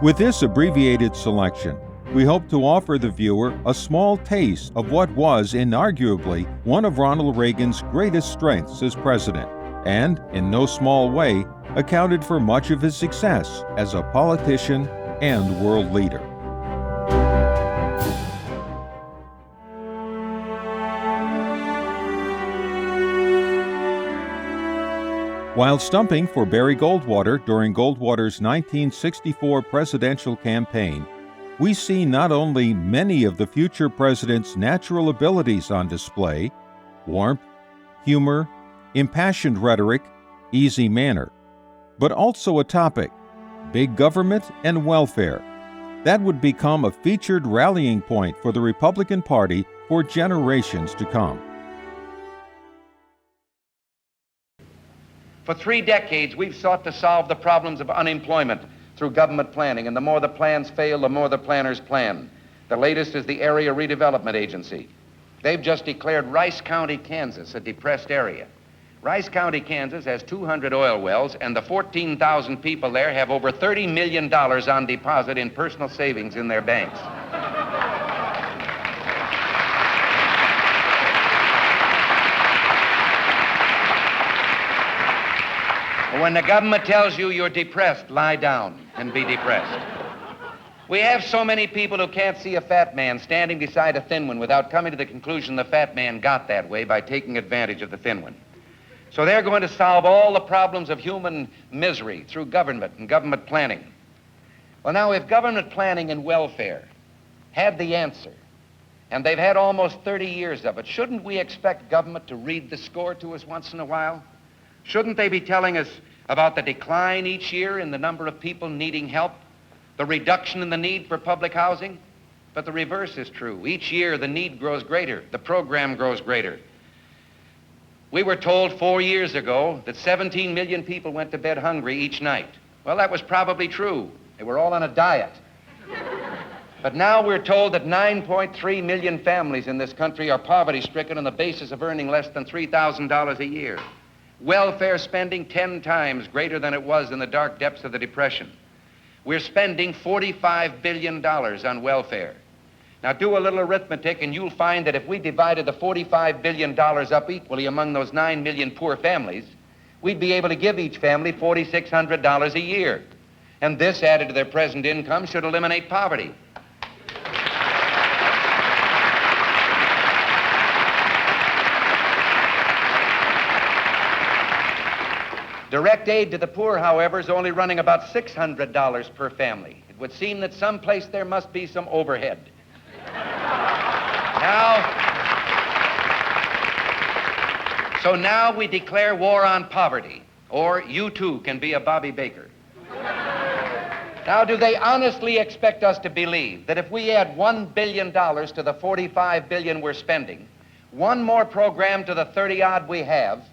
With this abbreviated selection, we hope to offer the viewer a small taste of what was inarguably one of Ronald Reagan's greatest strengths as president, and, in no small way, accounted for much of his success as a politician and world leader. While stumping for Barry Goldwater during Goldwater's 1964 presidential campaign, we see not only many of the future president's natural abilities on display: warmth, humor, impassioned rhetoric, easy manner, but also a topic: big government and welfare. That would become a featured rallying point for the Republican Party for generations to come. For 3 decades, we've sought to solve the problems of unemployment through government planning, and the more the plans fail, the more the planners plan. The latest is the Area Redevelopment Agency. They've just declared Rice County, Kansas, a depressed area. Rice County, Kansas has 200 oil wells, and the 14,000 people there have over $30 million on deposit in personal savings in their banks. When the government tells you you're depressed, lie down and be depressed. We have so many people who can't see a fat man standing beside a thin one without coming to the conclusion the fat man got that way by taking advantage of the thin one. So they're going to solve all the problems of human misery through government and government planning. Well, now, if government planning and welfare had the answer, and they've had almost 30 years of it, shouldn't we expect government to read the score to us once in a while? Shouldn't they be telling us about the decline each year in the number of people needing help, the reduction in the need for public housing? But the reverse is true. Each year the need grows greater, the program grows greater. We were told 4 years ago that 17 million people went to bed hungry each night. Well, that was probably true. They were all on a diet. But now we're told that 9.3 million families in this country are poverty-stricken on the basis of earning less than $3,000 a year. Welfare spending 10 times greater than it was in the dark depths of the Depression. We're spending $45 billion on welfare. Now do a little arithmetic and you'll find that if we divided the $45 billion up equally among those 9 million poor families, we'd be able to give each family $4,600 a year. And this, added to their present income, should eliminate poverty. Direct aid to the poor, however, is only running about $600 per family. It would seem that someplace there must be some overhead. Now we declare war on poverty, or you too can be a Bobby Baker. Now, do they honestly expect us to believe that if we add $1 billion to the $45 billion we're spending, one more program to the 30-odd we have,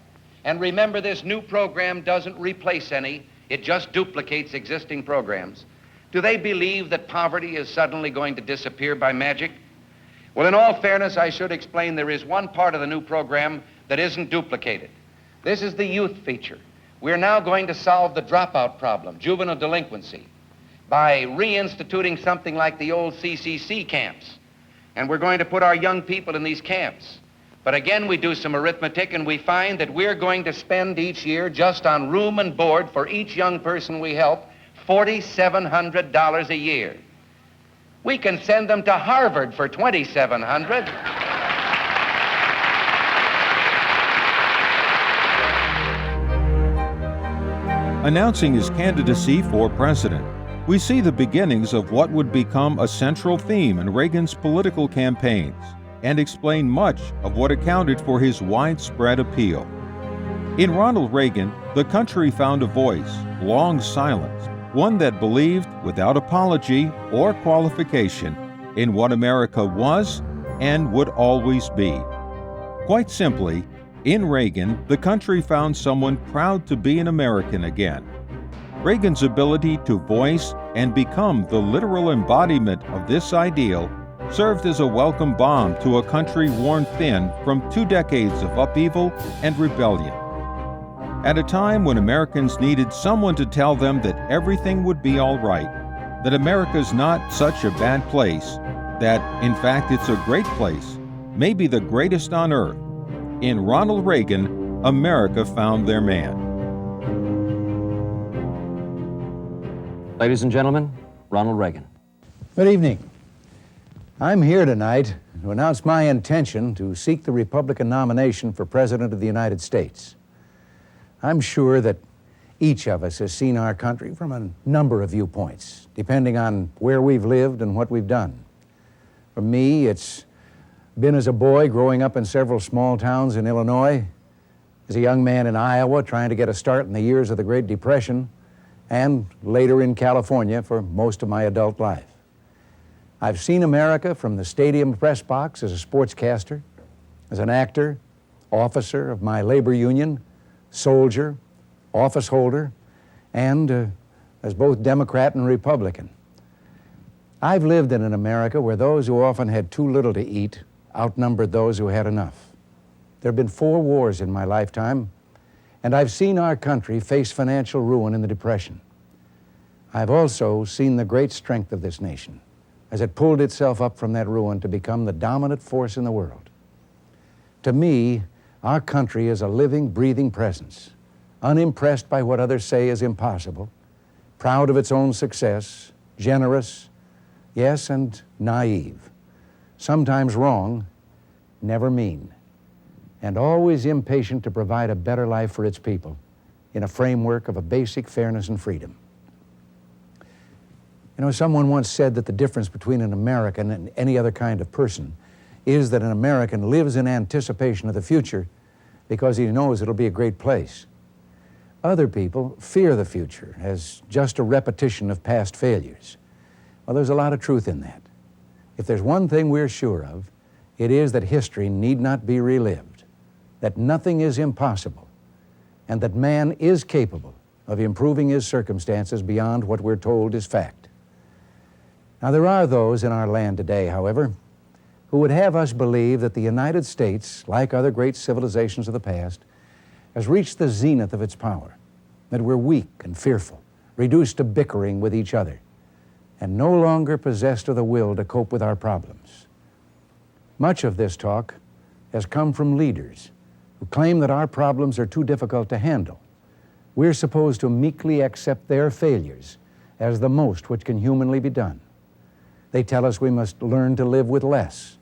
and remember, this new program doesn't replace any, it just duplicates existing programs. Do they believe that poverty is suddenly going to disappear by magic? Well, in all fairness, I should explain there is one part of the new program that isn't duplicated. This is the youth feature. We're now going to solve the dropout problem, juvenile delinquency, by reinstituting something like the old CCC camps. And we're going to put our young people in these camps. But again, we do some arithmetic and we find that we're going to spend each year, just on room and board for each young person we help, $4,700 a year. We can send them to Harvard for $2,700. Announcing his candidacy for president, we see the beginnings of what would become a central theme in Reagan's political campaigns, and explain much of what accounted for his widespread appeal. In Ronald Reagan, the country found a voice, long silenced, one that believed without apology or qualification in what America was and would always be. Quite simply, in Reagan, the country found someone proud to be an American again. Reagan's ability to voice and become the literal embodiment of this ideal served as a welcome balm to a country worn thin from 2 decades of upheaval and rebellion. At a time when Americans needed someone to tell them that everything would be all right, that America's not such a bad place, that, in fact, it's a great place, maybe the greatest on earth, in Ronald Reagan, America found their man. Ladies and gentlemen, Ronald Reagan. Good evening. I'm here tonight to announce my intention to seek the Republican nomination for President of the United States. I'm sure that each of us has seen our country from a number of viewpoints, depending on where we've lived and what we've done. For me, it's been as a boy growing up in several small towns in Illinois, as a young man in Iowa trying to get a start in the years of the Great Depression, and later in California for most of my adult life. I've seen America from the stadium press box as a sportscaster, as an actor, officer of my labor union, soldier, office holder, and as both Democrat and Republican. I've lived in an America where those who often had too little to eat outnumbered those who had enough. There have been 4 wars in my lifetime, and I've seen our country face financial ruin in the Depression. I've also seen the great strength of this nation as it pulled itself up from that ruin to become the dominant force in the world. To me, our country is a living, breathing presence, unimpressed by what others say is impossible, proud of its own success, generous, yes, and naive, sometimes wrong, never mean, and always impatient to provide a better life for its people in a framework of a basic fairness and freedom. You know, someone once said that the difference between an American and any other kind of person is that an American lives in anticipation of the future because he knows it'll be a great place. Other people fear the future as just a repetition of past failures. Well, there's a lot of truth in that. If there's one thing we're sure of, it is that history need not be relived, that nothing is impossible, and that man is capable of improving his circumstances beyond what we're told is fact. Now, there are those in our land today, however, who would have us believe that the United States, like other great civilizations of the past, has reached the zenith of its power, that we're weak and fearful, reduced to bickering with each other, and no longer possessed of the will to cope with our problems. Much of this talk has come from leaders who claim that our problems are too difficult to handle. We're supposed to meekly accept their failures as the most which can humanly be done. They tell us we must learn to live with less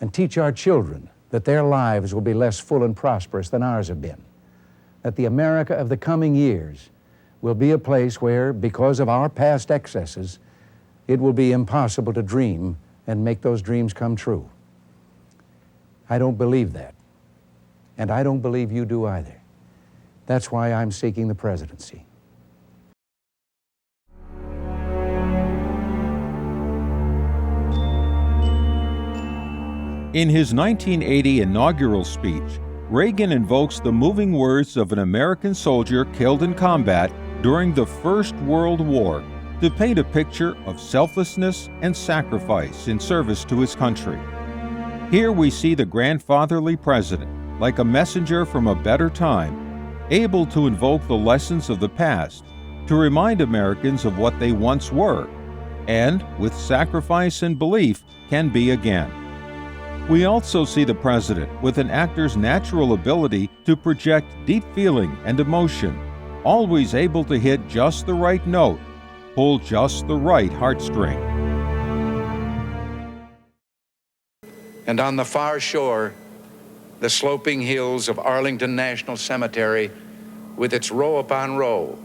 and teach our children that their lives will be less full and prosperous than ours have been, that the America of the coming years will be a place where, because of our past excesses, it will be impossible to dream and make those dreams come true. I don't believe that, and I don't believe you do either. That's why I'm seeking the presidency. In his 1980 inaugural speech, Reagan invokes the moving words of an American soldier killed in combat during the First World War to paint a picture of selflessness and sacrifice in service to his country. Here we see the grandfatherly president, like a messenger from a better time, able to invoke the lessons of the past to remind Americans of what they once were, and, with sacrifice and belief, can be again. We also see the president with an actor's natural ability to project deep feeling and emotion, always able to hit just the right note, pull just the right heartstring. And on the far shore, the sloping hills of Arlington National Cemetery, with its row upon row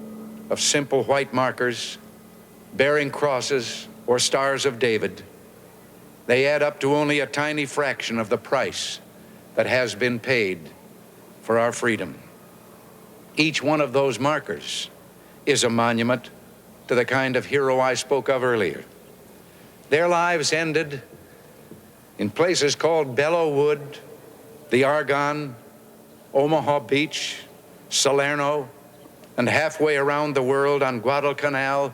of simple white markers bearing crosses or stars of David, they add up to only a tiny fraction of the price that has been paid for our freedom. Each one of those markers is a monument to the kind of hero I spoke of earlier. Their lives ended in places called Belleau Wood, the Argonne, Omaha Beach, Salerno, and halfway around the world on Guadalcanal,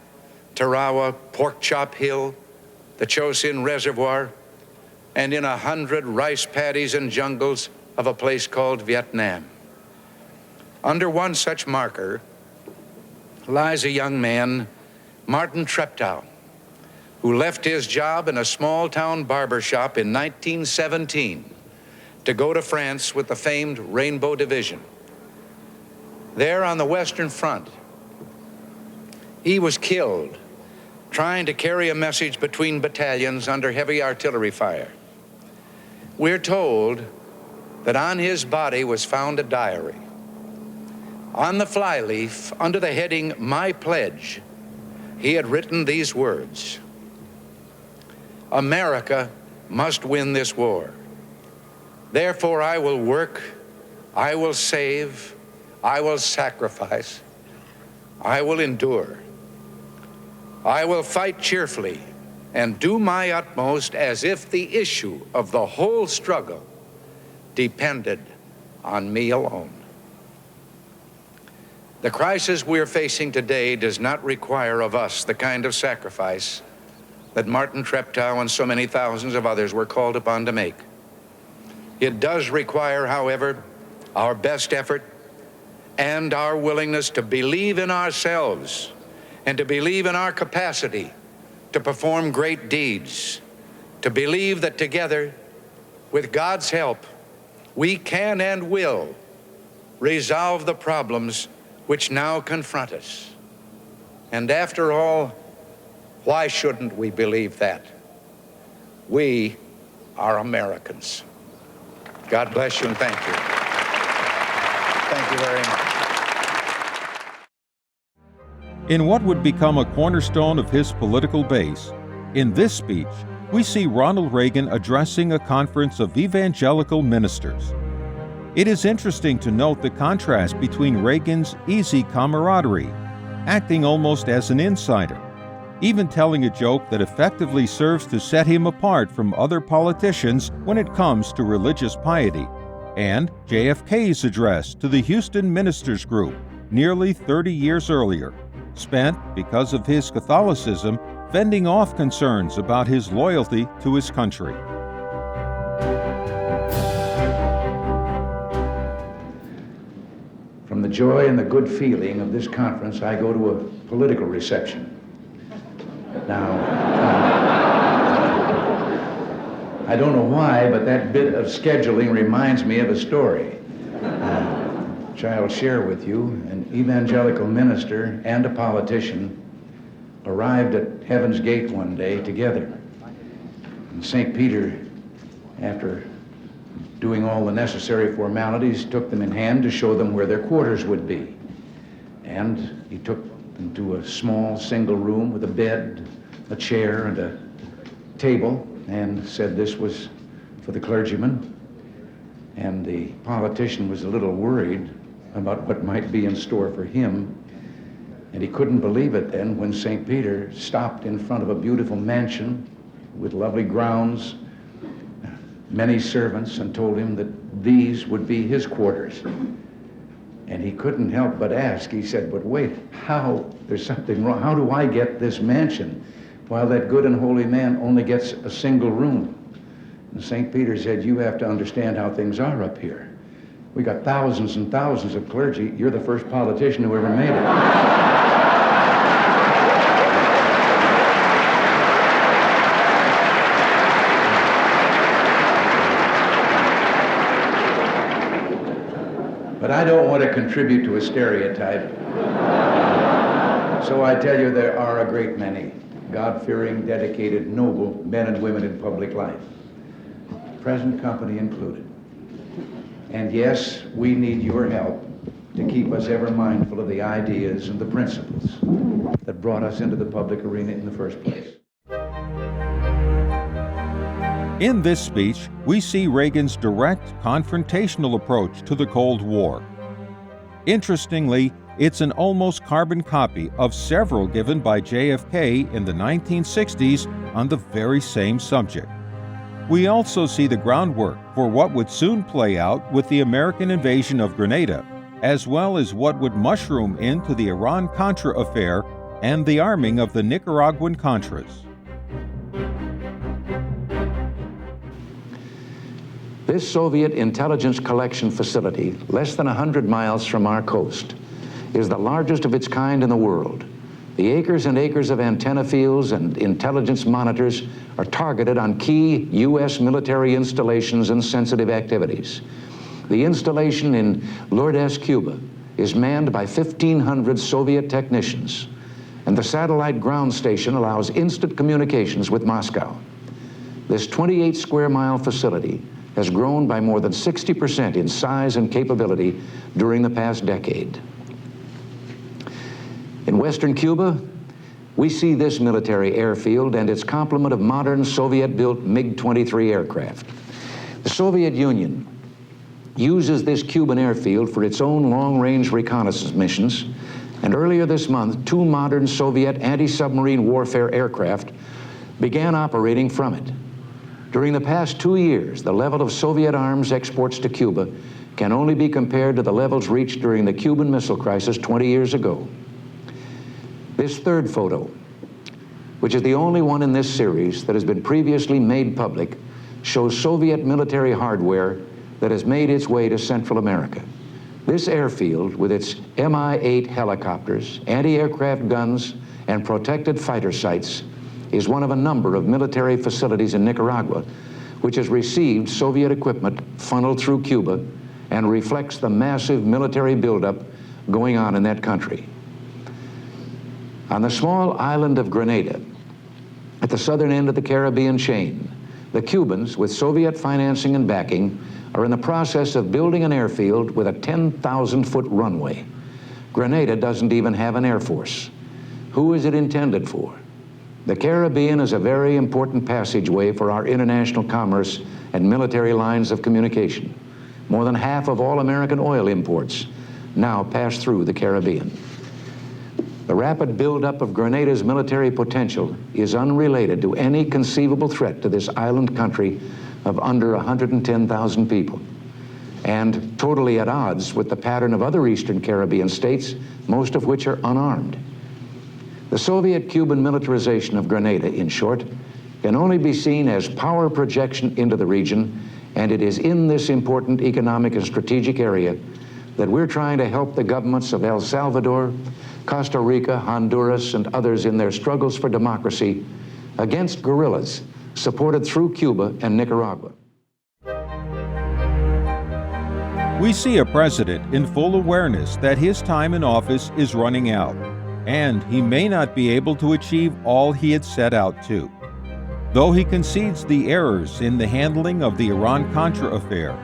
Tarawa, Pork Chop Hill, the Chosin Reservoir, and in 100 rice paddies and jungles of a place called Vietnam. Under one such marker lies a young man, Martin Treptow, who left his job in a small-town barber shop in 1917 to go to France with the famed Rainbow Division. There on the Western Front, he was killed trying to carry a message between battalions under heavy artillery fire. We're told that on his body was found a diary. On the flyleaf, under the heading, "My Pledge," he had written these words: "America must win this war. Therefore, I will work, I will save, I will sacrifice, I will endure. I will fight cheerfully and do my utmost as if the issue of the whole struggle depended on me alone." The crisis we're facing today does not require of us the kind of sacrifice that Martin Treptow and so many thousands of others were called upon to make. It does require, however, our best effort and our willingness to believe in ourselves and to believe in our capacity to perform great deeds, to believe that together, with God's help, we can and will resolve the problems which now confront us. And after all, why shouldn't we believe that? We are Americans. God bless you and thank you. Thank you very much. In what would become a cornerstone of his political base, in this speech, we see Ronald Reagan addressing a conference of evangelical ministers. It is interesting to note the contrast between Reagan's easy camaraderie, acting almost as an insider, even telling a joke that effectively serves to set him apart from other politicians when it comes to religious piety, and JFK's address to the Houston Ministers Group nearly 30 years earlier, spent, because of his Catholicism, fending off concerns about his loyalty to his country. From the joy and the good feeling of this conference, I go to a political reception. Now, I don't know why, but that bit of scheduling reminds me of a story, which I'll share with you. An evangelical minister and a politician arrived at Heaven's Gate one day together. And St. Peter, after doing all the necessary formalities, took them in hand to show them where their quarters would be. And he took them to a small single room with a bed, a chair, and a table, and said this was for the clergyman. And the politician was a little worried about what might be in store for him. And he couldn't believe it then when St. Peter stopped in front of a beautiful mansion with lovely grounds, many servants, and told him that these would be his quarters. And he couldn't help but ask. He said, "But wait, there's something wrong. How do I get this mansion while that good and holy man only gets a single room?" And St. Peter said, "You have to understand how things are up here. We got thousands and thousands of clergy. You're the first politician who ever made it." But I don't want to contribute to a stereotype. So I tell you, there are a great many God-fearing, dedicated, noble men and women in public life, present company included. And yes, we need your help to keep us ever mindful of the ideas and the principles that brought us into the public arena in the first place. In this speech, we see Reagan's direct, confrontational approach to the Cold War. Interestingly, it's an almost carbon copy of several given by JFK in the 1960s on the very same subject. We also see the groundwork for what would soon play out with the American invasion of Grenada, as well as what would mushroom into the Iran-Contra affair and the arming of the Nicaraguan Contras. This Soviet intelligence collection facility, less than 100 miles from our coast, is the largest of its kind in the world. The acres and acres of antenna fields and intelligence monitors are targeted on key U.S. military installations and sensitive activities. The installation in Lourdes, Cuba, is manned by 1,500 Soviet technicians. and the satellite ground station allows instant communications with Moscow. This 28 square mile facility has grown by more than 60% in size and capability during the past decade. In western Cuba, we see this military airfield and its complement of modern Soviet-built MiG-23 aircraft. The Soviet Union uses this Cuban airfield for its own long-range reconnaissance missions, and earlier this month, 2 modern Soviet anti-submarine warfare aircraft began operating from it. During the past 2 years, the level of Soviet arms exports to Cuba can only be compared to the levels reached during the Cuban Missile Crisis 20 years ago. This third photo, which is the only one in this series that has been previously made public, shows Soviet military hardware that has made its way to Central America. This airfield, with its Mi-8 helicopters, anti-aircraft guns, and protected fighter sites, is one of a number of military facilities in Nicaragua which has received Soviet equipment funneled through Cuba and reflects the massive military buildup going on in that country. On the small island of Grenada, at the southern end of the Caribbean chain, the Cubans, with Soviet financing and backing, are in the process of building an airfield with a 10,000-foot runway. Grenada doesn't even have an air force. Who is it intended for? The Caribbean is a very important passageway for our international commerce and military lines of communication. More than half of all American oil imports now pass through the Caribbean. The rapid buildup of Grenada's military potential is unrelated to any conceivable threat to this island country of under 110,000 people, and totally at odds with the pattern of other Eastern Caribbean states, most of which are unarmed. The Soviet-Cuban militarization of Grenada, in short, can only be seen as power projection into the region, and it is in this important economic and strategic area that we're trying to help the governments of El Salvador, Costa Rica, Honduras, and others in their struggles for democracy against guerrillas supported through Cuba and Nicaragua. We see a president in full awareness that his time in office is running out, and he may not be able to achieve all he had set out to. Though he concedes the errors in the handling of the Iran-Contra affair,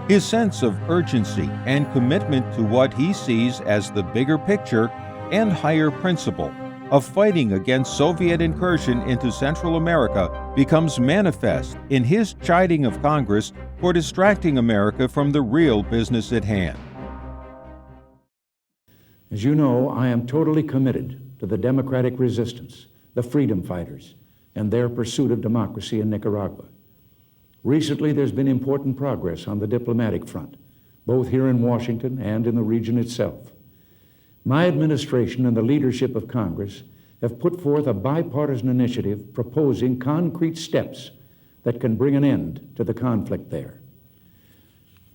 his sense of urgency and commitment to what he sees as the bigger picture and higher principle of fighting against Soviet incursion into Central America becomes manifest in his chiding of Congress for distracting America from the real business at hand. As you know, I am totally committed to the democratic resistance, the freedom fighters, and their pursuit of democracy in Nicaragua. Recently, there's been important progress on the diplomatic front, both here in Washington and in the region itself. My administration and the leadership of Congress have put forth a bipartisan initiative proposing concrete steps that can bring an end to the conflict there.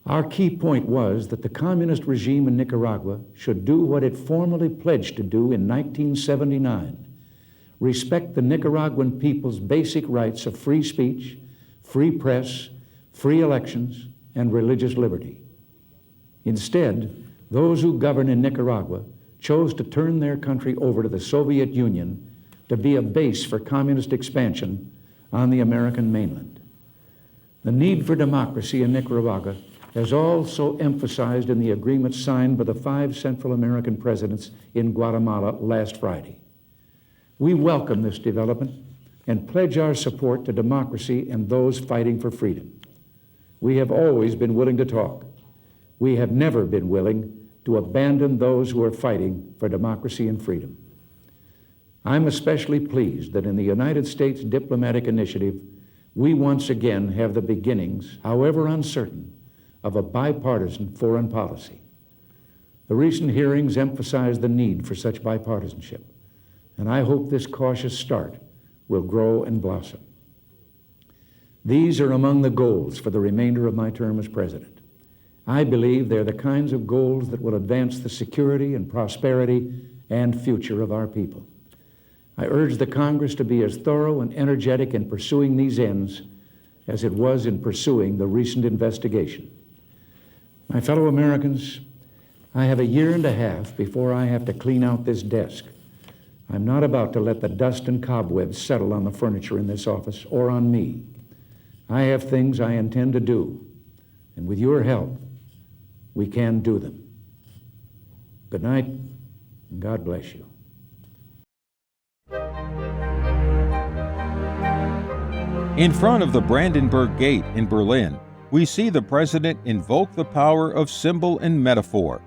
Our key point was that the communist regime in Nicaragua should do what it formally pledged to do in 1979, respect the Nicaraguan people's basic rights of free speech, free press, free elections, and religious liberty. Instead, those who govern in Nicaragua chose to turn their country over to the Soviet Union to be a base for communist expansion on the American mainland. The need for democracy in Nicaragua is also emphasized in the agreement signed by the 5 Central American presidents in Guatemala last Friday. We welcome this development and pledge our support to democracy and those fighting for freedom. We have always been willing to talk. We have never been willing to abandon those who are fighting for democracy and freedom. I'm especially pleased that in the United States diplomatic initiative, we once again have the beginnings, however uncertain, of a bipartisan foreign policy. The recent hearings emphasize the need for such bipartisanship, and I hope this cautious start will grow and blossom. These are among the goals for the remainder of my term as president. I believe they're the kinds of goals that will advance the security and prosperity and future of our people. I urge the Congress to be as thorough and energetic in pursuing these ends as it was in pursuing the recent investigation. My fellow Americans, I have a year and a half before I have to clean out this desk. I'm not about to let the dust and cobwebs settle on the furniture in this office or on me. I have things I intend to do, and with your help, we can do them. Good night, and God bless you. In front of the Brandenburg Gate in Berlin, we see the president invoke the power of symbol and metaphor.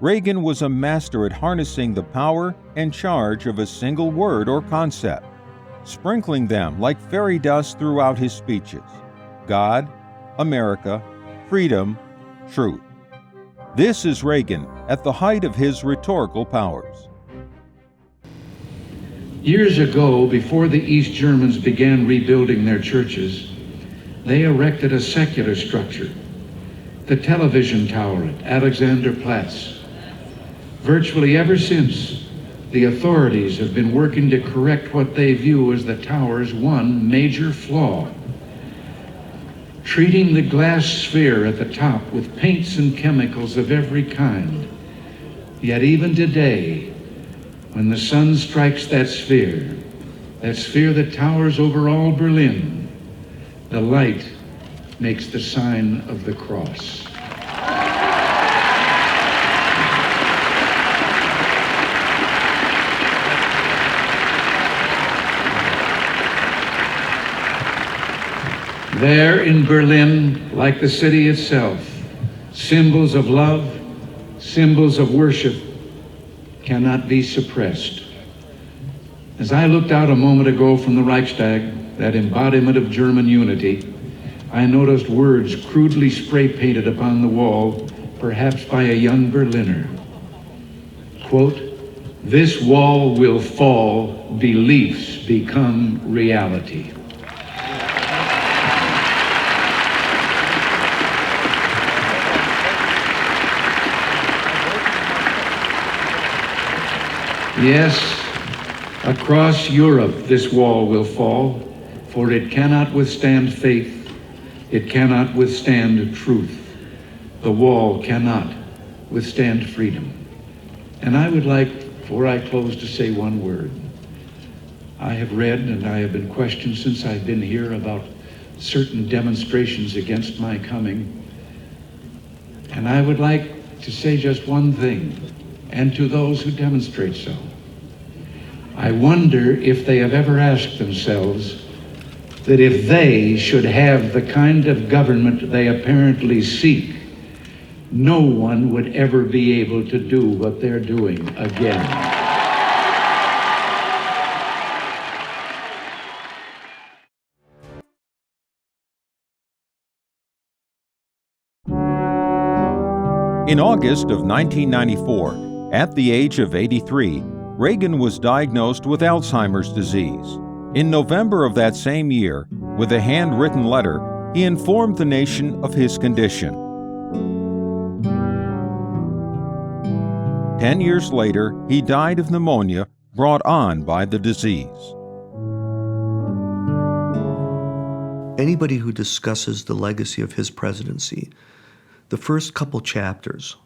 Reagan was a master at harnessing the power and charge of a single word or concept, sprinkling them like fairy dust throughout his speeches: God, America, freedom, truth. This is Reagan at the height of his rhetorical powers. Years ago, before the East Germans began rebuilding their churches, they erected a secular structure, the television tower at Alexanderplatz. Virtually ever since, the authorities have been working to correct what they view as the tower's one major flaw: treating the glass sphere at the top with paints and chemicals of every kind. Yet even today, when the sun strikes that sphere that towers over all Berlin, the light makes the sign of the cross. There in Berlin, like the city itself, symbols of love, symbols of worship cannot be suppressed. As I looked out a moment ago from the Reichstag, that embodiment of German unity, I noticed words crudely spray painted upon the wall, perhaps by a young Berliner. Quote, "This wall will fall, beliefs become reality." Yes, across Europe this wall will fall, for it cannot withstand faith, it cannot withstand truth. The wall cannot withstand freedom. And I would like, before I close, to say one word. I have read and I have been questioned since I've been here about certain demonstrations against my coming. And I would like to say just one thing, and to those who demonstrate so. I wonder if they have ever asked themselves that if they should have the kind of government they apparently seek, no one would ever be able to do what they're doing again. In August of 1994, at the age of 83, Reagan was diagnosed with Alzheimer's disease. In November of that same year, with a handwritten letter, he informed the nation of his condition. 10 years later, he died of pneumonia brought on by the disease. Anybody who discusses the legacy of his presidency, the first couple chapters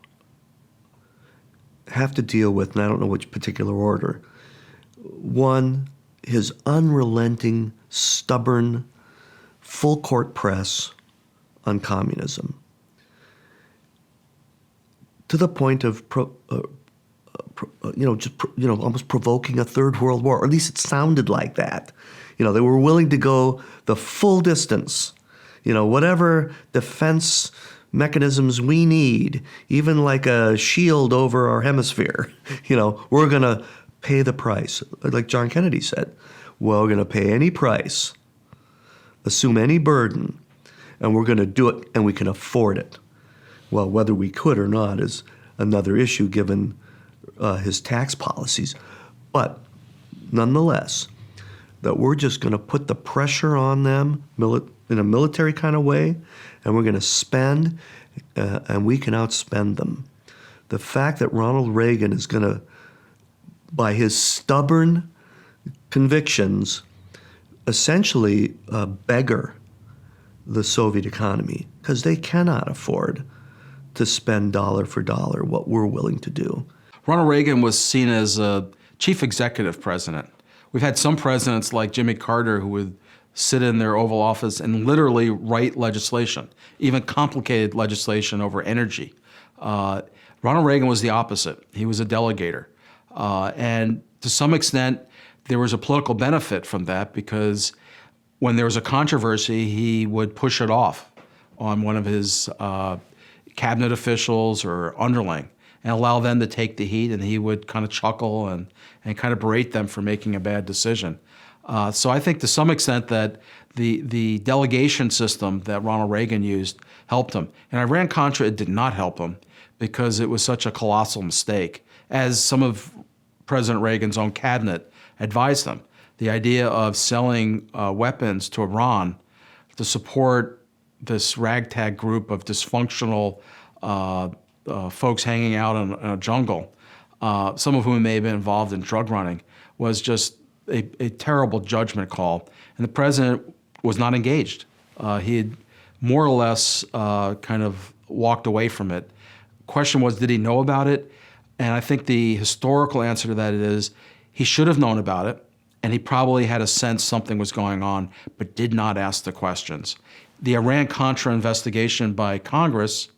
have to deal with, and I don't know which particular order, one, his unrelenting, stubborn, full-court press on communism, to the point of almost provoking a third world war, or at least it sounded like that. They were willing to go the full distance, whatever defense mechanisms we need, even like a shield over our hemisphere, we're going to pay the price. Like John Kennedy said, we're going to pay any price, assume any burden, and we're going to do it, and we can afford it. Well, whether we could or not is another issue given his tax policies. But nonetheless, that we're just going to put the pressure on them in a military kind of way, and we're going to spend, and we can outspend them. The fact that Ronald Reagan is going to, by his stubborn convictions, essentially beggar the Soviet economy, because they cannot afford to spend dollar for dollar what we're willing to do. Ronald Reagan was seen as a chief executive president. We've had some presidents like Jimmy Carter who would sit in their Oval Office and literally write legislation, even complicated legislation over energy. Ronald Reagan was the opposite. He was a delegator. And to some extent, there was a political benefit from that because when there was a controversy, he would push it off on one of his cabinet officials or underling and allow them to take the heat, and he would kind of chuckle and kind of berate them for making a bad decision. So I think to some extent that the delegation system that Ronald Reagan used helped him. And Iran-Contra, it did not help him because it was such a colossal mistake, as some of President Reagan's own cabinet advised him. The idea of selling weapons to Iran to support this ragtag group of dysfunctional folks hanging out in a jungle, some of whom may have been involved in drug running, was just a terrible judgment call. And the president was not engaged. He had more or less kind of walked away from it. Question was, did he know about it? And I think the historical answer to that is he should have known about it, and he probably had a sense something was going on, but did not ask the questions. The Iran-Contra investigation by Congress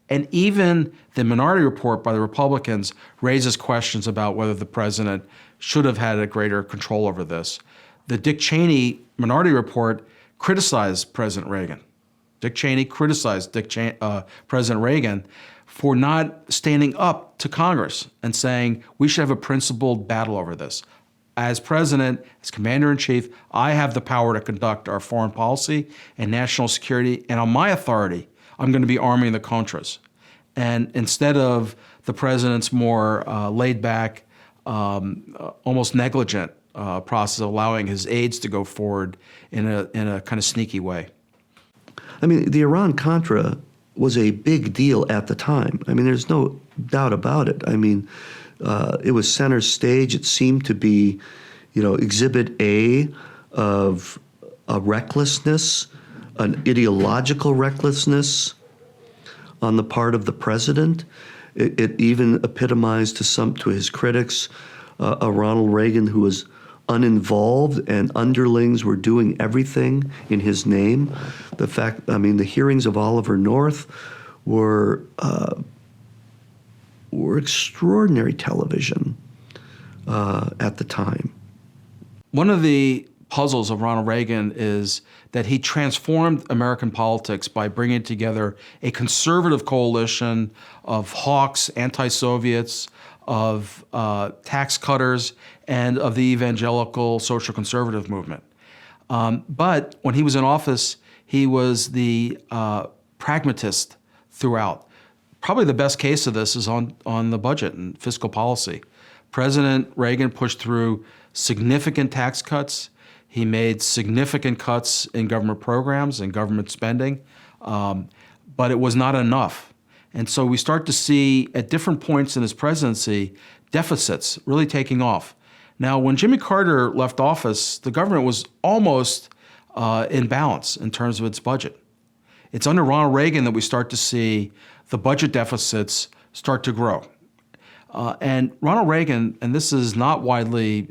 and even the minority report by the Republicans raises questions about whether the president should have had a greater control over this. The Dick Cheney minority report criticized President Reagan. Dick Cheney criticized President Reagan for not standing up to Congress and saying, we should have a principled battle over this. As president, as commander-in-chief, I have the power to conduct our foreign policy and national security, and on my authority, I'm going to be arming the Contras. And instead of the president's more laid-back, almost negligent process of allowing his aides to go forward in a kind of sneaky way. I mean, the Iran-Contra was a big deal at the time. I mean, there's no doubt about it. I mean, it was center stage. It seemed to be, exhibit A of a recklessness, an ideological recklessness on the part of the president. It even epitomized to his critics a Ronald Reagan who was uninvolved and underlings were doing everything in his name. The hearings of Oliver North were extraordinary television at the time. One of the puzzles of Ronald Reagan is that he transformed American politics by bringing together a conservative coalition of hawks, anti-Soviets, of tax cutters, and of the evangelical social conservative movement. But when he was in office, he was the pragmatist throughout. Probably the best case of this is on the budget and fiscal policy. President Reagan pushed through significant tax cuts. He made significant cuts in government programs and government spending, but it was not enough. And so we start to see at different points in his presidency deficits really taking off. Now, when Jimmy Carter left office, the government was almost in balance in terms of its budget. It's under Ronald Reagan that we start to see the budget deficits start to grow. And Ronald Reagan, and this is not widely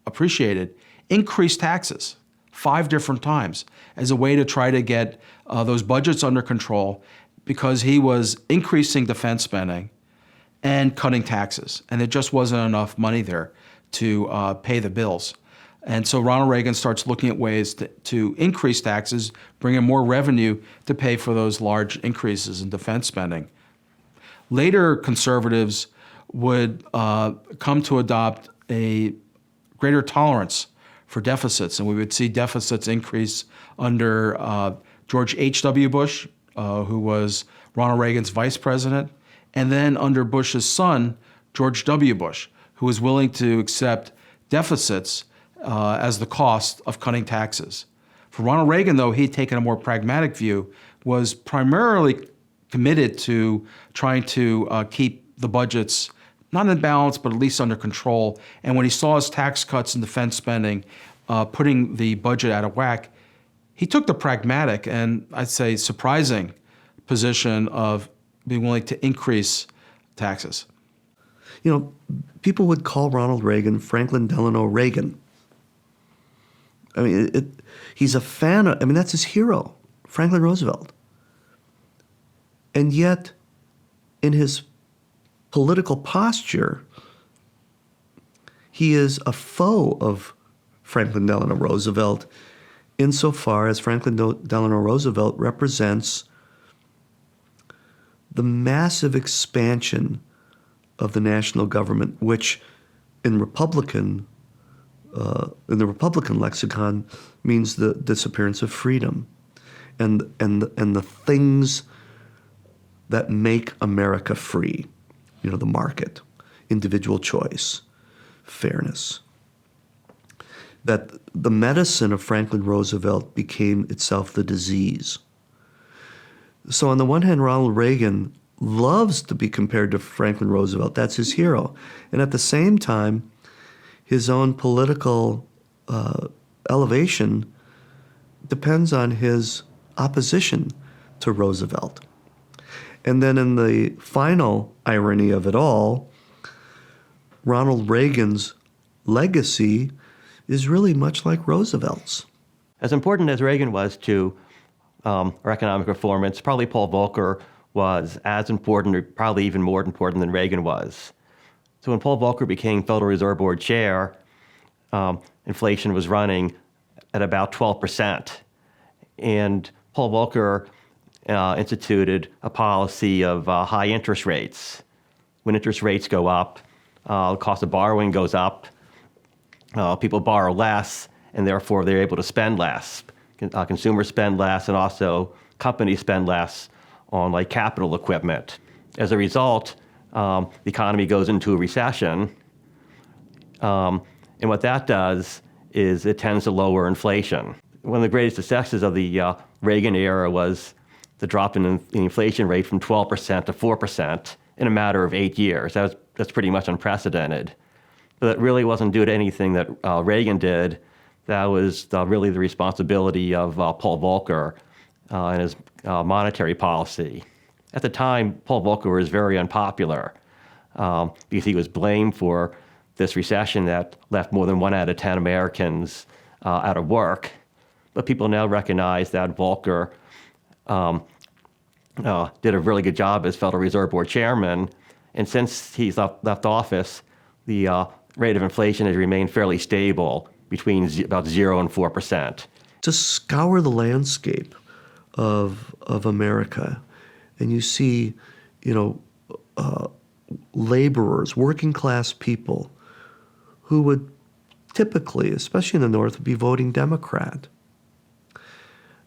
appreciated, increased taxes 5 different times as a way to try to get those budgets under control, because he was increasing defense spending and cutting taxes. And there just wasn't enough money there to pay the bills. And so Ronald Reagan starts looking at ways to increase taxes, bring in more revenue to pay for those large increases in defense spending. Later conservatives would come to adopt a greater tolerance for deficits, and we would see deficits increase under George H.W. Bush, who was Ronald Reagan's vice president, and then under Bush's son, George W. Bush, who was willing to accept deficits as the cost of cutting taxes. For Ronald Reagan, though, he'd taken a more pragmatic view, was primarily committed to trying to keep the budgets not in balance, but at least under control. And when he saw his tax cuts and defense spending putting the budget out of whack, he took the pragmatic and I'd say surprising position of being willing to increase taxes. You know, people would call Ronald Reagan Franklin Delano Reagan. I mean, he's a fan of, I mean, that's his hero, Franklin Roosevelt. And yet, in his political posture, he is a foe of Franklin Delano Roosevelt insofar as Franklin Delano Roosevelt represents the massive expansion of the national government, which in the Republican lexicon means the disappearance of freedom and the things that make America free. You know, the market, individual choice, fairness. That the medicine of Franklin Roosevelt became itself the disease. So on the one hand, Ronald Reagan loves to be compared to Franklin Roosevelt. That's his hero. And at the same time, his own political elevation depends on his opposition to Roosevelt. And then in the final irony of it all, Ronald Reagan's legacy is really much like Roosevelt's. As important as Reagan was to our economic reformance, probably Paul Volcker was as important, or probably even more important than Reagan was. So when Paul Volcker became Federal Reserve Board chair, inflation was running at about 12%. And Paul Volcker instituted a policy of high interest rates. When interest rates go up, the cost of borrowing goes up, people borrow less, and therefore they're able to spend less. Consumers spend less, and also companies spend less on like capital equipment. As a result, the economy goes into a recession, and what that does is it tends to lower inflation. One of the greatest successes of the Reagan era was the drop in the inflation rate from 12% to 4% in a matter of 8 years. That's pretty much unprecedented. But it really wasn't due to anything that Reagan did. That was really the responsibility of Paul Volcker and his monetary policy. At the time, Paul Volcker was very unpopular because he was blamed for this recession that left more than 1 out of 10 Americans out of work. But people now recognize that Volcker did a really good job as Federal Reserve Board chairman. And since he's left office, the rate of inflation has remained fairly stable between about 0 and 4%. Just scour the landscape of America, and you see, you know, laborers, working class people who would typically, especially in the North, be voting Democrat.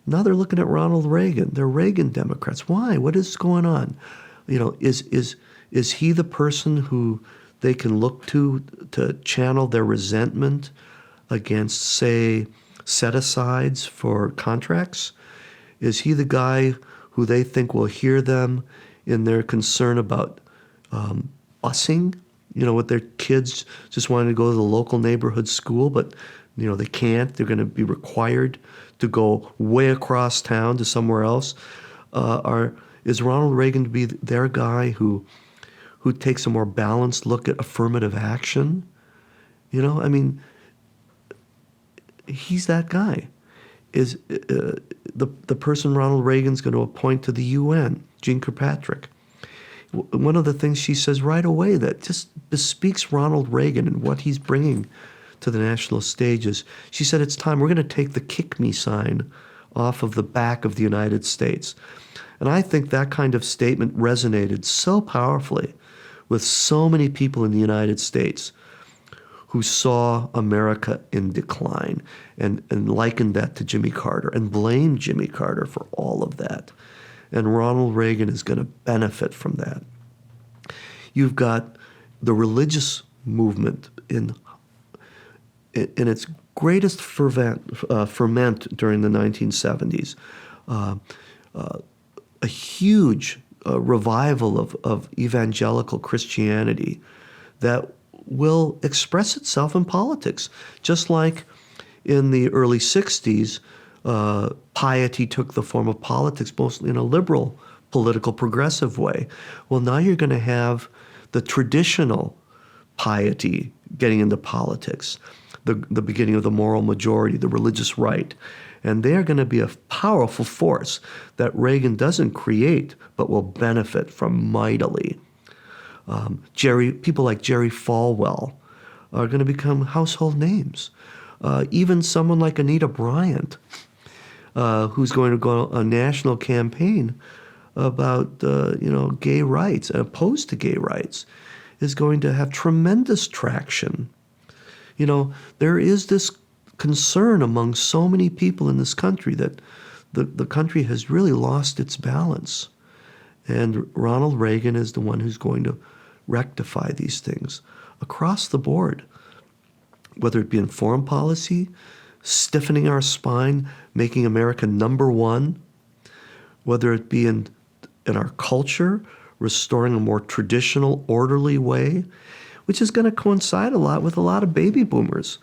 Now they're looking at Ronald Reagan. They're Reagan Democrats. Why? What is going on? You know, is he the person who they can look to channel their resentment against, say, set-asides for contracts? Is he the guy who they think will hear them in their concern about busing? You know, with their kids just wanting to go to the local neighborhood school, but, you know, they can't. They're going to be required to go way across town to somewhere else. Is Ronald Reagan to be their guy who takes a more balanced look at affirmative action? You know, I mean, he's that guy. Is the person Ronald Reagan's going to appoint to the UN, Jeane Kirkpatrick. One of the things she says right away that just bespeaks Ronald Reagan and what he's bringing to the national stage is, she said, it's time, we're going to take the kick me sign off of the back of the United States. And I think that kind of statement resonated so powerfully with so many people in the United States who saw America in decline and likened that to Jimmy Carter and blamed Jimmy Carter for all of that. And Ronald Reagan is going to benefit from that. You've got the religious movement in its greatest ferment during the 1970s. A huge revival of evangelical Christianity that will express itself in politics. Just like in the early 60s, piety took the form of politics, mostly in a liberal, political, progressive way. Well, now you're going to have the traditional piety, getting into politics, the beginning of the moral majority, the religious right. And they're going to be a powerful force that Reagan doesn't create, but will benefit from mightily. People like Jerry Falwell are going to become household names. Even someone like Anita Bryant, who's going to go on a national campaign about gay rights, opposed to gay rights, is going to have tremendous traction. There is this concern among so many people in this country that the country has really lost its balance. And Ronald Reagan is the one who's going to rectify these things across the board, whether it be in foreign policy, stiffening our spine, making America number one, whether it be in our culture, restoring a more traditional, orderly way, which is going to coincide a lot with a lot of baby boomers,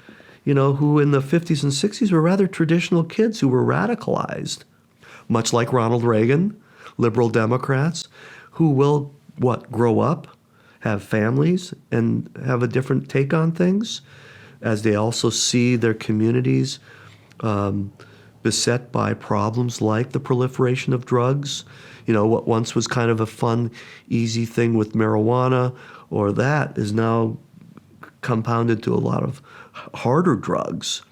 who in the 50s and 60s were rather traditional kids who were radicalized, much like Ronald Reagan, liberal Democrats, who will, grow up, have families, and have a different take on things, as they also see their communities beset by problems like the proliferation of drugs. What once was kind of a fun, easy thing with marijuana, or that is now compounded to a lot of harder drugs,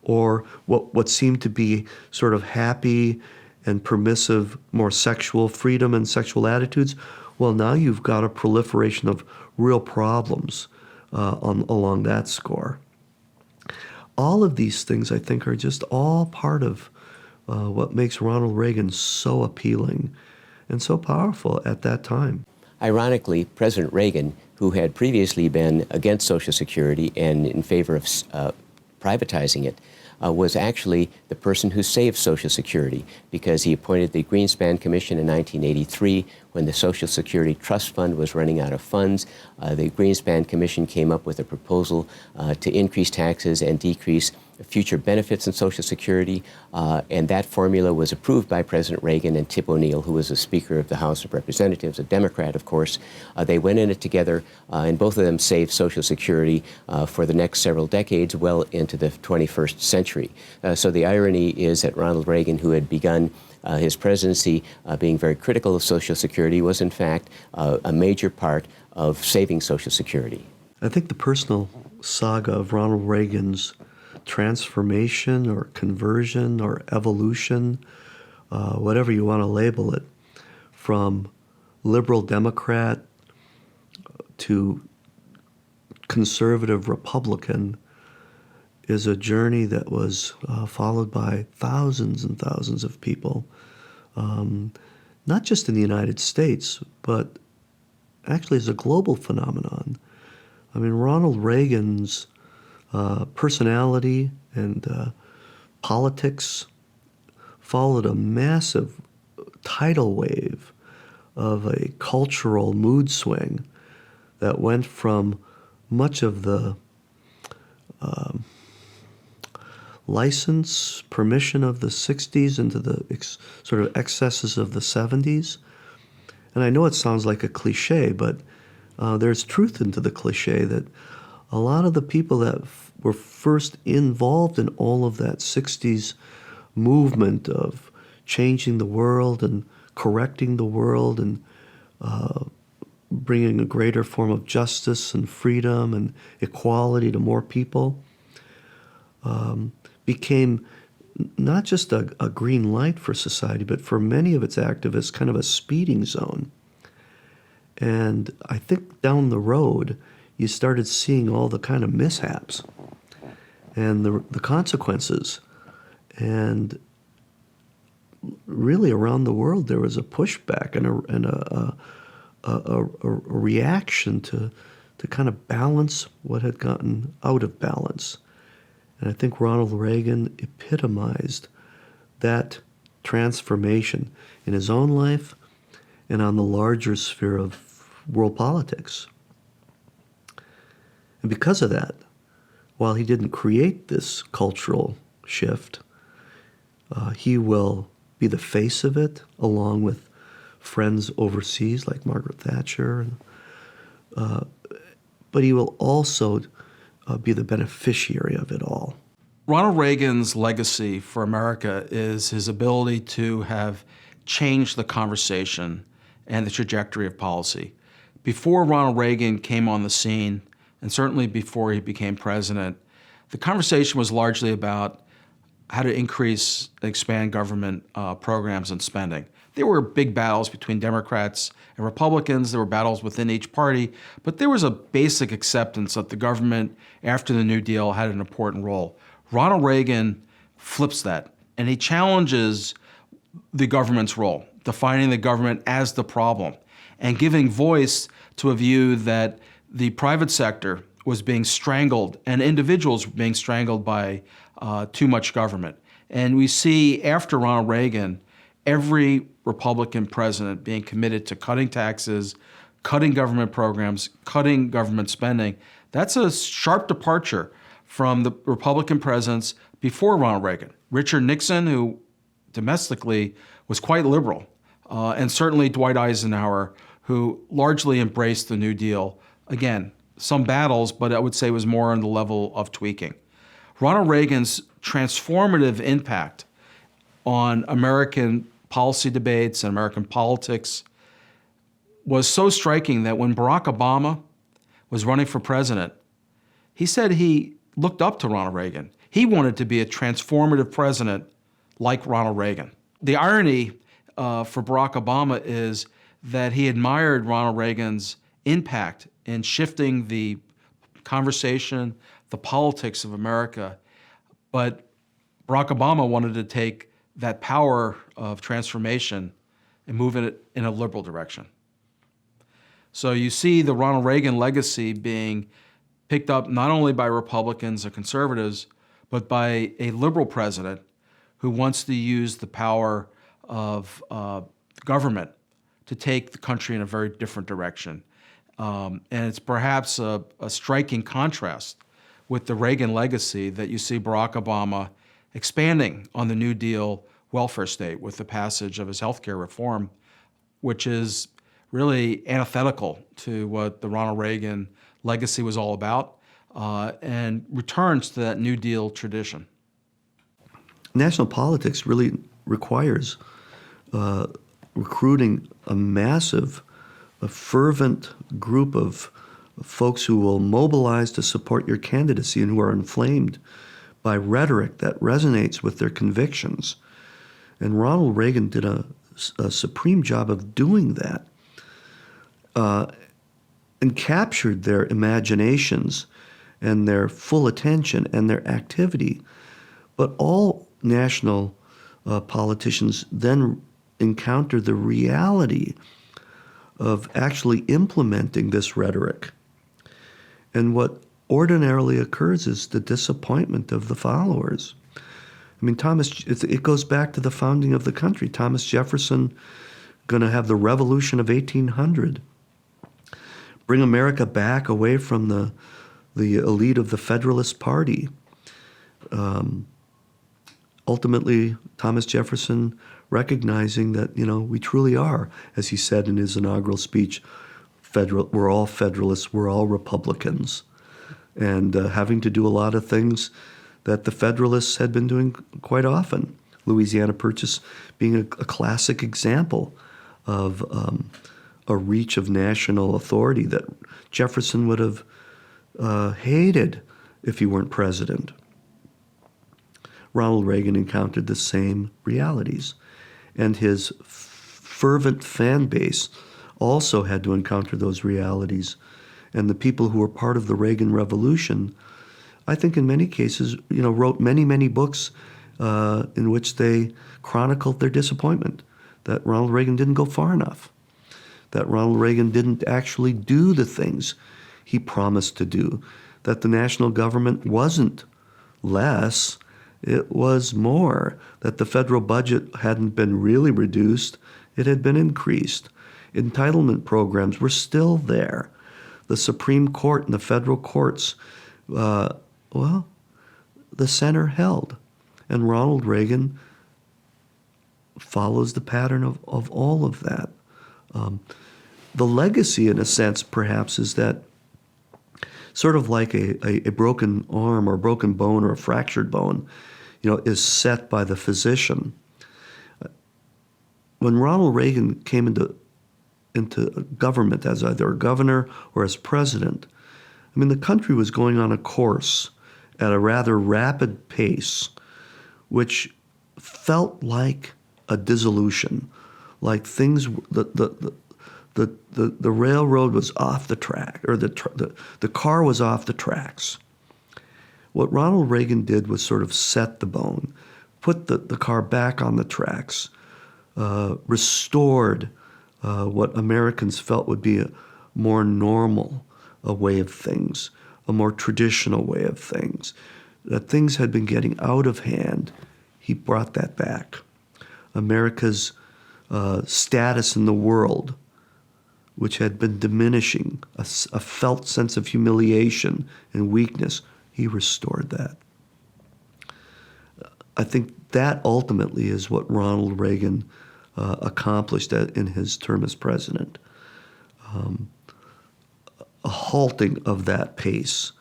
or what seemed to be sort of happy and permissive, more sexual freedom and sexual attitudes. Well, now you've got a proliferation of real problems along that score. All of these things, I think, are just all part of what makes Ronald Reagan so appealing and so powerful at that time. Ironically, President Reagan, who had previously been against Social Security and in favor of privatizing it, was actually the person who saved Social Security, because he appointed the Greenspan Commission in 1983 when the Social Security Trust Fund was running out of funds. The Greenspan Commission came up with a proposal to increase taxes and decrease future benefits in Social Security, and that formula was approved by President Reagan and Tip O'Neill, who was the Speaker of the House of Representatives, a Democrat, of course. They went in it together, and both of them saved Social Security for the next several decades, well into the 21st century. So the irony is that Ronald Reagan, who had begun his presidency being very critical of Social Security, was in fact a major part of saving Social Security. I think the personal saga of Ronald Reagan's transformation or conversion or evolution, whatever you want to label it, from liberal Democrat to conservative Republican, is a journey that was followed by thousands and thousands of people, not just in the United States, but actually as a global phenomenon. I mean, Ronald Reagan's personality and politics followed a massive tidal wave of a cultural mood swing that went from much of the license, permission of the 60s into the sort of excesses of the 70s. And I know it sounds like a cliche, but there's truth into the cliche that a lot of the people that were first involved in all of that 60s movement of changing the world and correcting the world and bringing a greater form of justice and freedom and equality to more people, became not just a green light for society, but for many of its activists, kind of a speeding zone. And I think down the road, you started seeing all the kind of mishaps and the consequences. And really around the world, there was a pushback and a reaction to kind of balance what had gotten out of balance. And I think Ronald Reagan epitomized that transformation in his own life and on the larger sphere of world politics. And because of that, while he didn't create this cultural shift, he will be the face of it, along with friends overseas like Margaret Thatcher. but he will also be the beneficiary of it all. Ronald Reagan's legacy for America is his ability to have changed the conversation and the trajectory of policy. Before Ronald Reagan came on the scene, and certainly before he became president, the conversation was largely about how to increase, expand government programs and spending. There were big battles between Democrats and Republicans. There were battles within each party, but there was a basic acceptance that the government, after the New Deal, had an important role. Ronald Reagan flips that, and he challenges the government's role, defining the government as the problem, and giving voice to a view that the private sector was being strangled and individuals were being strangled by too much government. And we see after Ronald Reagan, every Republican president being committed to cutting taxes, cutting government programs, cutting government spending. That's a sharp departure from the Republican presidents before Ronald Reagan. Richard Nixon, who domestically was quite liberal, and certainly Dwight Eisenhower, who largely embraced the New Deal. Again, some battles, but I would say was more on the level of tweaking. Ronald Reagan's transformative impact on American policy debates and American politics was so striking that when Barack Obama was running for president, he said he looked up to Ronald Reagan. He wanted to be a transformative president like Ronald Reagan. The irony for Barack Obama is that he admired Ronald Reagan's impact in shifting the conversation, the politics of America, but Barack Obama wanted to take that power of transformation and move it in a liberal direction. So you see the Ronald Reagan legacy being picked up not only by Republicans or conservatives, but by a liberal president who wants to use the power of government to take the country in a very different direction. And it's perhaps a striking contrast with the Reagan legacy that you see Barack Obama expanding on the New Deal welfare state with the passage of his healthcare reform, which is really antithetical to what the Ronald Reagan legacy was all about, and returns to that New Deal tradition. National politics really requires recruiting a massive, a fervent group of folks who will mobilize to support your candidacy and who are inflamed by rhetoric that resonates with their convictions. And Ronald Reagan did a supreme job of doing that and captured their imaginations and their full attention and their activity. But all national politicians then encounter the reality of actually implementing this rhetoric. And what ordinarily occurs is the disappointment of the followers. I mean, it goes back to the founding of the country. Thomas Jefferson going to have the Revolution of 1800, bring America back away from the elite of the Federalist Party. Ultimately, Thomas Jefferson recognizing that, we truly are, as he said in his inaugural speech, we're all Federalists, we're all Republicans, and having to do a lot of things that the Federalists had been doing quite often. Louisiana Purchase being a classic example of a reach of national authority that Jefferson would have hated if he weren't president. Ronald Reagan encountered the same realities, and his fervent fan base also had to encounter those realities. And the people who were part of the Reagan Revolution, I think in many cases, wrote many, many books in which they chronicled their disappointment that Ronald Reagan didn't go far enough, that Ronald Reagan didn't actually do the things he promised to do, that the national government wasn't less, it was more, that the federal budget hadn't been really reduced, it had been increased. Entitlement programs were still there. The Supreme Court and the federal courts, the center held. And Ronald Reagan follows the pattern of all of that. The legacy, in a sense, perhaps, is that sort of like a broken arm or a broken bone or a fractured bone, is set by the physician. When Ronald Reagan came into government as either a governor or as president, I mean, the country was going on a course at a rather rapid pace, which felt like a dissolution, like things, the railroad was off the track, or the car was off the tracks. What Ronald Reagan did was sort of set the bone, put the car back on the tracks, restored what Americans felt would be a more normal way of things, a more traditional way of things. That things had been getting out of hand, he brought that back. America's status in the world, which had been diminishing, a felt sense of humiliation and weakness, he restored that. I think that ultimately is what Ronald Reagan accomplished in his term as president. A halting of that pace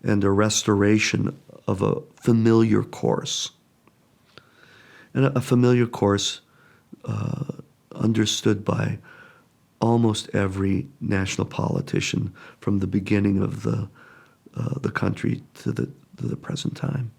and a restoration of a familiar course. And a familiar course understood by almost every national politician from the beginning of the country to the present time.